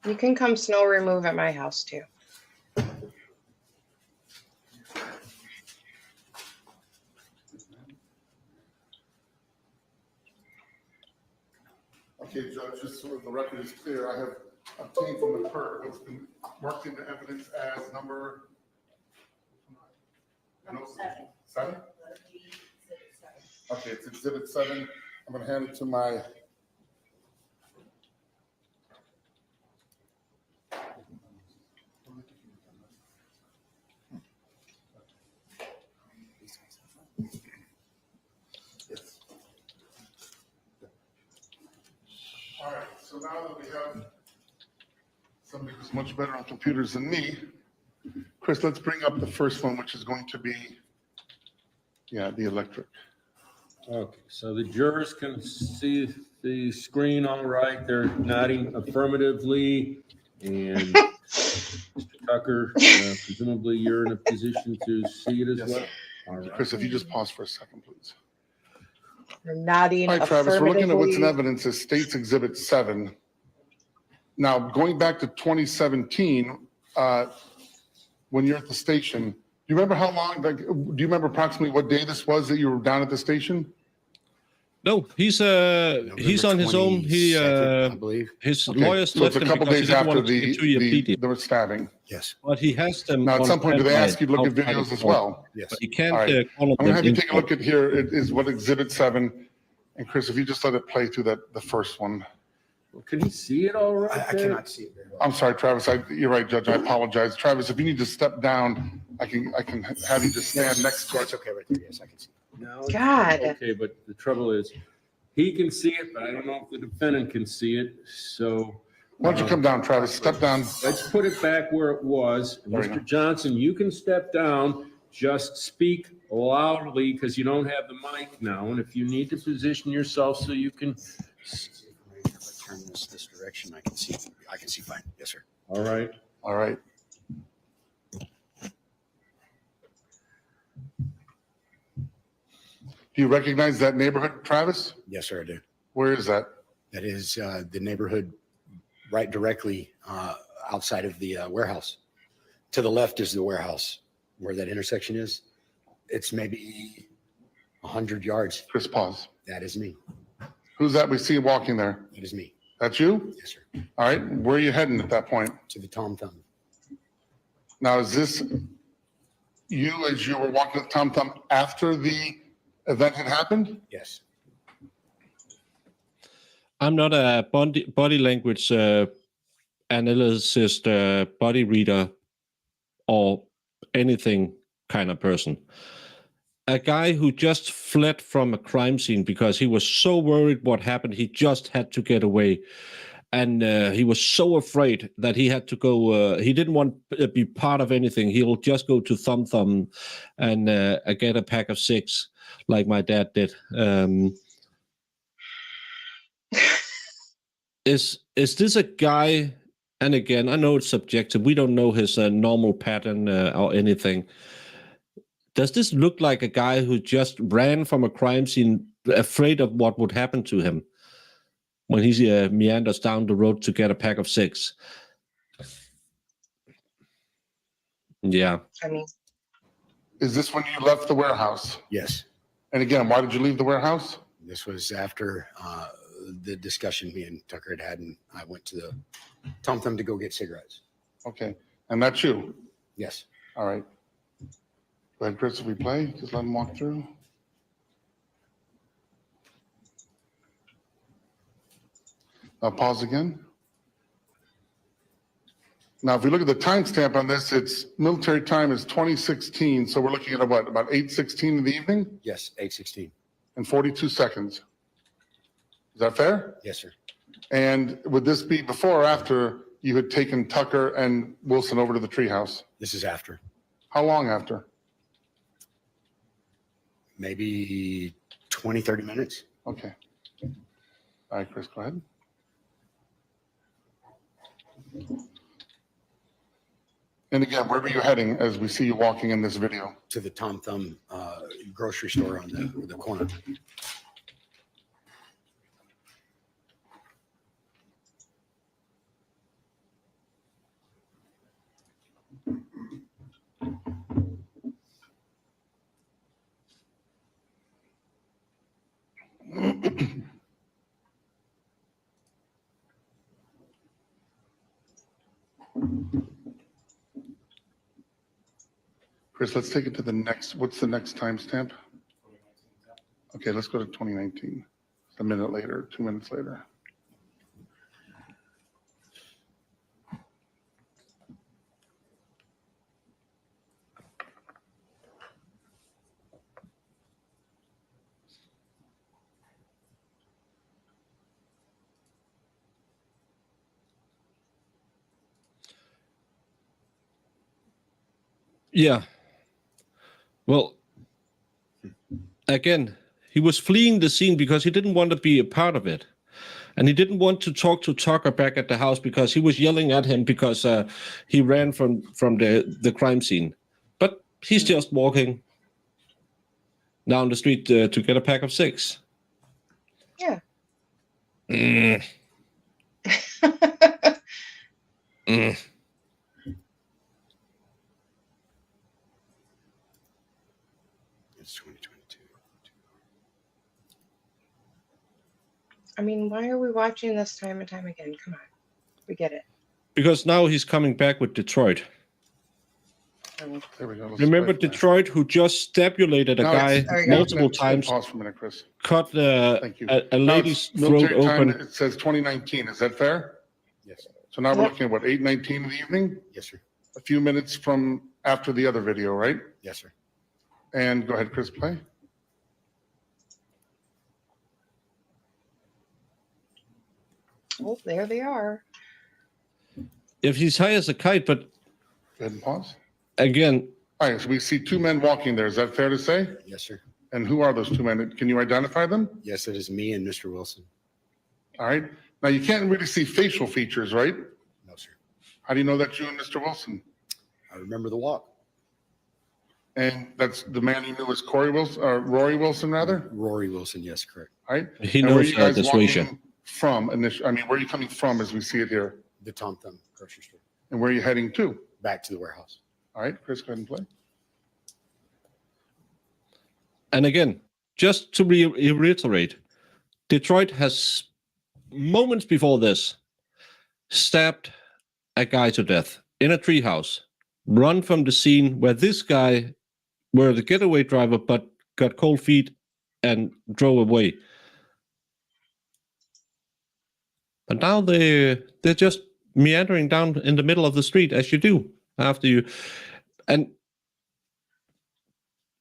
You can come snow remove at my house too. Okay, Judge, just so the record is clear, I have obtained from the clerk what's been marked into evidence as number seven? Okay, it's exhibit 7. I'm gonna hand it to my All right, so now that we have somebody who's much better on computers than me, Chris, let's bring up the first one, which is going to be, the electric. Okay, so the jurors can see the screen all right. They're nodding affirmatively. And Mr. Tucker, presumably you're in a position to see it as well. All right. Chris, if you just pause for a second, please. You're nodding All right, Travis, we're looking at what's in affirmatively. evidence as State's Exhibit 7. Now, going back to 2017, when you're at the station, do you remember how long, do you remember approximately what day this was that you were down at the station? No, he's on his own. He 22nd, I believe. his Okay, lawyers so left it's a him couple because he days didn't after want to take a 2-year plea deal. the stabbing. Yes. But he has them. Now, at on some point, do they standby ask you to look at outside of videos the as court. well? Yes. But he can't All right. call I'm gonna them have you in take a court. look at here. It is what Exhibit 7. And Chris, if you just let it play through the first one. Can you see it all right? I there? cannot see it very well. I'm sorry, Travis. You're right, Judge. I apologize. Travis, if you need to step down, I can have you just stand next to That's it. okay right there. Yes, I can see. No, it's God. okay, but the trouble is, he can see it, but I don't know if the defendant can see it. So Why don't you come down, Travis? Step down. let's put it back where it was. There you go. Mr. Johnson, you can step down. Just speak loudly because you don't have the mic now. And if you need to position yourself so you can, If I turn this direction, I can see. I can see fine. Yes, sir. all right. All right. Do you recognize that neighborhood, Travis? Yes, sir, I do. Where is that? That is the neighborhood right directly outside of the warehouse. To the left is the warehouse where that intersection is. It's maybe 100 yards. Chris, pause. That is me. Who's that we see walking there? That is me. That's you? Yes, sir. All right. Where are you heading at that point? To the Tom Thumb. Now, is this you as you were walking to Tom Thumb after the event had happened? Yes. I'm not a body language analyst, body reader, or anything kind of person. A guy who just fled from a crime scene because he was so worried what happened, he just had to get away. And he was so afraid that he had to go, he didn't want to be part of anything. He'll just go to Thumb and get a pack of 6 like my dad did. Is this a guy, and again, I know it's subjective, we don't know his normal pattern or anything. Does this look like a guy who just ran from a crime scene, afraid of what would happen to him when he meanders down the road to get a pack of 6. Yeah. I mean, Is this when you left the warehouse? Yes. And again, why did you leave the warehouse? This was after the discussion me and Tucker had, and I went to the Tom Thumb to go get cigarettes. Okay. And that's you? Yes. All right. Go ahead, Chris, if we play, just let him walk through. Pause again. Now, if we look at the timestamp on this, it's military time is 2016. So we're looking at what, about 8:16 in the evening Yes, 8:16. and 42 seconds. Is that fair? Yes, sir. And would this be before or after you had taken Tucker and Wilson over to the treehouse? This is after. How long after? Maybe 20, 30 minutes. Okay. All right, Chris, go ahead. And again, where were you heading as we see you walking in this video? To the Tom Thumb grocery store on the corner. Chris, let's take it to the next, what's the next timestamp? Okay, let's go to 2019. A minute later, 2 minutes later. Yeah. Well, again, he was fleeing the scene because he didn't want to be a part of it. And he didn't want to talk to Tucker back at the house because he was yelling at him because he ran from the crime scene. But he's just walking down the street to get a pack of 6. yeah. Mm. Mm. It's 2022. I mean, why are we watching this time and time again? Come on. We get it. Because now he's coming back with Detroit. There we go. Let's Remember play. Detroit, who just stabulated a No, guy it's- There you go. multiple Let's times, Pause for a minute, Chris. cut Thank you. a Now lady's it's throat military time, open. it says 2019. Is that fair? Yes. So now we're Yep. looking at what, 8:19 in the evening? Yes, sir. A few minutes from after the other video, right? Yes, sir. And go ahead, Chris, play. Oh, there they are. If he's high as a kite, but Go ahead and pause. again, All right, so we see 2 men walking there. Is that fair to say? Yes, sir. And who are those 2 men? Can you identify them? Yes, it is me and Mr. Wilson. All right. Now, you can't really see facial features, right? No, sir. How do you know that's you and Mr. Wilson? I remember the walk. And that's the man you knew was Corey Wilson, or Rory Wilson, rather? Rory Wilson, yes, correct. All right. he And where are knows you guys the situation. walking from? I mean, where are you coming from as we see it here? The Tom Thumb grocery store. And where are you heading to? Back to the warehouse. All right, Chris, go ahead and play. And again, just to reiterate, Detroit has moments before this stabbed a guy to death in a treehouse, run from the scene where this guy were the getaway driver, but got cold feet and drove away. But now they're just meandering down in the middle of the street as you do after you. And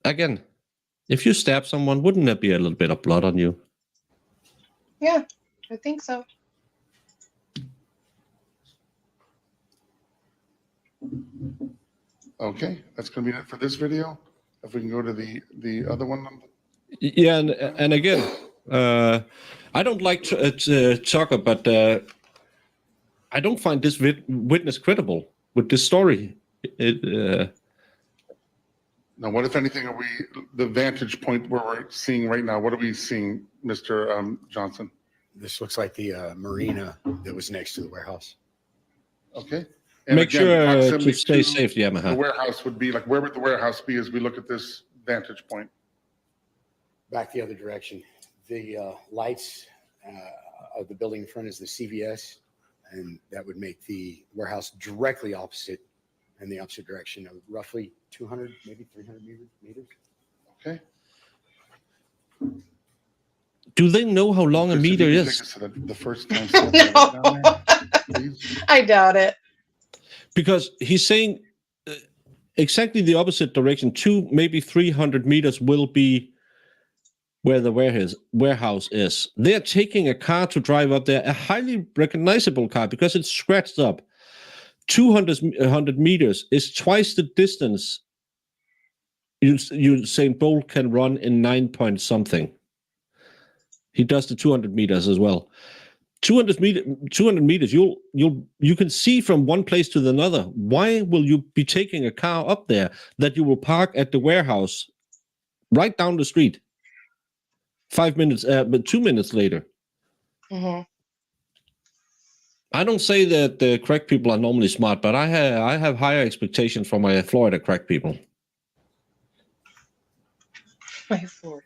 again, if you stab someone, wouldn't there be a little bit of blood on you? Yeah, I think so. Okay, that's going to be it for this video. If we can go to the other one. Yeah, and again, I don't like Tucker, but I don't find this witness credible with this story. Now, what, if anything, are we, the vantage point where we're seeing right now, what are we seeing, Mr. Johnson? This looks like the marina that was next to the warehouse. Okay. And Make again, sure proximity to stay safe, The Yamaha. warehouse would be like, where would the warehouse be as we look at this vantage point? Back the other direction. The lights of the building in front is the CVS, and that would make the warehouse directly opposite in the opposite direction of roughly 200, maybe 300 meters. Okay. Do they know how long a Chris, if meter you can is? take us to the first time. No. I doubt it. Because he's saying exactly the opposite direction. 200, maybe 300 meters will be where the warehouse is. They're taking a car to drive up there, a highly recognizable car because it's scratched up. 200 meters is twice the distance Usain Bolt can run in 9 point something. He does the 200 meters as well. 200 meters, you can see from one place to another. Why will you be taking a car up there that you will park at the warehouse right down the street? 5 minutes, but 2 minutes later. Mm-hmm. I don't say that the crack people are normally smart, but I have higher expectations from my Florida crack people. My Florida.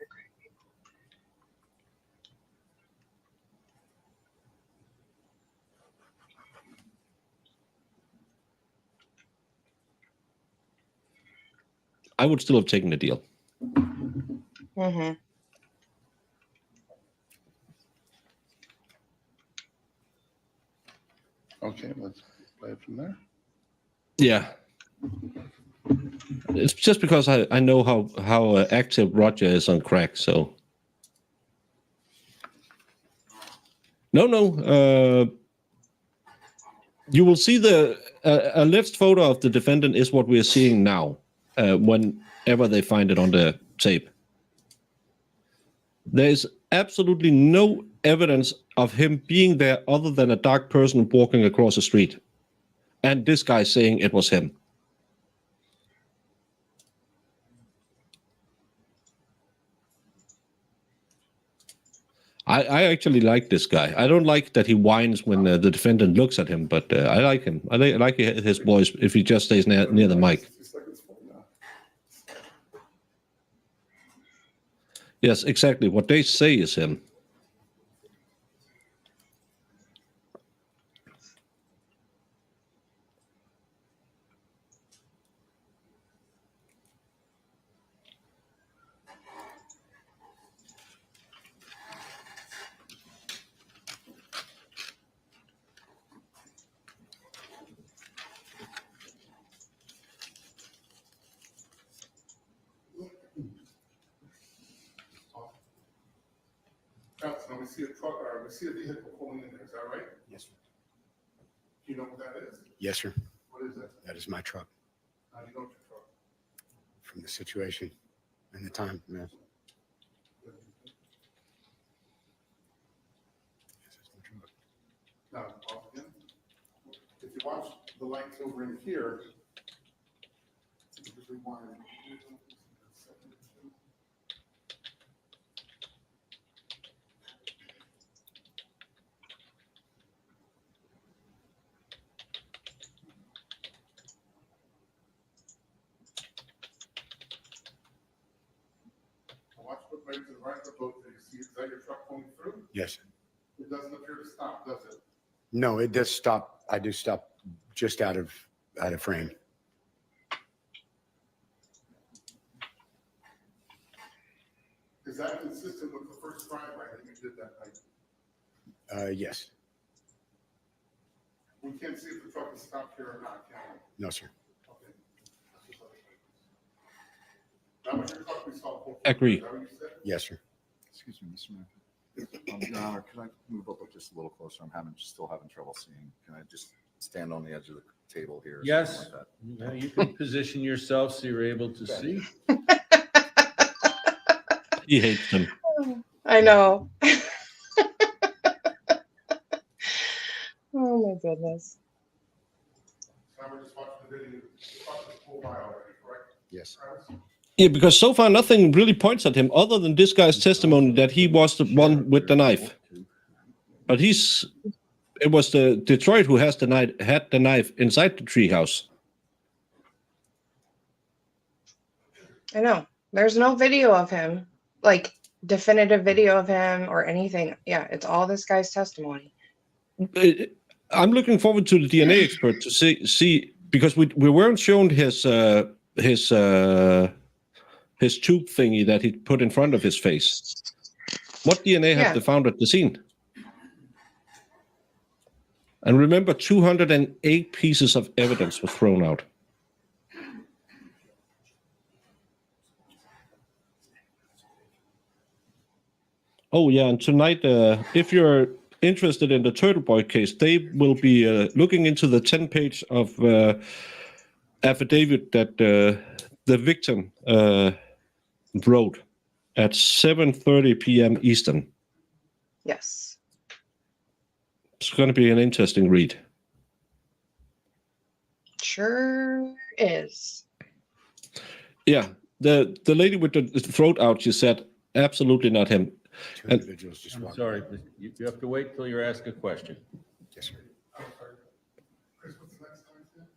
I would still have taken the deal. Mm-hmm. Okay, let's play it from there. Yeah. It's just because I know how active Roger is on crack, so. No. You will see a left photo of the defendant is what we are seeing now, whenever they find it on the tape. There is absolutely no evidence of him being there other than a dark person walking across the street. And this guy saying it was him. I actually like this guy. I don't like that he whines when the defendant looks at him, but I like him. I like his voice if he just stays near the mic. Yes, exactly. What they say is him. Now we see a truck, or we see a vehicle pulling in there, is that right? Yes, sir. Do you know what that is? Yes, sir. What is that? That is my truck. How do you know it's your truck? From the situation and the time, man. Now, off again. If you watch the lights over in here, just rewind. Watch what right to the right of the boat that you see. Is that your truck going through? Yes. It doesn't appear to stop, does it? No, it does stop. I do stop just out of frame. Is that consistent with the first drive-by that you did that night? Yes. We can't see if the truck is stopped here or not, can we? No, sir. Okay. That was your truck we saw. Agree. Is that what you said? Yes, sir. Excuse me, Mr. Mayor. Your Honor, can I move up just a little closer? I'm still having trouble seeing. Can I just stand on the edge of the table here? or Yes. something like Yeah, you can position yourself so you're able to see. He hates them. I know. Oh my goodness. Now we're just watching the video. The truck is pulled by already, correct? Yes. Travis? Yeah, because so far nothing really points at him other than this guy's testimony that he was the one with the knife. But it was the Detroit who had the knife inside the treehouse. I know. There's no video of him, like definitive video of him or anything. Yeah, it's all this guy's testimony. I'm looking forward to the DNA expert to see because we weren't shown his tube thingy that he put in front of his face. What DNA have they found at the scene? And remember, 208 pieces of evidence were thrown out. Oh yeah, and tonight, if you're interested in the Turtle Boy case, they will be looking into the 10-page of affidavit that the victim wrote at 7:30 p.m. Eastern. Yes. It's going to be an interesting read. Sure is. Yeah, the lady with the throat out, she said, absolutely not him. Two individuals just I'm walked. sorry, but you have to wait till you're asked a question. Yes, sir. Chris, what's the next time?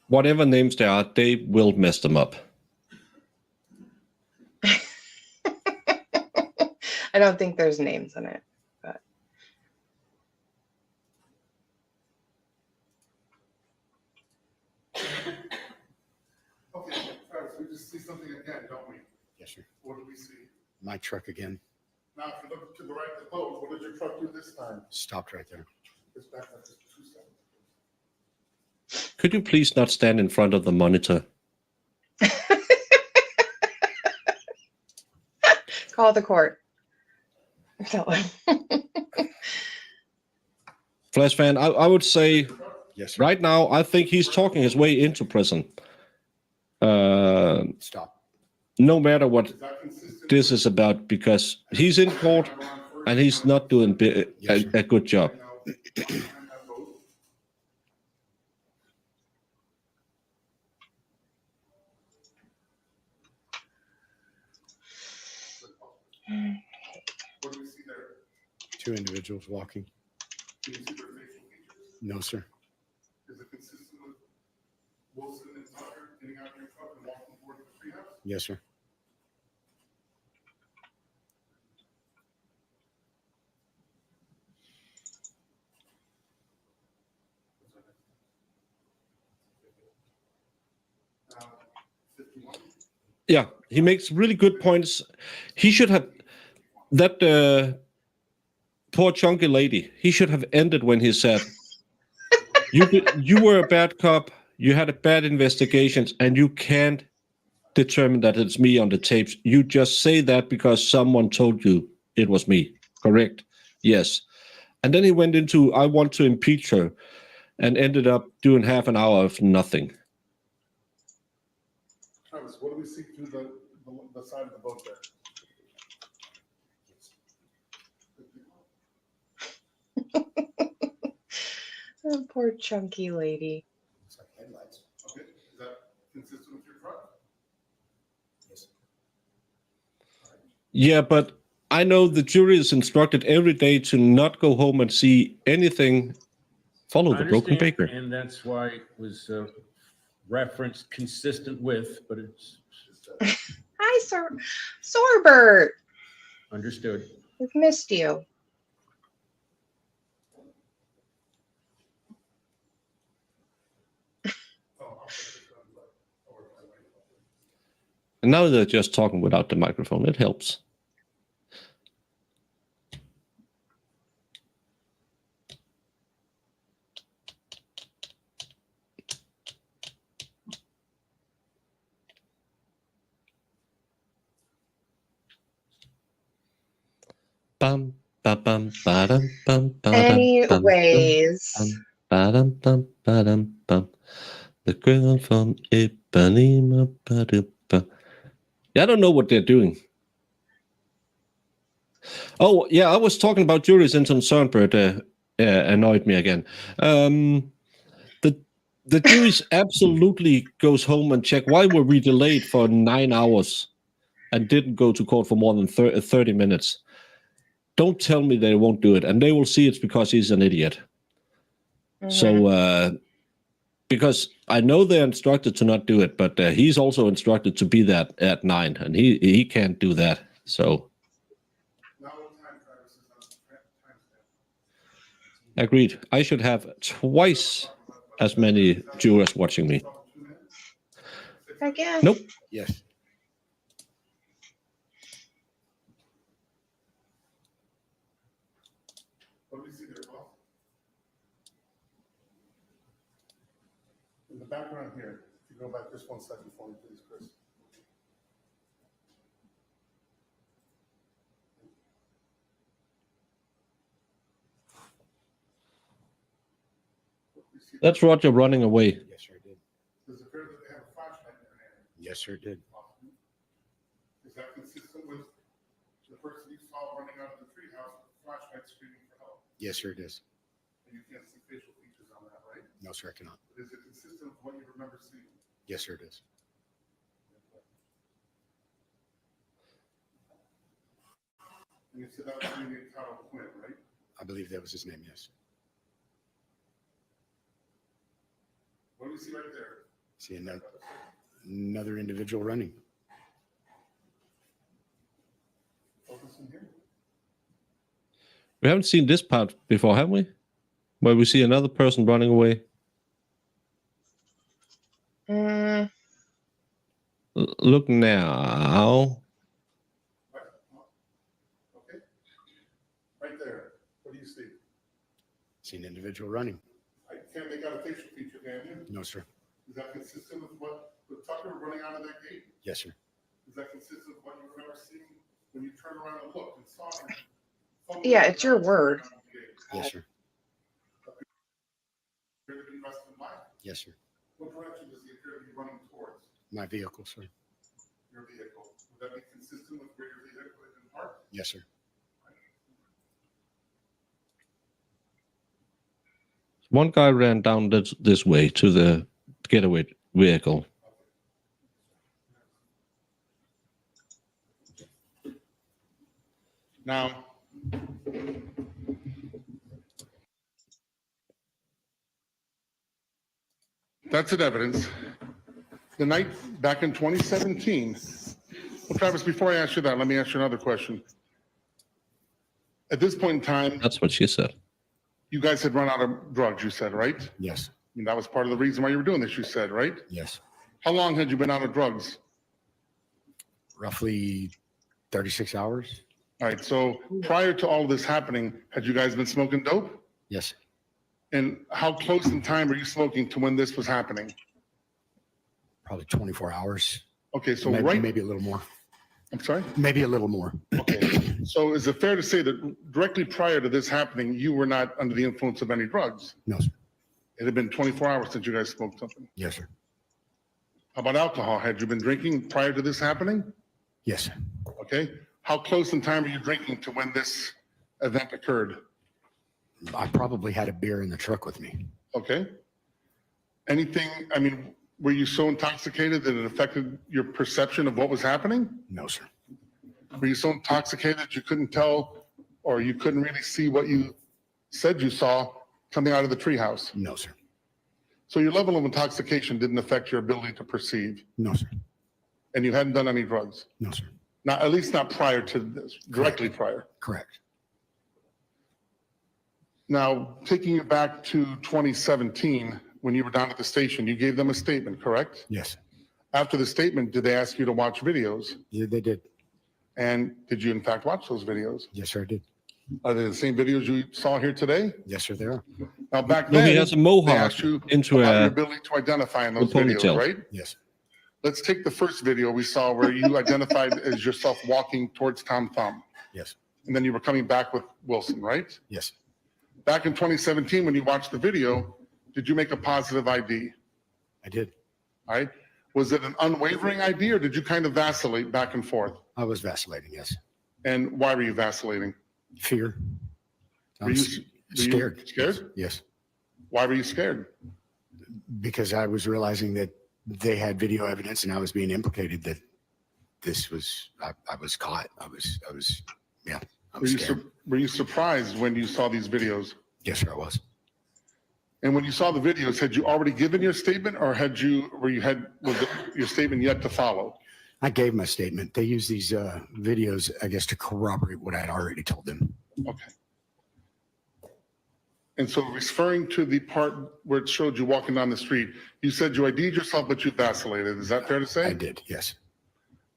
Whatever names they are, they will mess them up. I don't think there's names in it, but Okay, Travis, we just see something again, don't we? Yes, sir. What do we see? My truck again. Now, if you look to the right of the boat, what did your truck do this time? Stopped right there. It's back up just 2 seconds. Could you please not stand in front of the monitor? call the court. Tell him. Flash fan, I would say Yes, sir. right now, I think he's talking his way into prison. Stop. No matter what Is that consistent? this is about, because he's in court and he's not doing a good job. What do we see there? Two individuals walking. Do you see their facial features? No, sir. Is it consistent with Wilson and Tucker getting out of your truck and walking toward the treehouse? Yes, sir. Uh, 51. Yeah, he makes really good points. He should have that poor chunky lady. He should have ended when he said, "You were a bad cop. You had a bad investigations, and you can't determine that it's me on the tapes. You just say that because someone told you it was me. Correct? Yes." And then he went into, "I want to impeach her," and ended up doing half an hour of nothing. Travis, what do we see through the side of the boat there? Oh, poor chunky lady. It's like headlights. Okay, is that consistent with your truck? Yes. Yeah, but I know the jury is instructed every day to not go home and see anything. Follow I the broken understand, baker. and that's why it was referenced consistent with, but it's Hi, Sir Sorbert. understood. We've missed you. And now they're just talking without the microphone. It helps. Bum, ba, bum, ba-dum, bum, ba-dum, bum, Anyways, ba-dum, bum, ba-dum, bum. The girl from Ipanema. Ba-dum, bum. Yeah, I don't know what they're doing. Oh, yeah, I was talking about juries in Songbird annoyed me again. The juries absolutely goes home and check why were we delayed for 9 hours and didn't go to court for more than 30 minutes. Don't tell me they won't do it, and they will see it's because he's an idiot. So, because I know they're instructed to not do it, but he's also instructed to be that at 9, and he can't do that. So, agreed. I should have twice as many jurors watching me. I guess. Nope. Yes. What do we see there, Bob? In the background here, if you go back just 1 second for me, please, Chris. That's Roger running away. Yes, sir, it did. Does it appear that they have a flashlight in their hand? Yes, sir, it did. Is that consistent with the person you saw running out of the treehouse with a flashlight screaming for help? Yes, sir, it is. And you can't see facial features on that, right? No, sir, I cannot. But is it consistent with what you remember seeing? Yes, sir, it is. And you said that was named Quinn, right? I believe that was his name, yes. What do you see right there? See another individual running. Focus in here. We haven't seen this part before, have we? Where we see another person running away. Look now. Okay. Right there. What do you see? See an individual running. I can't make out a facial feature, can you? No, sir. Is that consistent with Tucker running out of that gate? Yes, sir. Is that consistent with what you remember seeing when you turned around and looked and saw him? Yeah, it's your word. Yes, sir. Appear to be dressed in black. Yes, sir. What direction does he appear to be running towards? My vehicle, sir. Your vehicle. Would that be consistent with where your vehicle is in park? Yes, sir. One guy ran down this way to the getaway vehicle. Now, that's an evidence. The night back in 2017, well, Travis, before I ask you that, let me ask you another question. At this point in time, That's what she said. you guys had run out of drugs, you said, right? Yes. And that was part of the reason why you were doing this, you said, right? Yes. How long had you been out of drugs? Roughly 36 hours. All right, so prior to all of this happening, had you guys been smoking dope? Yes. And how close in time were you smoking to when this was happening? Probably 24 hours. Okay, so Maybe a little more. I'm sorry? Maybe a little more. Okay, so is it fair to say that directly prior to this happening, you were not under the influence of any drugs? No, sir. It had been 24 hours since you guys smoked something. Yes, sir. How about alcohol? Had you been drinking prior to this happening? Yes, sir. Okay, how close in time were you drinking to when this event occurred? I probably had a beer in the truck with me. Okay. Anything, I mean, were you so intoxicated that it affected your perception of what was happening? No, sir. Were you so intoxicated that you couldn't tell or you couldn't really see what you said you saw coming out of the treehouse? No, sir. So your level of intoxication didn't affect your ability to perceive, No, sir. and you hadn't done any drugs? No, sir. Not, at least not prior to this, directly prior. Correct. Now, taking you back to 2017, when you were down at the station, you gave them a statement, correct? Yes. After the statement, did they ask you to watch videos? Yeah, they did. And did you in fact watch those videos? Yes, sir, I did. Are they the same videos you saw here today? Yes, sir, they are. Now, back No, then, he has a they mohawk asked you into about your a ability to identify in those ponytail. videos, right? Yes. Let's take the first video we saw where you identified as yourself walking towards Tom Thumb, Yes. and then you were coming back with Wilson, right? Yes. Back in 2017, when you watched the video, did you make a positive ID? I did. All right. Was it an unwavering ID, or did you kind of vacillate back and forth? I was vacillating, yes. And why were you vacillating? Fear. I Were was you scared. scared? Yes. Why were you scared? Because I was realizing that they had video evidence and I was being implicated, that this was, I was caught. I was scared. Were you surprised when you saw these videos? Yes, sir, I was. And when you saw the videos, had you already given your statement, or was your statement yet to follow? I gave my statement. They used these videos, I guess, to corroborate what I had already told them. Okay. And so referring to the part where it showed you walking down the street, you said you ID'd yourself, but you vacillated. Is that fair to say? I did, yes.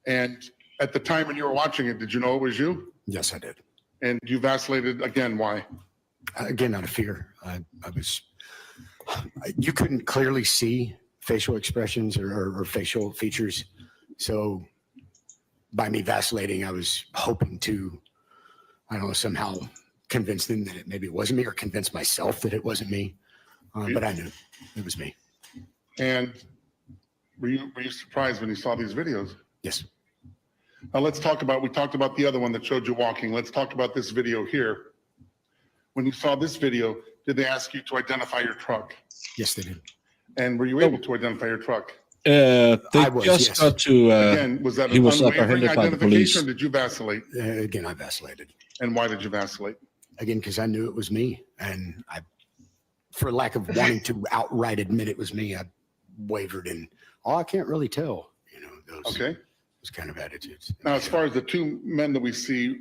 And at the time when you were watching it, did you know it was you? Yes, I did. And you vacillated again, why? Again, out of fear. You couldn't clearly see facial expressions or facial features. So by me vacillating, I was hoping to, I don't know, somehow convince them that maybe it wasn't me, or convince myself that it wasn't me. But I knew it was me. And were you surprised when you saw these videos? Yes. Now we talked about the other one that showed you walking. Let's talk about this video here. When you saw this video, did they ask you to identify your truck? Yes, they did. And were you able to identify your truck? They I was, just yes. got to. Again, was that he an was unwavering apprehended by the police. identification, or did you vacillate? Again, I vacillated. And why did you vacillate? Again, because I knew it was me. And for lack of wanting to outright admit it was me, I wavered and, I can't really tell, those kind of attitudes. Now, as far as the two men that we see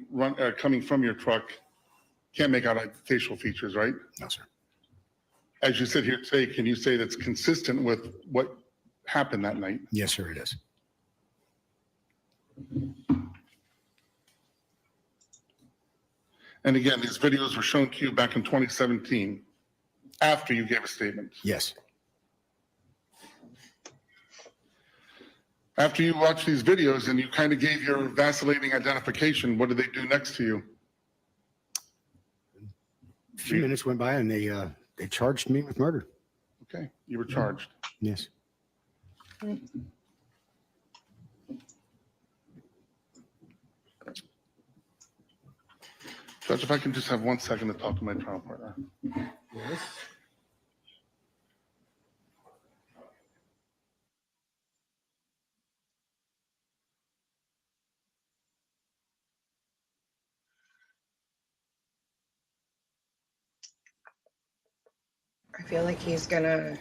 coming from your truck, can't make out facial features, right? No, sir. As you sit here today, can you say that's consistent with what happened that night? Yes, sir, it is. And again, these videos were shown to you back in 2017, after you gave a statement. Yes. After you watched these videos and you kind of gave your vacillating identification, what did they do next to you? A few minutes went by and they charged me with murder. Okay, you were charged. Yes. Judge, if I can just have 1 second to talk to my trial partner. Yes. I feel like he's gonna.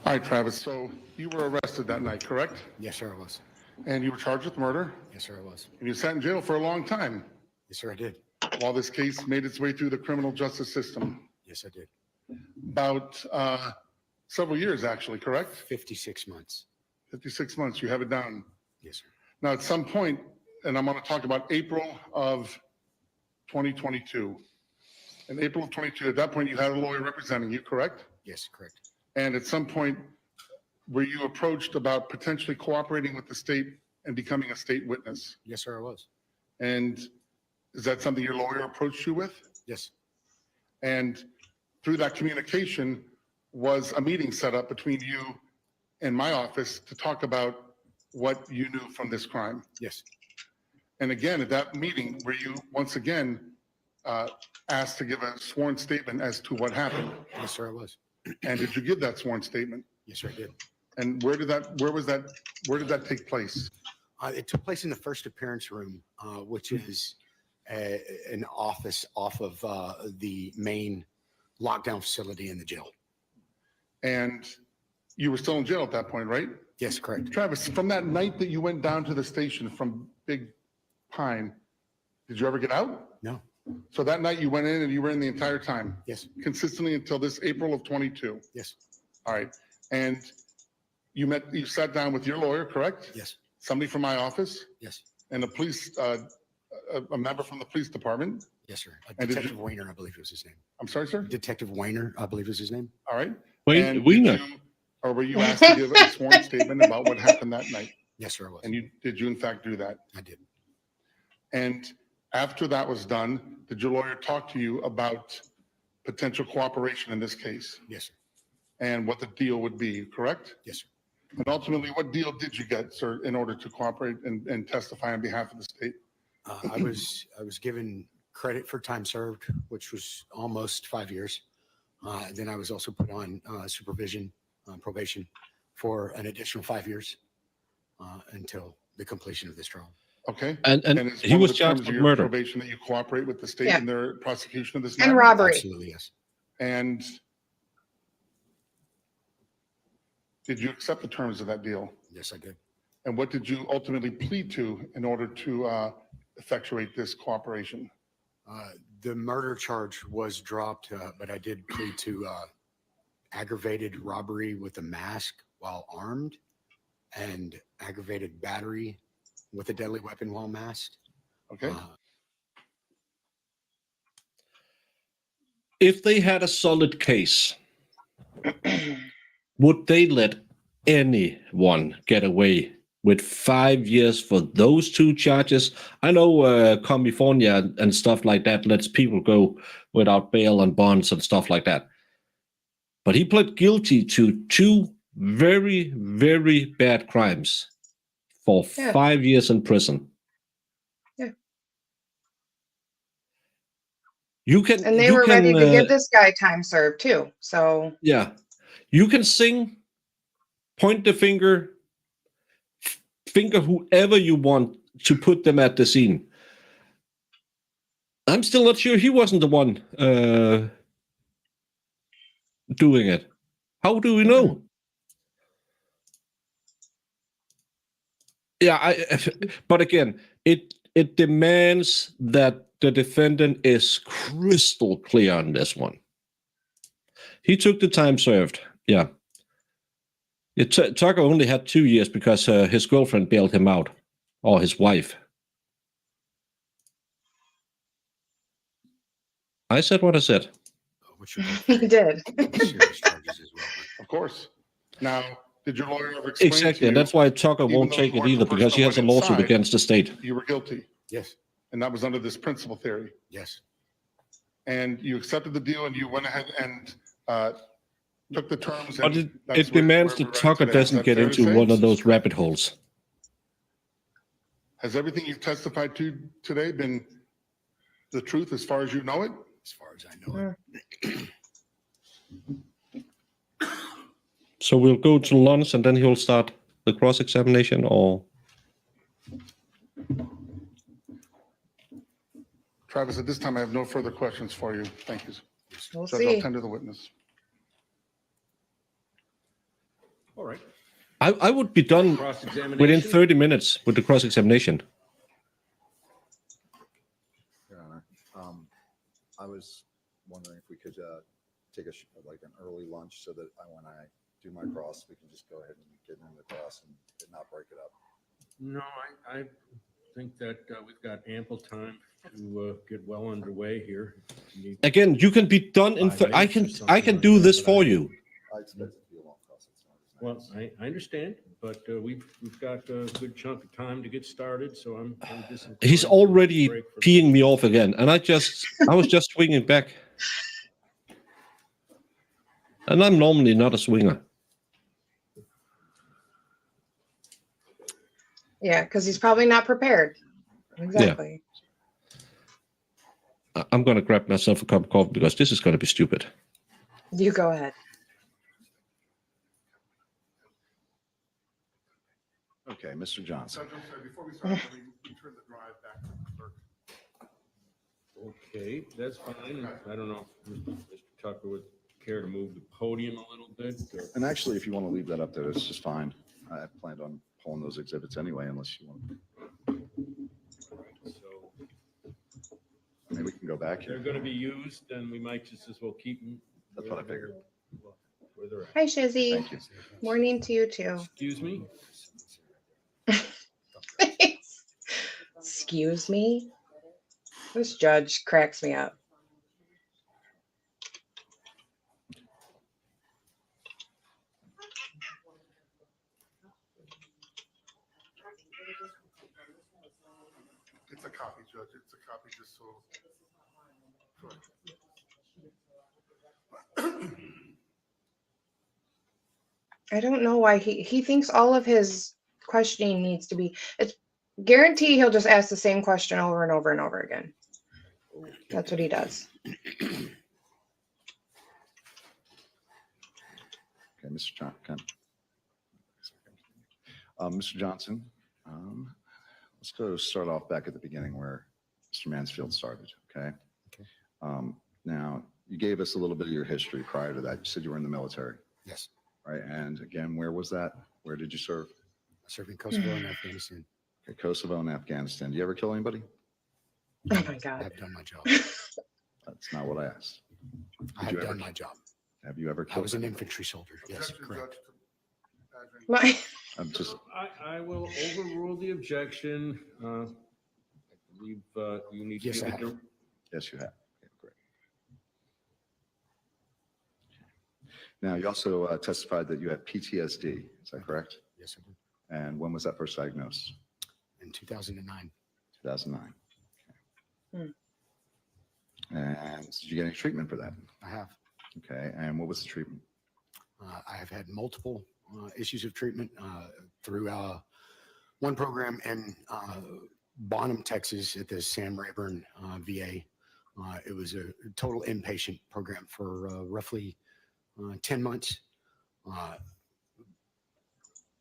All right, Travis, so you were arrested that night, correct? Yes, sir, I was. And you were charged with murder? Yes, sir, I was. And you sat in jail for a long time Yes, sir, I did. while this case made its way through the criminal justice system. Yes, I did. About several years, actually, correct? 56 months. 56 months, you have it down. Yes, sir. Now, at some point, and I'm going to talk about April of 2022. In April of 22, at that point, you had a lawyer representing you, correct? Yes, correct. And at some point, were you approached about potentially cooperating with the state and becoming a state witness? Yes, sir, I was. And is that something your lawyer approached you with? Yes. And through that communication was a meeting set up between you and my office to talk about what you knew from this crime. Yes. And again, at that meeting, were you once again asked to give a sworn statement as to what happened? Yes, sir, I was. And did you give that sworn statement? Yes, sir, I did. And where did that take place? It took place in the first appearance room, which is an office off of the main lockdown facility in the jail. And you were still in jail at that point, right? Yes, correct. Travis, from that night that you went down to the station from Big Pine, did you ever get out? No. So that night you went in and you were in the entire time? Yes. Consistently until this April of 22? Yes. All right. And you sat down with your lawyer, correct? Yes. Somebody from my office Yes. and the police, a member from the police department? Yes, sir. And did Detective Weiner, I believe was his name. I'm sorry, sir? Detective Weiner, I believe was his name. All right. Wait, And Wiener. or were you asked to give a sworn statement about what happened that night? Yes, sir, I was. And did you in fact do that? I did. And after that was done, did your lawyer talk to you about potential cooperation in this case Yes, sir. and what the deal would be, correct? Yes, sir. And ultimately, what deal did you get, sir, in order to cooperate and testify on behalf of the state? I was given credit for time served, which was almost 5 years. Then I was also put on supervision, probation for an additional 5 years until the completion of this trial. Okay. And it's he one of was the charged terms with of your murder. probation that you cooperate with the state Yeah. in their prosecution of this And matter? robbery. Absolutely, yes. And did you accept the terms of that deal? Yes, I did. And what did you ultimately plead to in order to effectuate this cooperation? The murder charge was dropped, but I did plead to aggravated robbery with a mask while armed and aggravated battery with a deadly weapon while masked. Okay. If they had a solid case, would they let anyone get away with 5 years for those two charges? I know California and stuff like that lets people go without bail and bonds and stuff like that. But he pled guilty to two very, very bad crimes for 5 years in prison. Yeah. You can, And they you were can, ready to give this guy time served too. So yeah, you can sing, point the finger whoever you want to put them at the scene. I'm still not sure he wasn't the one doing it. How do we know? Yeah, but again, it demands that the defendant is crystal clear on this one. He took the time served. Yeah. Tucker only had 2 years because his girlfriend bailed him out, or his wife. I said what I said. Which are he did. serious charges as well. Of course. Now, did your lawyer ever explain Exactly, to and you, that's why Tucker even won't though take you it weren't the either, because person he that has a went lawsuit inside, against the state. you were guilty? Yes, And that was under this principal theory. yes. And you accepted the deal and you went ahead and took the terms. But And that's it demands where that we're at Tucker today. Is doesn't that get fair to into say? one of those rabbit holes. Has everything you've testified to today been the truth as far as you know it? As far as I know it. So we'll go to lunch and then he'll start the cross-examination, or? Travis, at this time, I have no further questions for you. Thank you. We'll Judge, I'll see. tender the witness. All right. I would be done Cross-examination. within 30 minutes with the cross-examination. Your Honor, I was wondering if we could take like an early lunch so that when I do my cross, we can just go ahead and get in the cross and not break it up. No, I think that we've got ample time to get well underway here. Again, you can be done in. I can do this for you. I expect it to be a long cross. Well, I understand, but we've got a good chunk of time to get started, so I'm just. He's already peeing me off again, and I was just swinging back. And I'm normally not a swinger. Yeah, because he's probably not prepared. Exactly. I'm going to grab myself a cup of coffee because this is going to be stupid. You go ahead. Okay, Mr. Johnson. Judge, I'm sorry, before we start, let me return the drive back to the clerk. Okay, that's fine. I don't know if Mr. Tucker would care to move the podium a little bit. And actually, if you want to leave that up there, that's just fine. I planned on pulling those exhibits anyway, unless you want. So Maybe we can go back they're here. going to be used, and we might just as well keep them. That's what I figured. Where they're at. Hi, Shizzy. Thank you. Morning to you too. Excuse me? Excuse me. This judge cracks me up. It's a copy, Judge. It's a copy just so. Sure. I don't know why he thinks all of his questioning needs to be. It's Guarantee he'll just ask the same question over and over and over again. That's what he does. Okay, Mr. Mr. Johnson, let's go start off back at the beginning where Mr. Mansfield started, okay? Okay. Now, you gave us a little bit of your history prior to that. You said you were in the military, Yes. right? And again, where was that? Where did you serve? I served in Kosovo and Afghanistan. Okay, Kosovo and Afghanistan. Do you ever kill anybody? Oh my I God. have done my job. That's not what I asked. I have done my job. Have you ever I killed was an anybody? infantry soldier. Yes, Objection, correct. Judge, to- My, I'm just, I will overrule the objection. I believe you need Yes, to I give have. it yes, you have. Okay, great. Now, you also testified that you had PTSD. Is that correct? Yes, I did. And when was that first diagnosed? In 2009. 2009. Hmm. And did you get any treatment for that? I have. Okay. And what was the treatment? I have had multiple issues of treatment through one program in Bonham, Texas, at the Sam Rayburn VA. It was a total inpatient program for roughly 10 months.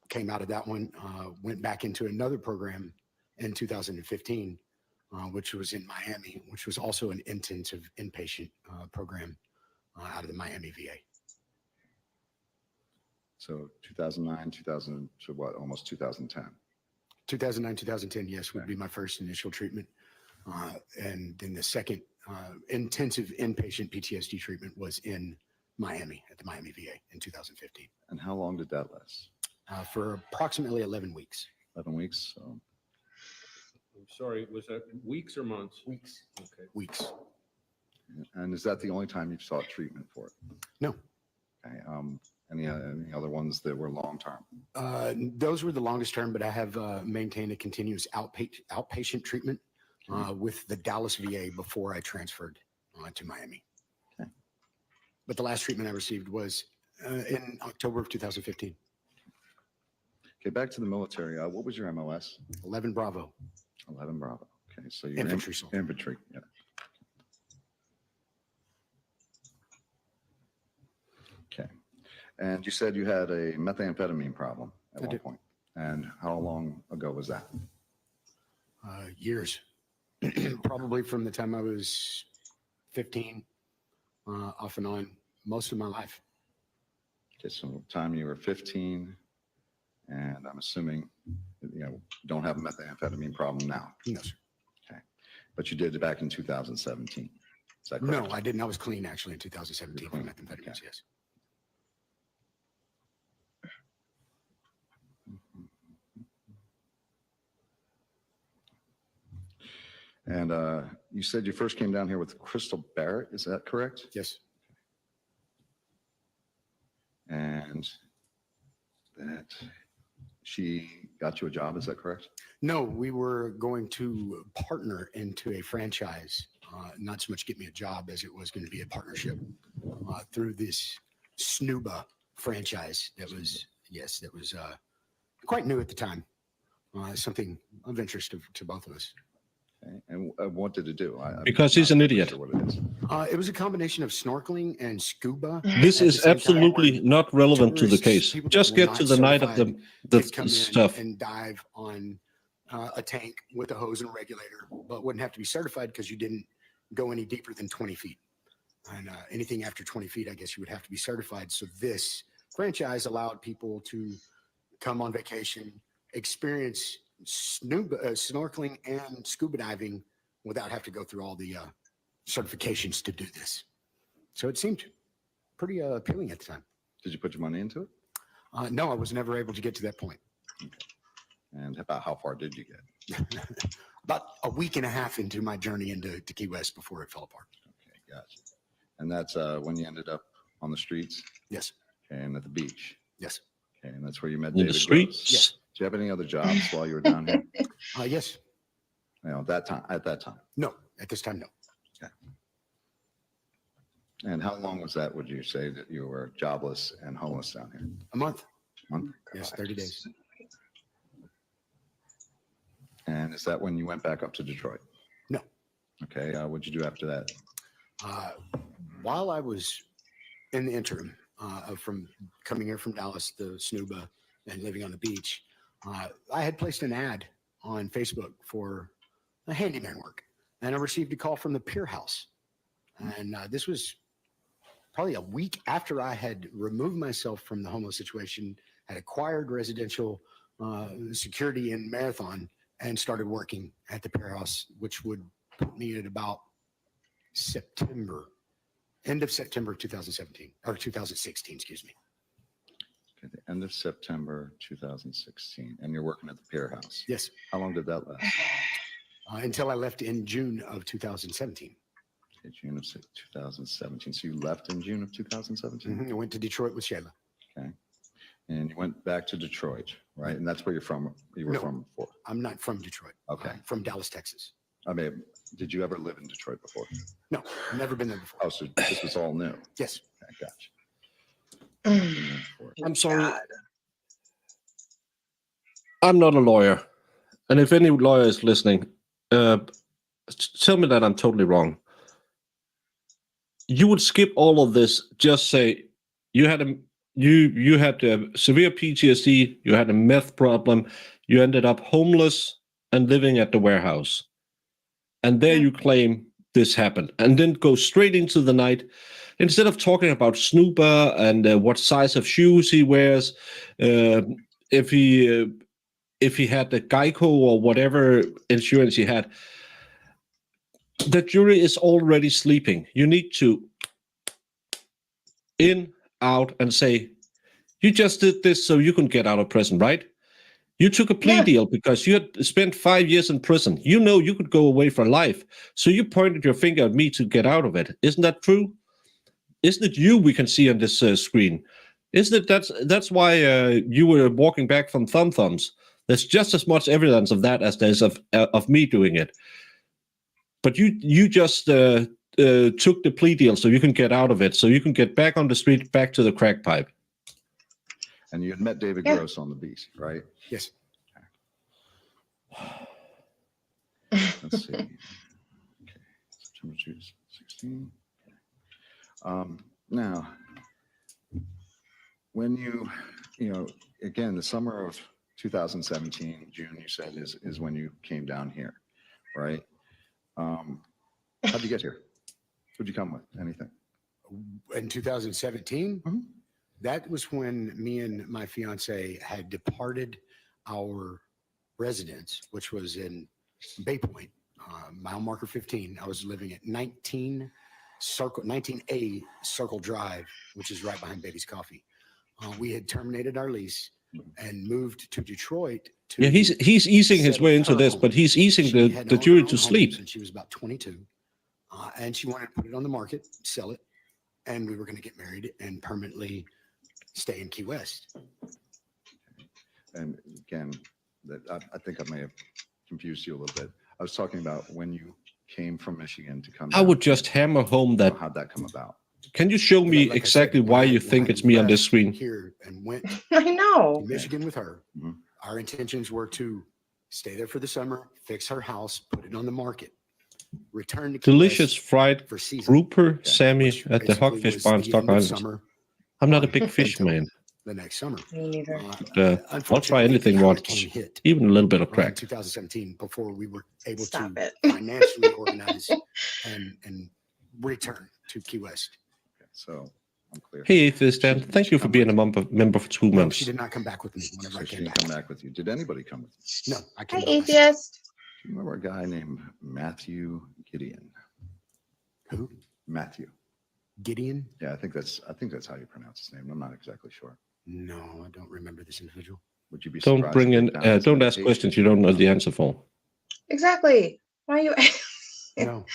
Came out of that one, went back into another program in 2015, which was in Miami, which was also an intensive inpatient program out of the Miami VA. So 2009, 2000 to what? Almost 2010. 2009, 2010, yes, would be my first initial treatment. And then the second intensive inpatient PTSD treatment was in Miami, at the Miami VA in 2015. And how long did that last? For approximately 11 weeks. 11 weeks. So I'm sorry, was that weeks or months? Weeks. Okay. Weeks. and is that the only time you've sought treatment for it? No. Okay. Any other ones that were long term? Those were the longest term, but I have maintained a continuous outpatient treatment with the Dallas VA before I transferred to Miami. Okay. But the last treatment I received was in October of 2015. Okay, back to the military. What was your MOS? 11 Bravo. 11 Bravo. Okay, so you're Infantry soldier. Infantry, yeah. Okay, and you said you had a methamphetamine problem at one point. And how long ago was that? Years. Probably from the time I was 15, off and on, most of my life. Okay, so time you were 15, and I'm assuming, don't have a methamphetamine problem now. No, sir. Okay, but you did it back in 2017. Is that correct? No, I didn't. I was clean actually in 2017 from methamphetamines, Okay. yes. And you said you first came down here with Crystal Barrett. Is that correct? Yes. And that she got you a job. Is that correct? No, we were going to partner into a franchise, not so much get me a job as it was going to be a partnership through this Snuba franchise that was, quite new at the time. Something of interest to both of us. Okay. And what did it do? Because he's an idiot. Sure what it is. It was a combination of snorkeling and scuba. This at is the same time, absolutely where not relevant to the tourists, case. people that Just were get not to the night of certified the could come in stuff. and dive on a tank with a hose and a regulator, but wouldn't have to be certified because you didn't go any deeper than 20 feet. And anything after 20 feet, I guess you would have to be certified. So this franchise allowed people to come on vacation, experience snorkeling and scuba diving without having to go through all the certifications to do this. So it seemed pretty appealing at the time. Did you put your money into it? No, I was never able to get to that point. Okay. And about how far did you get? About a week and a half into my journey into Key West before it fell apart. Okay, gotcha. And that's when you ended up on the streets? Yes. Okay, and at the beach? Yes. Okay, and that's where you met In David the streets? Gross. Yes. Did you have any other jobs while you were down here? Yes. At that time? No, at this time, no. Okay. And how long was that, would you say, that you were jobless and homeless down here? A month. Month? Yes, 30 days. And is that when you went back up to Detroit? No. Okay. What'd you do after that? While I was in the interim from coming here from Dallas, the Snuba, and living on the beach, I had placed an ad on Facebook for a handyman work, and I received a call from the Treehouse. And this was probably a week after I had removed myself from the homeless situation, had acquired residential security in Marathon, and started working at the Treehouse, which would put me at about end of September 2017, or 2016, excuse me. Okay, the end of September 2016, and you're working at the Treehouse. Yes. How long did that last? Until I left in June of 2017. Okay, June of 2017. So you left in June of 2017? I went to Detroit with Shayla. Okay. And you went back to Detroit, right? And that's where you're from. You were No. from before. I'm not from Detroit. Okay. I'm from Dallas, Texas. I mean, did you ever live in Detroit before? No, never been there before. Oh, so this was all new. Yes. Okay, gotcha. I'm sorry. I'm not a lawyer. And if any lawyer is listening, tell me that I'm totally wrong. You would skip all of this, just say you had severe PTSD, you had a meth problem, you ended up homeless and living at the warehouse. And there you claim this happened, and then go straight into the night. Instead of talking about Snooper and what size of shoes he wears, if he had the Geico or whatever insurance he had, the jury is already sleeping. You need to in, out, and say, you just did this so you can get out of prison, right? You took a plea deal because you had spent 5 years in prison. You know you could go away for life. So you pointed your finger at me to get out of it. Isn't that true? Isn't it you we can see on this screen? Isn't it that's why you were walking back from thumbs? There's just as much evidence of that as there's of me doing it. But you just took the plea deal so you can get out of it, so you can get back on the street, back to the crack pipe. And you had met David Gross on the beach, right? Yes. Let's see. Okay. September 2016. Now, when you again, the summer of 2017, June, you said is when you came down here, right? How'd you get here? Who'd you come with? Anything? In 2017, that was when me and my fiance had departed our residence, which was in Bay Point, mile marker 15. I was living at 19A Circle Drive, which is right behind Baby's Coffee. We had terminated our lease and moved to Detroit. He's easing his way into this, but he's easing the jury to sleep. And she was about 22, and she wanted to put it on the market, sell it, and we were going to get married and permanently stay in Key West. And again, I think I may have confused you a little bit. I was talking about when you came from Michigan to come. I would just hammer home that. How'd that come about? Can you show me Like exactly I said, why when you I think it's me on this left screen? Here and went I know. to Michigan with her. Our intentions were to stay there for the summer, fix her house, put it on the market, return to Key Delicious West fried for season. grouper Sammy which at the basically Hogfish was Bar in the Stock end of Island. summer I'm not a big fish until man. The next summer. Me neither. I'll try anything the once, hurricane hit even a little bit of in crack. 2017 before we were able Stop to it. financially organize and return to Key West. Okay, so I'm clear. Hey, Atheist Dan, thank you for being a member for 2 No, months. she did not come back with me whenever So I she came didn't back. come back with you. Did anybody come with you? No, I Hi, came back. atheist. Do you remember a guy named Matthew Gideon? Who? Matthew. Gideon? Yeah, I think that's how you pronounce his name. I'm not exactly sure. No, I don't remember this individual. Would you be Don't surprised bring if in, they found his don't ask medication? questions you don't know the answer for. Exactly. Why are you? No,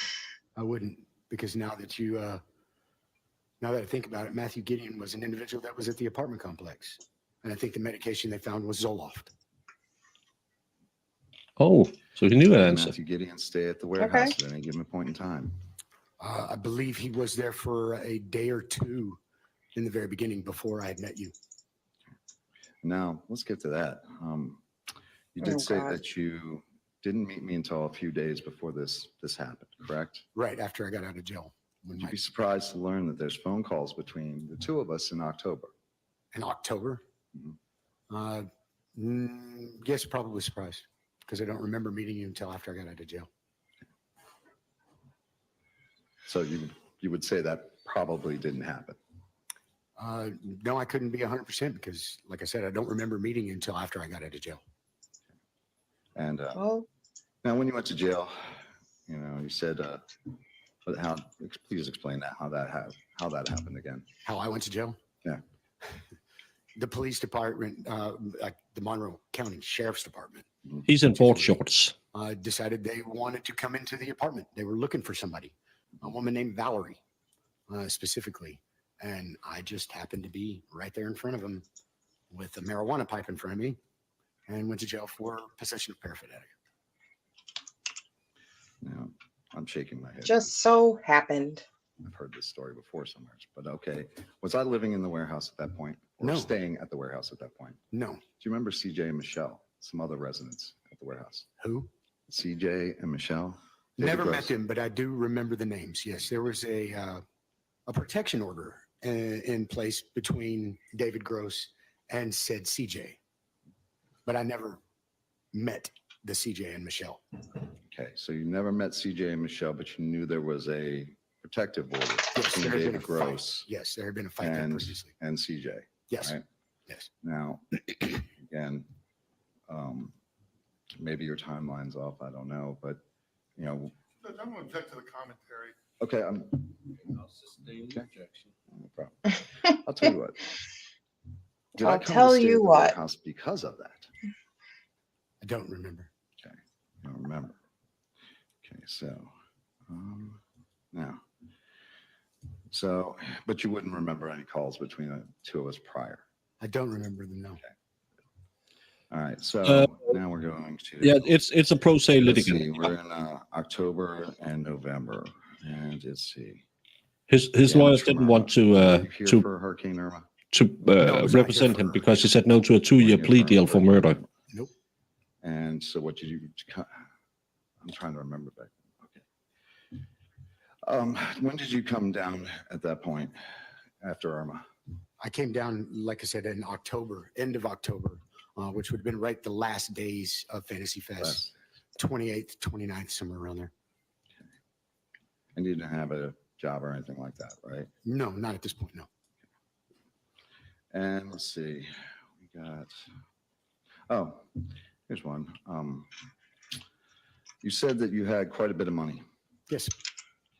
I wouldn't, because now that I think about it, Matthew Gideon was an individual that was at the apartment complex. And I think the medication they found was Zoloft. Oh, so you knew that Did answer. Matthew Gideon stay at the warehouse at any given point in time? I believe he was there for a day or two in the very beginning before I had met you. Now, let's get to that. You did say God. that you didn't meet me until a few days before this happened, correct? Right after I got out of jail. Would you be surprised to learn that there's phone calls between the two of us in October? In October? Mhm. Yes, probably surprised because I don't remember meeting you until after I got out of jail. So you would say that probably didn't happen. No, I couldn't be 100% because, like I said, I don't remember meeting you until after I got out of jail. And Well, now, when you went to jail, you said, but how? Please explain that how that happened again. How I went to jail? Yeah. The police department, like the Monroe County Sheriff's Department, He's in board shorts. decided they wanted to come into the apartment. They were looking for somebody, a woman named Valerie, specifically. And I just happened to be right there in front of them with a marijuana pipe in front of me and went to jail for possession of paraphernalia. Now, I'm shaking my head. just so happened. I've heard this story before somewhere, but okay. Was I living in the warehouse at that point, or No. staying at the warehouse at that point? No. Do you remember CJ and Michelle, some other residents at the warehouse? Who? CJ and Michelle? Never Gross. met them, but I do remember the names. Yes, there was a protection order in place between David Gross and said CJ, but I never met the CJ and Michelle. Okay, so you never met CJ and Michelle, but you knew there was a protective order Yes, between there had been David a Gross fight. Yes, there had been a fight there and previously. CJ. Yes, Right? yes. Now, again, maybe your timeline's off. I don't know, but I'm going to object to the commentary. okay. I'll sustain the objection. No problem. I'll tell you what. Did I I'll come to tell stay you at the what. warehouse because of that? I don't remember. Okay, I don't remember. Okay, so now, but you wouldn't remember any calls between the two of us prior. I don't remember them, no. All right, so now we're going to. Yeah, it's a pro se Let's see, litigant. we're in October and November, and let's see. His Damage lawyers from didn't Irma. want Were you here to for Hurricane Irma? No, I was not represent here him for because he said no to a 2-year Weren't plea here deal for Hurricane murder. Irma? Nope. And so what did you? I'm trying to remember back. Okay. When did you come down at that point after Irma? I came down, like I said, in October, end of October, which would have been right the last days of Fantasy Fest, 28th, 29th, somewhere around there. And you didn't have a job or anything like that, right? No, not at this point, no. And let's see, we got, oh, here's one. You said that you had quite a bit of money, Yes,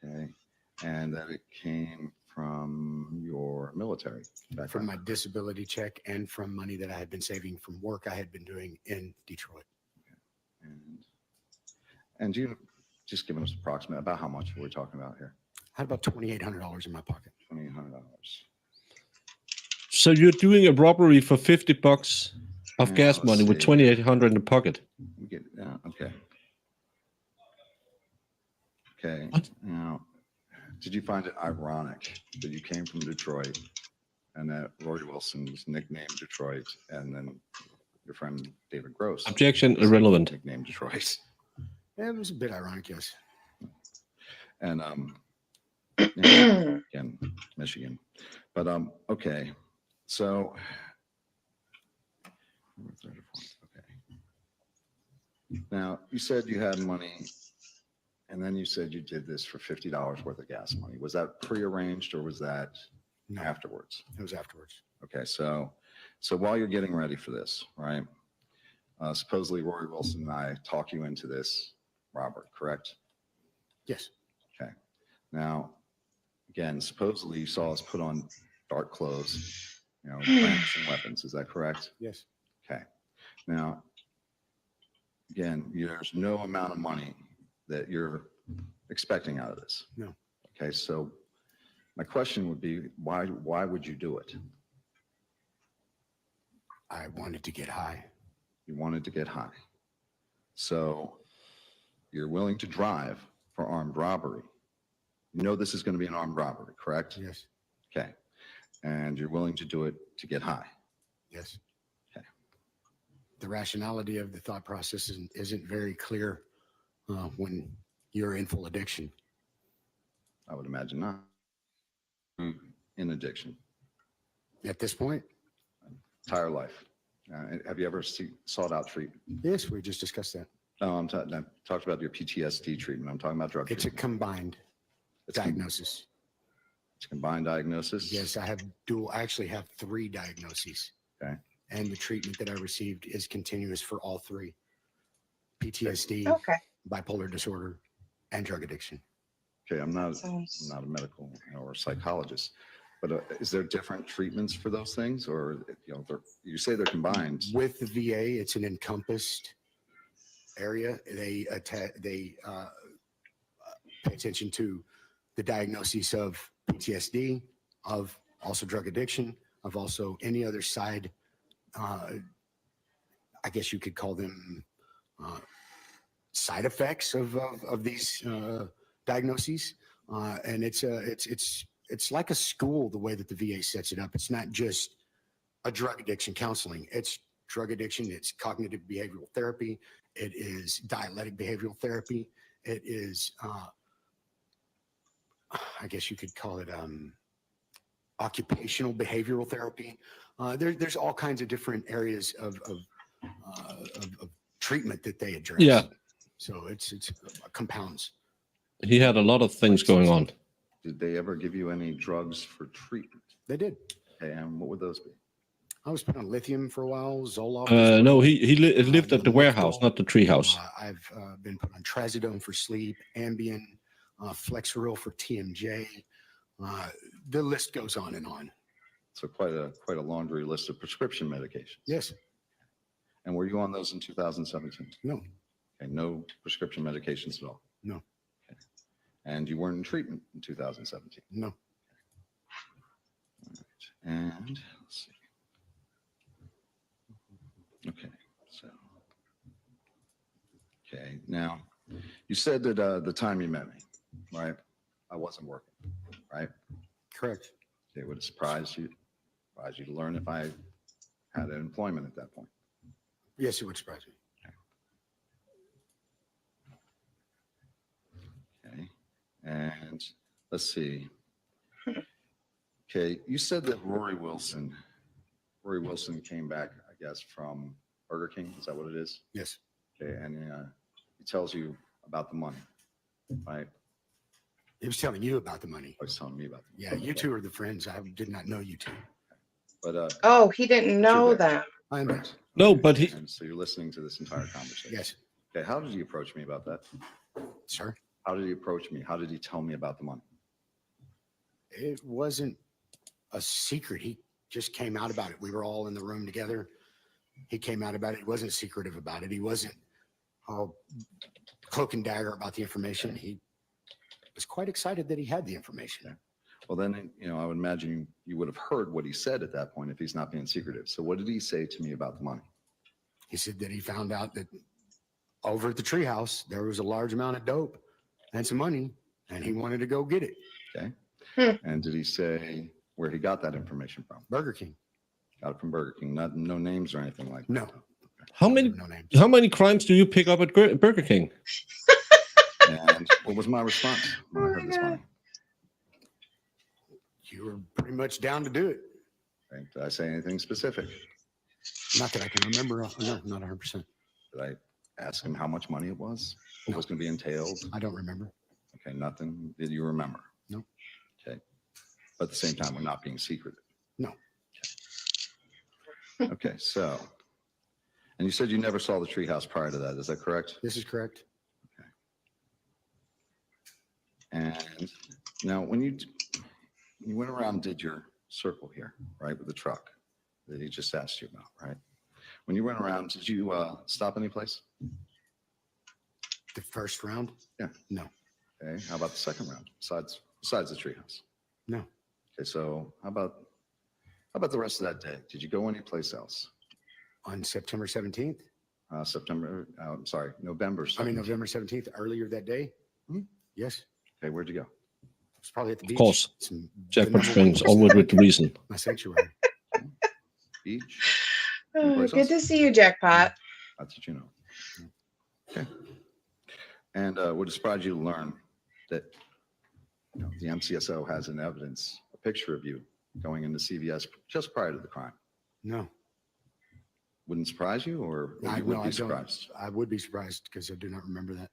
okay? And that it came from your military from background. my disability check and from money that I had been saving from work I had been doing in Detroit. And you just giving us approximate about how much we're talking about here? I had about $2,800 in my pocket. $2,800. So you're doing a robbery for $50 of Yeah, gas let's money with see. $2,800 in the pocket. We get, yeah, okay. Okay, What? now, did you find it ironic that you came from Detroit and that Roy Wilson was nicknamed Detroit and then your friend David Gross Objection was irrelevant. nicknamed Detroit? Yeah, it was a bit ironic, yes. And yeah, again, Michigan. But okay, so okay. Now you said you had money, and then you said you did this for $50 worth of gas money. Was that prearranged or was that No, afterwards? it was afterwards. Okay, so while you're getting ready for this, right? Supposedly Rory Wilson and I talk you into this robbery, correct? Yes, Okay. Now, again, supposedly you saw us put on dark clothes, brandishing weapons. Is that correct? yes. Okay. Now, again, there's no amount of money that you're expecting out of this. No. Okay, so my question would be, why would you do it? I wanted to get high. You wanted to get high. So you're willing to drive for armed robbery. You know this is going to be an armed robbery, correct? Yes, Okay. And you're willing to do it to get high. yes. the rationality of the thought process isn't very clear when you're in full addiction. I would imagine not. In addiction, At this point, entire life. Have you ever sought out treatment? yes, we just discussed that. No, I talked about your PTSD treatment. I'm talking about drug It's a treatment. combined It's diagnosis. It's a combined diagnosis? Yes, I actually have 3 diagnoses. Okay. And the treatment that I received is continuous for all 3. PTSD, Okay. bipolar disorder, and drug addiction. Okay, I'm not Sounds- a medical or psychologist, but is there different treatments for those things, or you say they're combined? With the VA, it's an encompassed area. They pay attention to the diagnosis of PTSD, of also drug addiction, of also any other side. I guess you could call them side effects of these diagnoses. And it's like a school the way that the VA sets it up. It's not just a drug addiction counseling. It's drug addiction. It's cognitive behavioral therapy. It is dialectic behavioral therapy. It is, I guess you could call it occupational behavioral therapy. There's all kinds of different areas of treatment that they address. Yeah. So it's compounds. He had a lot of things going on. Did they ever give you any drugs for treatment? They did. Okay, and what would those be? I was put on lithium for a while. Zoloft. No, he lived at the warehouse, not the treehouse. I've been put on trazodone for sleep, Ambien, Flexeril for TMJ. The list goes on and on. So quite a laundry list of prescription medications. Yes. And were you on those in 2017? No. Okay, no prescription medications at all? No. Okay. And you weren't in treatment in 2017? No. All right. And let's see. Okay, so. Okay, now, you said that the time you met me, right? I wasn't working, right? Correct. It would surprise you to learn if I had an employment at that point. Yes, it would surprise me. Okay, and let's see. Okay, you said that Rory Wilson came back, I guess, from Burger King. Is that what it is? Yes. Okay, and he tells you about the money, right? He was telling you about the money. Or he's telling me about the Yeah, you two are the friends. I did not know you two. But Oh, he didn't know Sure. that. I know. right. No, Okay, but he- and so you're listening to this entire conversation. Yes, Okay, how did he approach me about that? sir. How did he approach me? How did he tell me about the money? It wasn't a secret. He just came out about it. We were all in the room together. He came out about it. He wasn't secretive about it. He wasn't all cloak and dagger about the information. He was quite excited that he had the information. Well, then, I would imagine you would have heard what he said at that point if he's not being secretive. So what did he say to me about the money? He said that he found out that over at the treehouse, there was a large amount of dope and some money, and he wanted to go get it. Okay. Hmm. And did he say where he got that information from? Burger King. Got it from Burger King. No names or anything like that. No. How many No names. how many crimes do you pick up at Burger King? And what was my response when I Oh heard my this God. money? You were pretty much down to do it. Okay. Did I say anything specific? Not that I can remember. No, not 100%. Did I ask him how much money it was? What was going to be entailed? I don't remember. Okay, nothing. Did you remember? No. Okay. But at the same time, we're not being secretive. No. Okay, so, and you said you never saw the treehouse prior to that. Is that correct? This is correct. And now, when you went around and did your circle here, right, with the truck that he just asked you about, right? When you went around, did you stop any place? The first round? Yeah. No. Okay, how about the second round, besides the treehouse? No. Okay, so how about the rest of that day? Did you go anyplace else? On September 17th? November 17th. I mean, November 17th, earlier that day? Hmm? Yes. Okay, where'd you go? It's probably at the beach. Of course. It's the Jackpot number Springs, one- always with reason. My sanctuary. Beach? Anyplace Good else? to see you, Jackpot. That's what you know. Okay. And would it surprise you to learn that the MCSO has in evidence a picture of you going into CVS just prior to the crime? No, Wouldn't surprise you, or I, you no, would I be don't. surprised? I would be surprised because I do not remember that.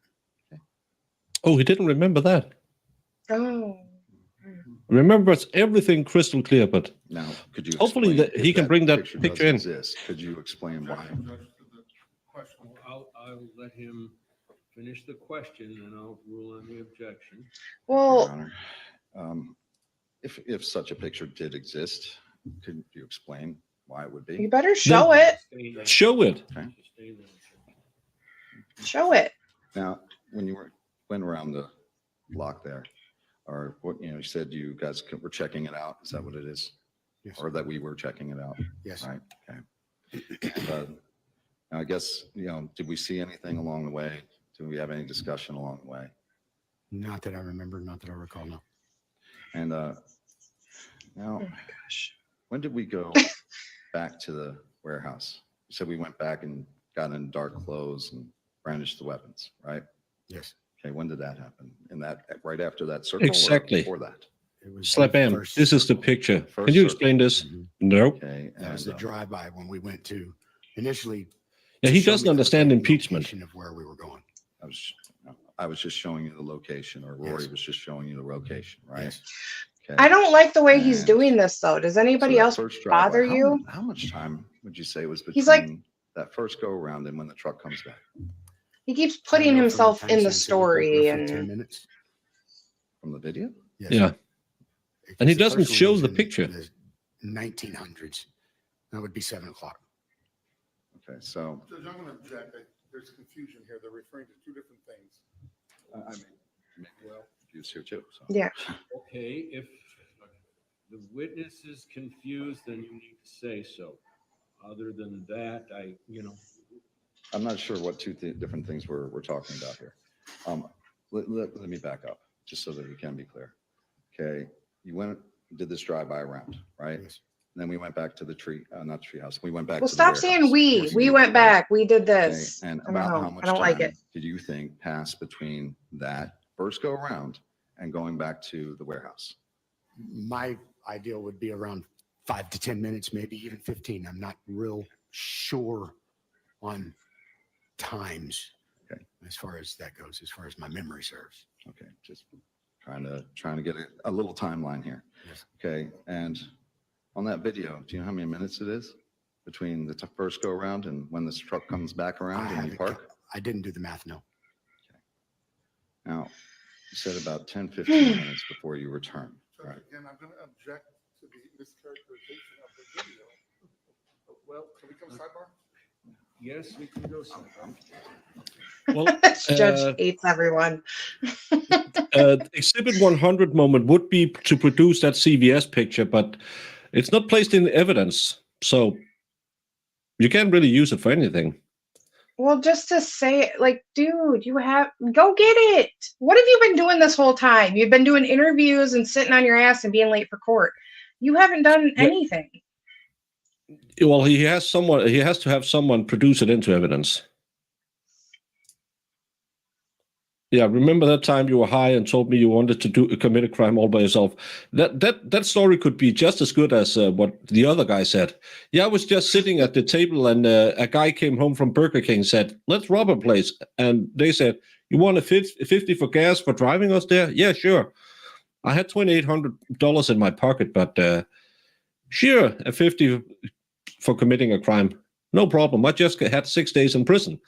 Oh, he didn't remember that. Oh. Remembers everything crystal clear, but Now, could you hopefully explain that if he can bring that does picture in. exist? Could you explain why? I'll let him finish the question and I'll rule on the objection. Well, Your Honor. If such a picture did exist, could you explain why it would you be? better show it. Show it. Show it. Now, when you went around the block there, or what, you said you guys were checking it out. Is that what it is? Yes. Or that we were checking it out? Yes. Right, okay. But I guess, did we see anything along the way? Did we have any discussion along the way? Not that I remember, not that I recall, no. And now, Oh my gosh. when did we go back to the warehouse? You said we went back and got in dark clothes and brandished the weapons, right? Yes. Okay, when did that happen? Right after that circle? Exactly. Or before that? It was Slap the in. first This is the circle. picture. First Can you circle. explain this? Mhm. Nope. Okay. That was and, the drive-by when we went to initially. Yeah, to he show doesn't me the understand location impeachment. Of where we were going. I was just showing you the location, or Rory Yes. was just showing you the location, right? Yes. Okay. I don't like the way he's And doing this, though. Does anybody So that else first drive-by, bother you? How much time would you say was between He's like- that first go around and when the truck comes back? He keeps I don't putting know, from the himself time in the stamps, it looked story, roughly and 10 minutes. From the video? Yes. Yeah. And he The doesn't first one show was the in picture. The 1900s. That would be 7 o'clock. Okay, so Judge, I'm going to object. There's confusion here. They're referring to two different things. I mean, well, you here too. So. yeah. Okay, if the witness is confused, then you need to say so. Other than that, I'm not sure what two different things we're talking about here. Let me back up just so that we can be clear. Okay, you did this drive-by around, right? Yes. And then we went back to the not treehouse. We went back Well, to the stop warehouse. saying we. Yes, We you went did, back. We did right? this. Okay, and I don't about know. how much I don't time like it. did you think passed between that first go around and going back to the warehouse? My ideal would be around 5 to 10 minutes, maybe even 15. I'm not real sure on times. Okay. As far as that goes, as far as my memory serves. Okay, just trying to get a little timeline here. Yes. Okay, and on that video, do you know how many minutes it is between the first go around and when this truck comes back around and you haven't park? I didn't do the math, no. Now, you said about 10, 15 minutes before you return, Judge, right? again, I'm going to object to the mischaracterization of the video. Well, can we come sidebar? yes, we can go sometime. Well, This judge hates everyone. Exhibit 100 moment would be to produce that CVS picture, but it's not placed in evidence, so you can't really use it for anything. Well, just to say, like, dude, go get it. What have you been doing this whole time? You've been doing interviews and sitting on your ass and being late for court. You haven't done Yeah. anything. Well, he has to have someone produce it into evidence. Yeah, remember that time you were high and told me you wanted to commit a crime all by yourself? That story could be just as good as what the other guy said. Yeah, I was just sitting at the table and a guy came home from Burger King and said, "Let's rob a place." And they said, "You want a 50 for gas for driving us there?" Yeah, sure. I had $2,800 in my pocket, but sure, a 50 for committing a crime. No problem. I just had 6 days in prison.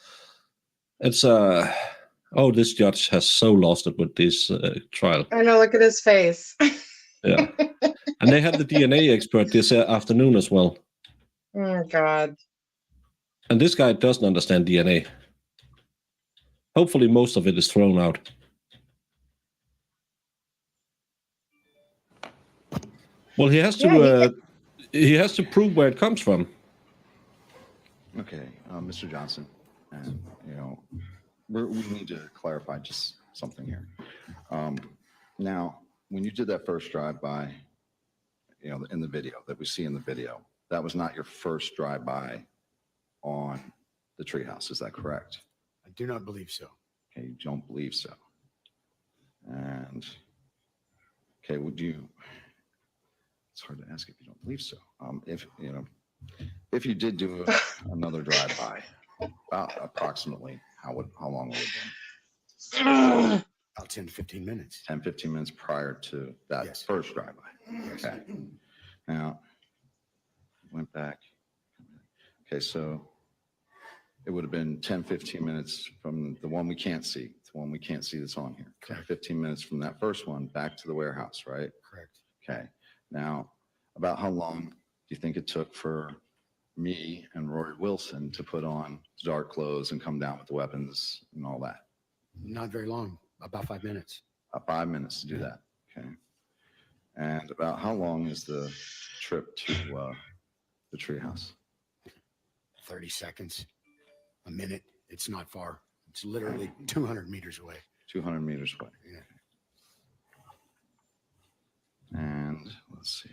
It's oh, this judge has so lost it with this trial. I know, look at his face. Yeah. And they had the DNA expert this afternoon as well. Oh, God. And this guy doesn't understand DNA. Hopefully most of it is thrown out. Well, he has to he has to prove where it comes from. Okay, Mr. Johnson, and we need to clarify just something here. Now, when you did that first drive-by, in the video that we see in the video, that was not your first drive-by on the Treehouse. Is that correct? I do not believe so. Okay, you don't believe so. And, okay, would you, it's hard to ask if you don't believe so. If, you know, if you did do another drive-by, about approximately, how long would it have been? About 10 to 15 minutes. 10, 15 minutes prior to that Yes. first drive-by. Okay. Now, went back. Okay, so it would have been 10, 15 minutes from the one we can't see, the one we can't see that's on here. 10, 15 minutes from that first one back to the warehouse, right? Correct. Okay. Now, about how long do you think it took for me and Rory Wilson to put on dark clothes and come down with the weapons and all that? Not very long, about 5 minutes. 5 minutes to do that. Okay. And about how long is the trip to the Treehouse? 30 seconds, a minute. It's not far. It's literally 200 meters away. 200 meters away. Yeah. And let's see.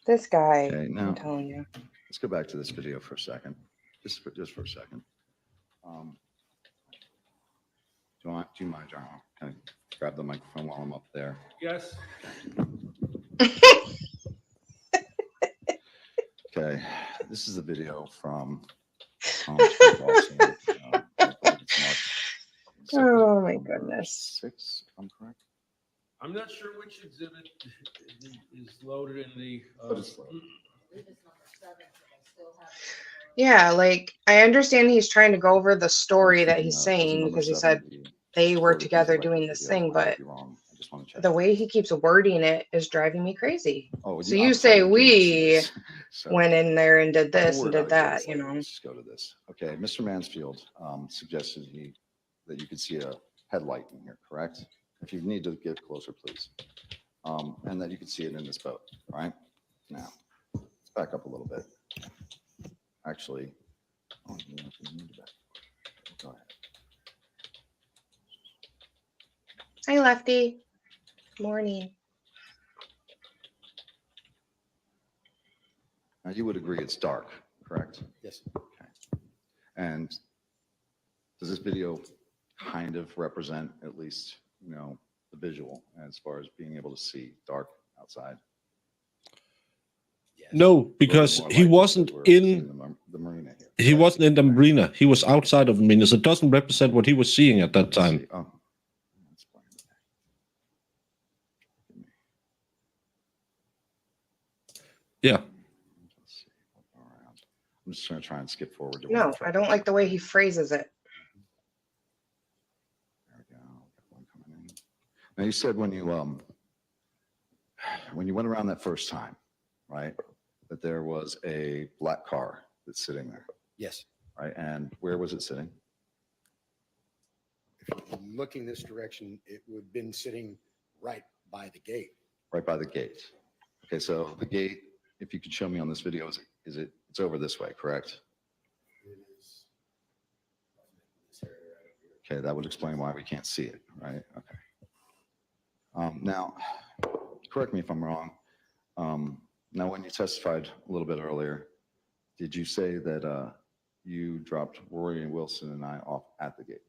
This guy, Okay, now I'm telling you. let's go back to this video for a second. Just for a second. Do you mind, John? Can I grab the microphone while I'm up there? Yes. Okay, this is a video from Street Boston. I believe it's March Oh my goodness. 6, if I'm correct. I'm not sure which exhibit is loaded in the. But it's loaded. Yeah, like I understand he's trying to go over the story that he's It's saying number because he 7, said the they were recorded together piece of doing this video. thing, I but might be wrong. I just want to check. the way he keeps wording it is driving me crazy. Oh, So I'm you sorry, say you can't we see this. So, went in there and did we'll this worry and about did that, exhibits you later. know. Let's just go to this. Okay, Mr. Mansfield suggested that you could see a headlight in here, correct? If you need to get closer, please. And that you could see it in this boat, all right? Now, let's back up a little bit. Actually, oh, you don't need to back. Go ahead. Hi, Lefty. Morning. Now, you would agree it's dark, correct? Yes. Okay. And does this video kind of represent at least, you know, the visual as far as being able to see dark outside? Yes. No, because More he light wasn't because we're seeing in. the marina here. He wasn't in the marina. He was outside of the marina. So it doesn't represent what he was seeing at that Let's time. see. Oh, that's fine. Yeah. Let's see. All right. I'm just going to try and skip forward to No, I don't like the way he phrases it. There we go. Got one coming in. Now you said when you went around that first time, right, that there was a black car that's sitting there, Yes. right? And where was it sitting? If you're looking this direction, it would have been sitting right by the gate. Right by the gate. Okay, so the gate, if you could show me on this video, it's over this way, correct? It is this area right here. Okay, that would explain why we can't see it, right? Okay. Now, correct me if I'm wrong. Now, when you testified a little bit earlier, did you say that you dropped Rory and Wilson and I off at the gate?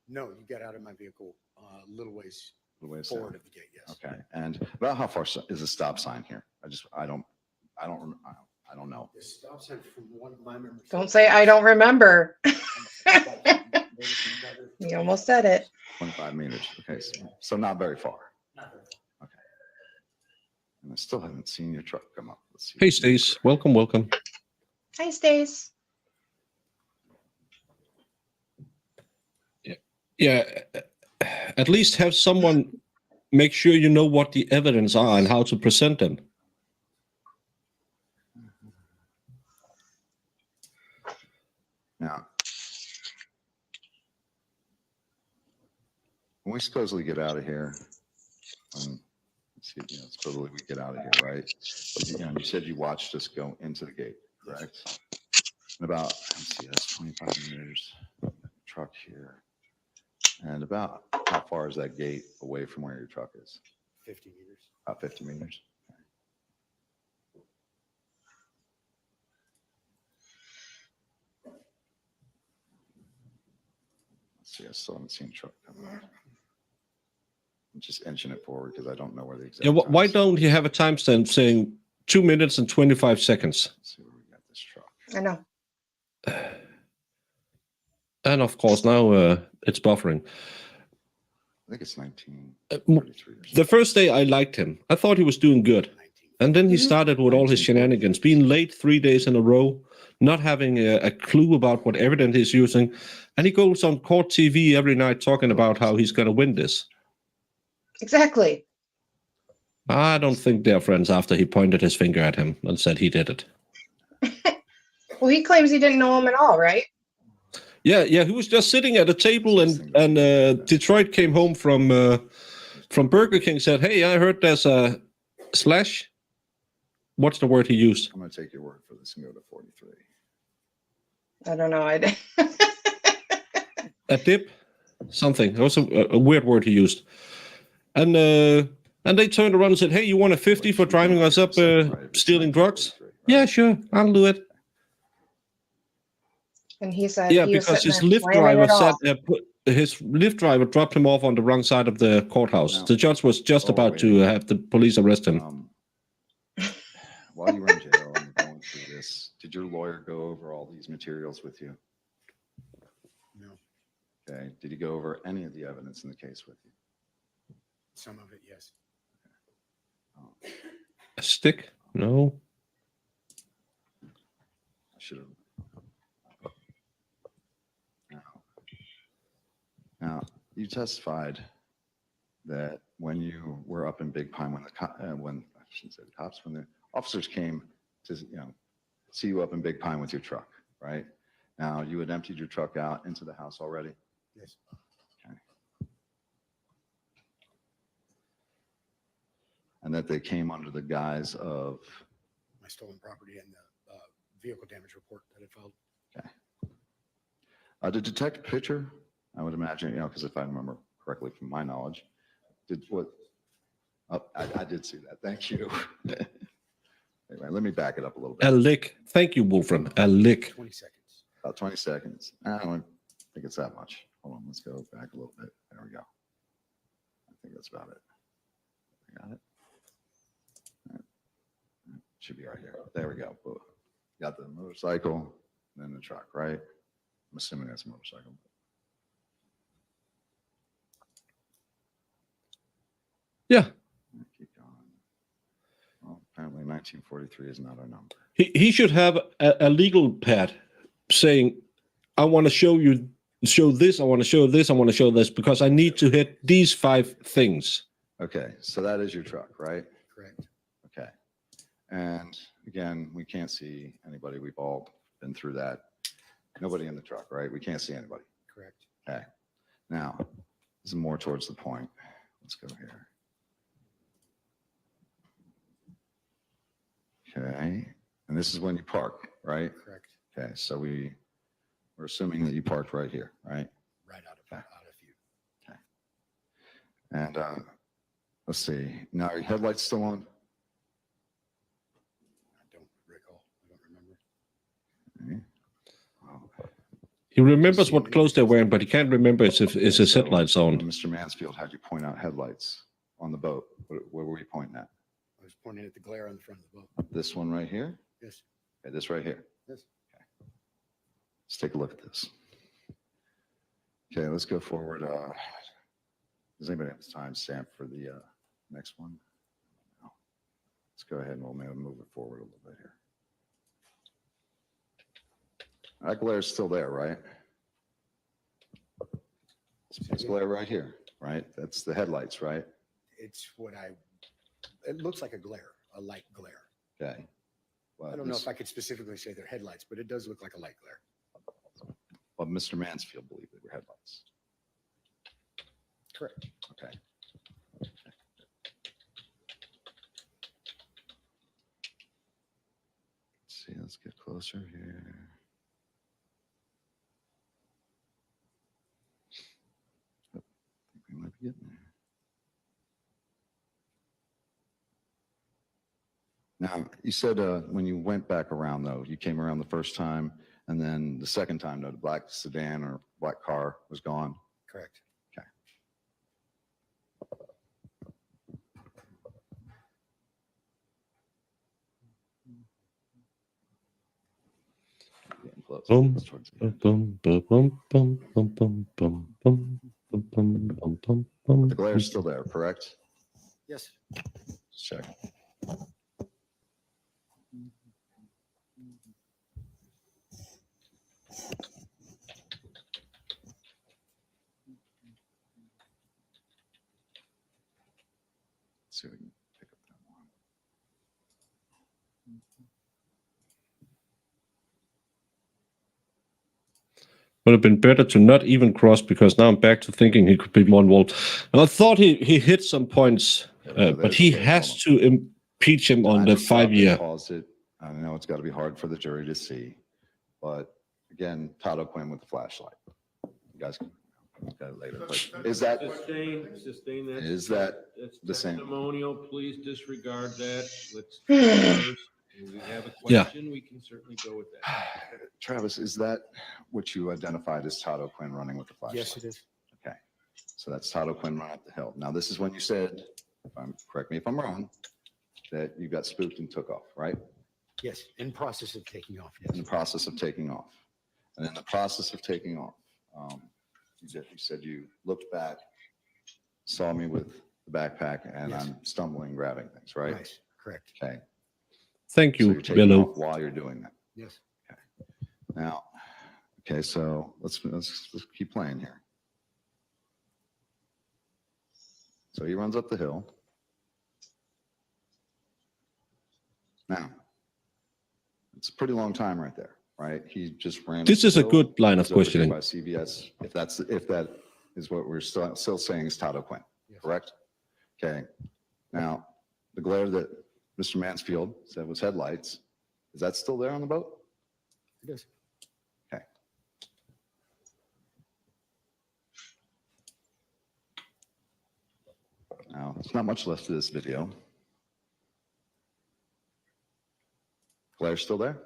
No, you got out of my vehicle a little ways The way it's forward of the gate. Yes. Okay, and about how far is the stop sign here? I don't know. The stop sign from one of my memories. Don't say I don't remember. You almost said it. 25 meters. Okay, so not very far. Okay. And I still haven't seen your truck come up. Let's see. Hey, Stace. Welcome, welcome. Hi, Stace. Yeah. At least have someone make sure you know what the evidence are and how to present them. Now, when we supposedly get out of here, let's see, supposedly we get out of here, right? You said you watched us go into the gate, correct? And about, let's see, that's 25 meters. Truck here. And about how far is that gate away from where your truck is? 50 meters. About 50 meters. see, I still haven't seen truck coming up. I'm just inching it forward because I don't know where the exact. Yeah, why timestamp don't you is. have a timestamp saying 2 minutes and 25 seconds? Let's see where we got this truck. I know. And of course, now it's buffering. I think it's 1933 or The something. first day I liked him. I thought he was doing good. And then he Mhm. started with all his shenanigans, being late 3 days in a row, not having a clue about what evidence he's using. And he goes on court TV every night talking about how he's going to win this. Exactly. I don't think they're friends after he pointed his finger at him and said he did it. Well, he claims he didn't know him at all, right? Yeah, he was just sitting at a table, and Detroit came home from Burger King, said, "Hey, I heard there's a slash." What's the word he used? I'm going to take your word for this and go to 43. I don't know. A dip, something. It was a weird word he used, and they turned around and said, "Hey, you want a 50 for driving us up stealing drugs?" Yeah, sure, I'll do it. And he said, Yeah, he was because sitting his there Lyft slamming driver it off. his Lyft driver dropped him off on the wrong side of the courthouse. No. The judge was just Oh, about wait. to have the police arrest him. While you were in jail and you're going through this, did your lawyer go over all these materials with you? No, Okay. Did he go over any of the evidence in the case with you? some of it, yes. A stick? No. I should have. Now, you testified that when you were up in Big Pine, when I shouldn't say the cops, when the officers came to, see you up in Big Pine with your truck, right? Now, you had emptied your truck out into the house already? Yes. Okay. And that they came under the guise of, My stolen property and the vehicle damage report that I filed. to detect a picture, I would imagine, because if I remember correctly from my knowledge, I did see that. Thank you. Anyway, let me back it up a little bit. A lick. Thank you, Wolfram. A lick. 20 seconds. About 20 seconds. I don't think it's that much. Hold on, let's go back a little bit. There we go. I think that's about it. Got it? All right. Should be right here. There we go. Boom. Got the motorcycle, then the truck, right? I'm assuming that's a motorcycle. Yeah. Keep going. Well, apparently 1943 is not our number. He should have a legal pad saying, I want to show this, I want to show this, I want to show this, because I need to hit these 5 things. Okay, so that is your truck, right? Correct. Okay. And again, we can't see anybody. We've all been through that. Nobody in the truck, right? We can't see anybody. Correct. Okay. Now, this is more towards the point. Let's go here. Okay. And this is when you park, right? Correct. Okay. So we're assuming that you parked right here, right? Right out of view. And let's see. Now, are your headlights still on? I don't recall. I don't remember. Okay. Wow. He remembers what clothes they're wearing, but he can't remember if his headlights So, on. Mr. Mansfield had you point out headlights on the boat. Where were you pointing at? I was pointing at the glare on the front of the boat. This one right here? Yes. Okay, this right here. Yes. Okay. Let's take a look at this. Okay, let's go forward. Does anybody have time stamp for the next one? No. Let's go ahead and we'll maybe move it forward a little bit here. That glare is still there, right? It's glare right here, right? That's the headlights, right? It's it looks like a glare, a light glare. Okay. Well, I don't know if I could specifically say they're headlights, but it does look like a light glare. Well, Mr. Mansfield believed they were headlights. Correct. Okay. Let's see, let's get closer here. I think we might be getting there. Now, you said when you went back around, though, you came around the first time, And then the second time, the black sedan or black car was gone. Correct. Getting close. Boom, It's towards the end. boom, boom, boom, boom, boom, boom, boom, boom, boom, boom, boom, boom, boom. The glare's still there, correct? Yes. Just check. See if we can pick up that one. Would have been better to not even cross, because now I'm back to thinking he could be more involved. And I thought he hit some points, but he has to impeach him on I the just stopped and 5-year. paused it. I know it's got to be hard for the jury to see, but again, Todd O'Quinn with the flashlight. You guys can look at it later. But is that Sustain that. is that That's the same? testimonial. Please disregard that. Let's first. If we have a Yeah. question, we can certainly go with that. Travis, is that what you identified as Todd O'Quinn running with the flashlight? Yes, it is. Okay, so that's Todd O'Quinn running up the hill. Now, this is when you said, correct me if I'm wrong, that you got spooked and took off, right? Yes, in process of taking off. In the Yes. process of taking off. And in the process of taking off, you said you looked back, saw me with the backpack, and Yes. I'm stumbling, grabbing things, right? Right. Correct. Okay. Thank So you, you're taking Bello. off while you're doing that. Yes. Now, okay, so let's keep playing here. So he runs up the hill. Now, it's a pretty long time right there, right? He just ran. This up is the a hill. good line of He's over here questioning. by CVS, if that is what we're still saying is Todd O'Quinn, Yes. correct? Okay. Now, the glare that Mr. Mansfield said was headlights, is that still there on the boat? It is. Okay. Now, there's not much left to this video. Glare's still there?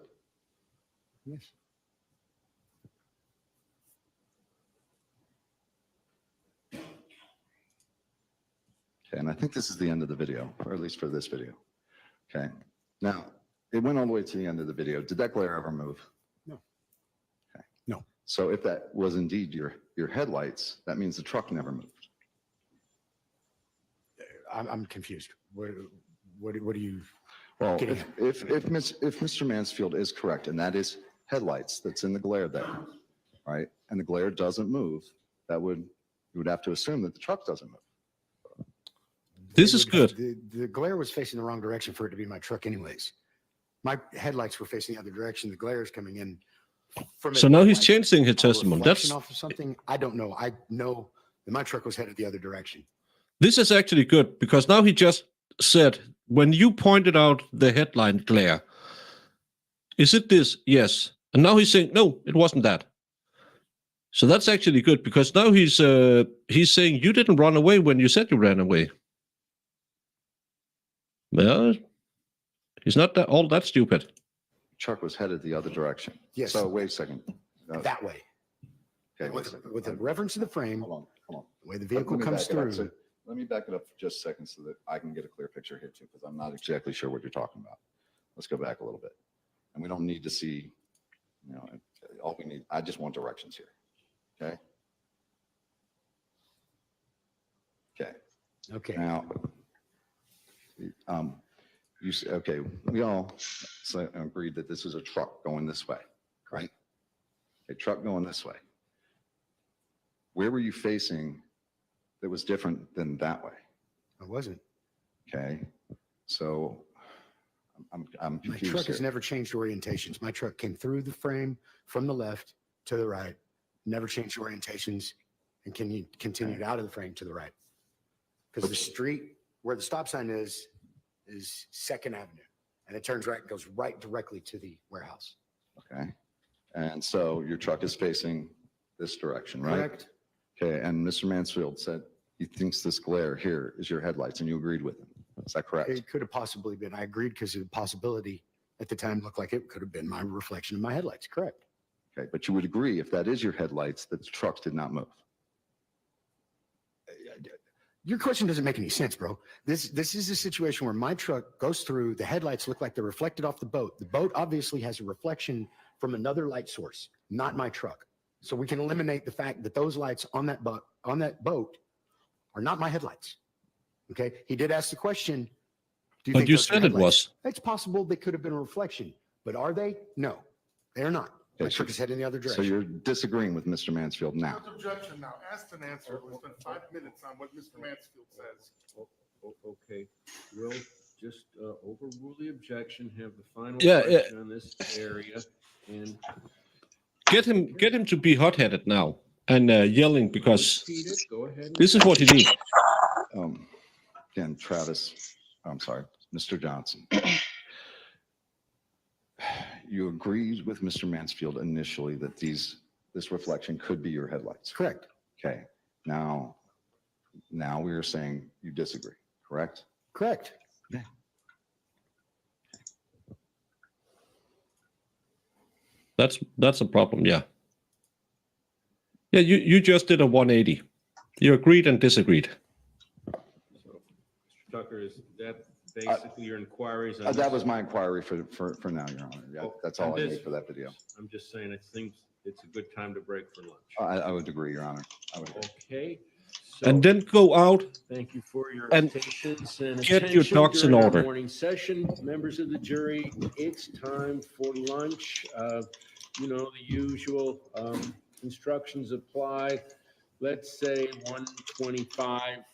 Yes. Okay, and I think this is the end of the video, or at least for this video. Okay. Now, it went all the way to the end of the video. Did that glare ever move? No. Okay. No. So if that was indeed your headlights, that means the truck never moved. I'm confused. What do you? Well, Getting if Mr. Mansfield is correct, and that is headlights that's in the glare there, right? And the glare doesn't move, you would have to assume that the truck doesn't move. This is good. The glare was facing the wrong direction for it to be my truck anyways. My headlights were facing the other direction. The glare is coming in from it. So now he's Like changing his a testimony. reflection That's off of something. I don't know. I know that my truck was headed the other direction. This is actually good, because now he just said, when you pointed out the headline glare, is it this? Yes. And now he's saying, no, it wasn't that. So that's actually good, because now he's saying you didn't run away when you said you ran away. Well, he's not all that stupid. Truck was headed the other direction. Yes. So wait a second. That way. Okay, wait a second. With the reference to the frame, Hold on. the way the Let vehicle me comes back it up. through. So let me back it up for just a second so that I can get a clear picture here too, because I'm not exactly sure what you're talking about. Let's go back a little bit. And we don't need to see, all we need, I just want directions here. Okay? Okay. Okay. Now, okay, we all agreed that this is a truck going this way, right? A truck going this way. Where were you facing that was different than that way? I wasn't. Okay, so I'm My confused truck has here. never changed orientations. My truck came through the frame from the left to the right, never changed orientations, and continued out of the frame to the right. Because the street where the stop sign is 2nd Avenue, and it turns right and goes right directly to the warehouse. Okay, and so your truck is facing this direction, right? Correct. Okay, and Mr. Mansfield said he thinks this glare here is your headlights, and you agreed with him. Is that correct? It could have possibly been. I agreed because the possibility at the time looked like it could have been my reflection of my headlights. Correct. Okay, but you would agree if that is your headlights, that the trucks did not move. Your question doesn't make any sense, bro. This is a situation where my truck goes through, the headlights look like they're reflected off the boat. The boat obviously has a reflection from another light source, not my truck. So we can eliminate the fact that those lights on that boat are not my headlights. Okay, he did ask the question, do you But think you those are said it headlights? was. It's possible they could have been a reflection, but are they? No, they're not. My truck is heading the other So direction. you're disagreeing with Mr. Mansfield now. Objection now. Asked and answered. We spent 5 minutes on what Mr. Mansfield says. Okay, we'll just overrule the objection, have the final Yeah, question on this area, and Get him to be hot-headed now and yelling because repeat it. Go ahead. this is what he needs. Again, Travis, I'm sorry, Mr. Johnson. You agreed with Mr. Mansfield initially that this reflection could be your headlights. Correct. Okay, now we are saying you disagree, correct? Correct. That's a problem, yeah. Yeah, you just did a 180. You agreed and disagreed. So, Mr. Tucker, is that basically your inquiries on That this? was my inquiry for now, Your Honor. Yeah, that's all I this- need for that video. I'm just saying, it seems it's a good time to break for lunch. I would agree, Your Honor. I would agree. Okay. And then go out. Thank you for your And patience and get your attention ducks in during our order. morning session. Members of the jury, it's time for lunch. The usual instructions apply. Let's say 1:25,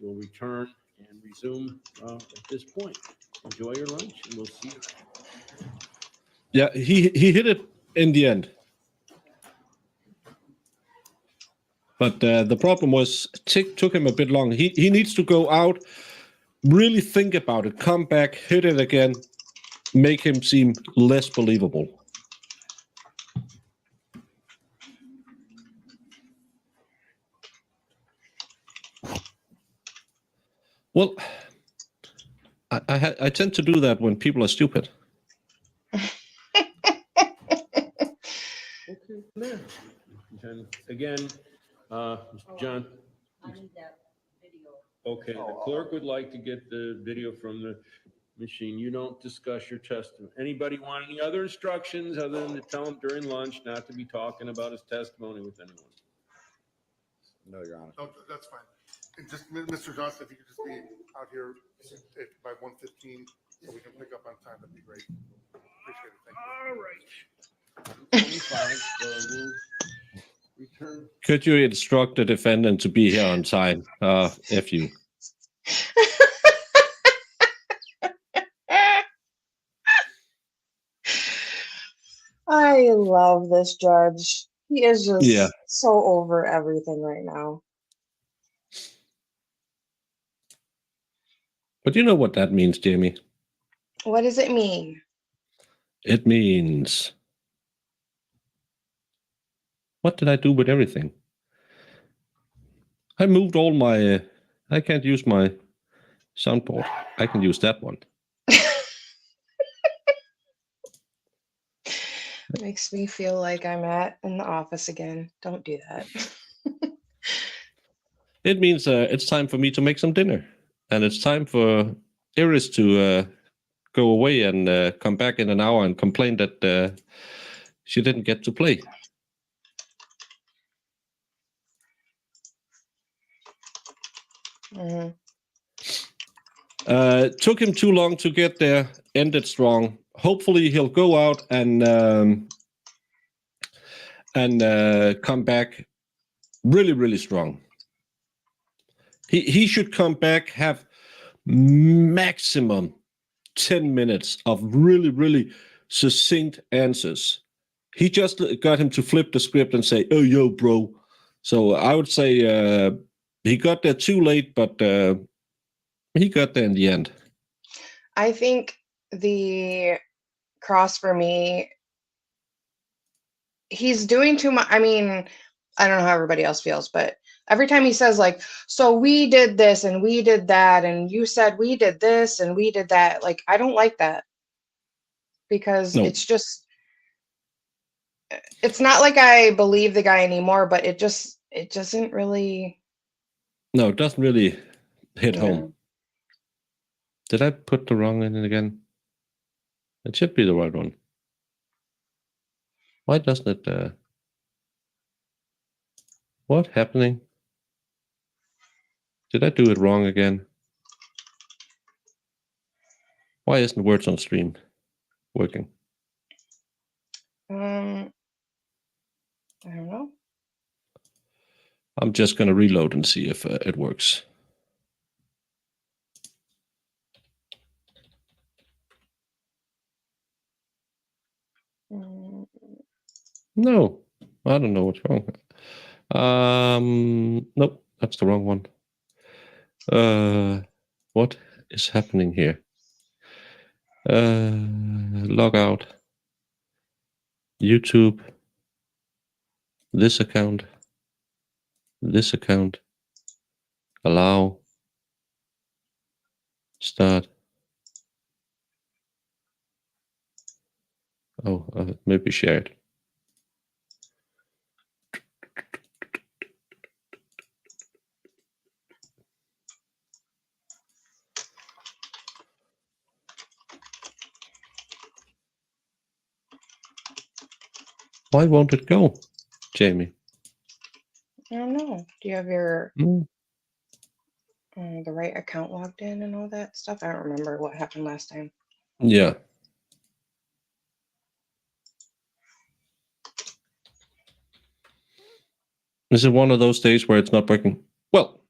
we'll return and resume at this point. Enjoy your lunch, and we'll see you. Yeah, he hit it in the end. But the problem was it took him a bit long. He needs to go out, really think about it, come back, hit it again, make him seem less believable. Well, I tend to do that when people are stupid. Okay, now, again, Mr. John. I need that video. Okay, the clerk would like to get the video from the machine. You don't discuss your testimony. Anybody want any other instructions other than to tell him during lunch not to be talking about his testimony with anyone? No, Your Honor. No, that's fine. And just, Mr. Johnson, if you could just be out here by 1:15 so we can pick up on time, that'd be great. Appreciate it. Thank you. All right. 25, we'll return. Could you instruct the defendant to be here on time? If you. I love this judge. He is just Yeah. so over everything right now. But you know what that means, Jamie? What does it mean? It means... What did I do with everything? I moved all my... I can't use my soundboard. I can use that one. Makes me feel like I'm in the office again. Don't do that. It means it's time for me to make some dinner. And it's time for Iris to go away and come back in an hour and complain that she didn't get to play. Mhm. Took him too long to get there. Ended strong. Hopefully he'll go out and come back really, really strong. He should come back, have maximum 10 minutes of really, really succinct answers. He just got him to flip the script and say, "Oh, yo, bro." So I would say he got there too late, but he got there in the end. I think the cross for me, he's doing too much. I mean, I don't know how everybody else feels, but every time he says like, so we did this and we did that, and you said we did this and we did that, like, I don't like that because No. it's just, it's not like I believe the guy anymore, but it doesn't really. No, it doesn't really hit Yeah. home. Did I put the wrong in it again? It should be the right one. Why doesn't it? What happening? Did I do it wrong again? Why isn't words on stream working? I don't know. I'm just gonna reload and see if it works. No, I don't know what's wrong. Nope, that's the wrong one. What is happening here? Log out. YouTube. This account. This account. Allow. Start. Oh, maybe share it. Why won't it go, Jamie? I don't know. Do you have your Mm. the right account logged in and all that stuff? I don't remember what happened last time. Yeah. Is it one of those days where it's not working? Well,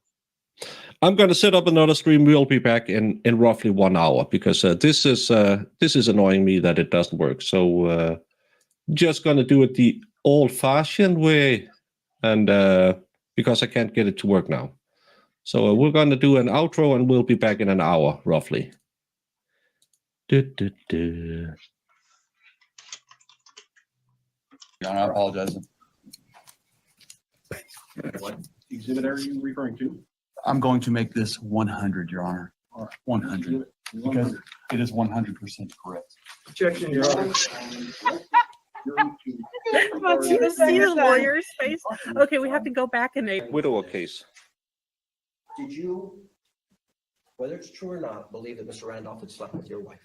I'm going to set up another stream. We'll be back in roughly 1 hour because this is annoying me that it doesn't work. So just going to do it the old-fashioned way, and because I can't get it to work now. So we're going to do an outro, and we'll be back in an hour roughly. Your Honor, I apologize. What exhibit are you referring to? I'm going to make this 100, Your Honor. 100. Because it is 100% correct. Objection, Your Honor. Do you see the lawyer's face? Okay, we have to go back and Widower case. Did you, whether it's true or not, believe that Mr. Randolph had slept with your wife?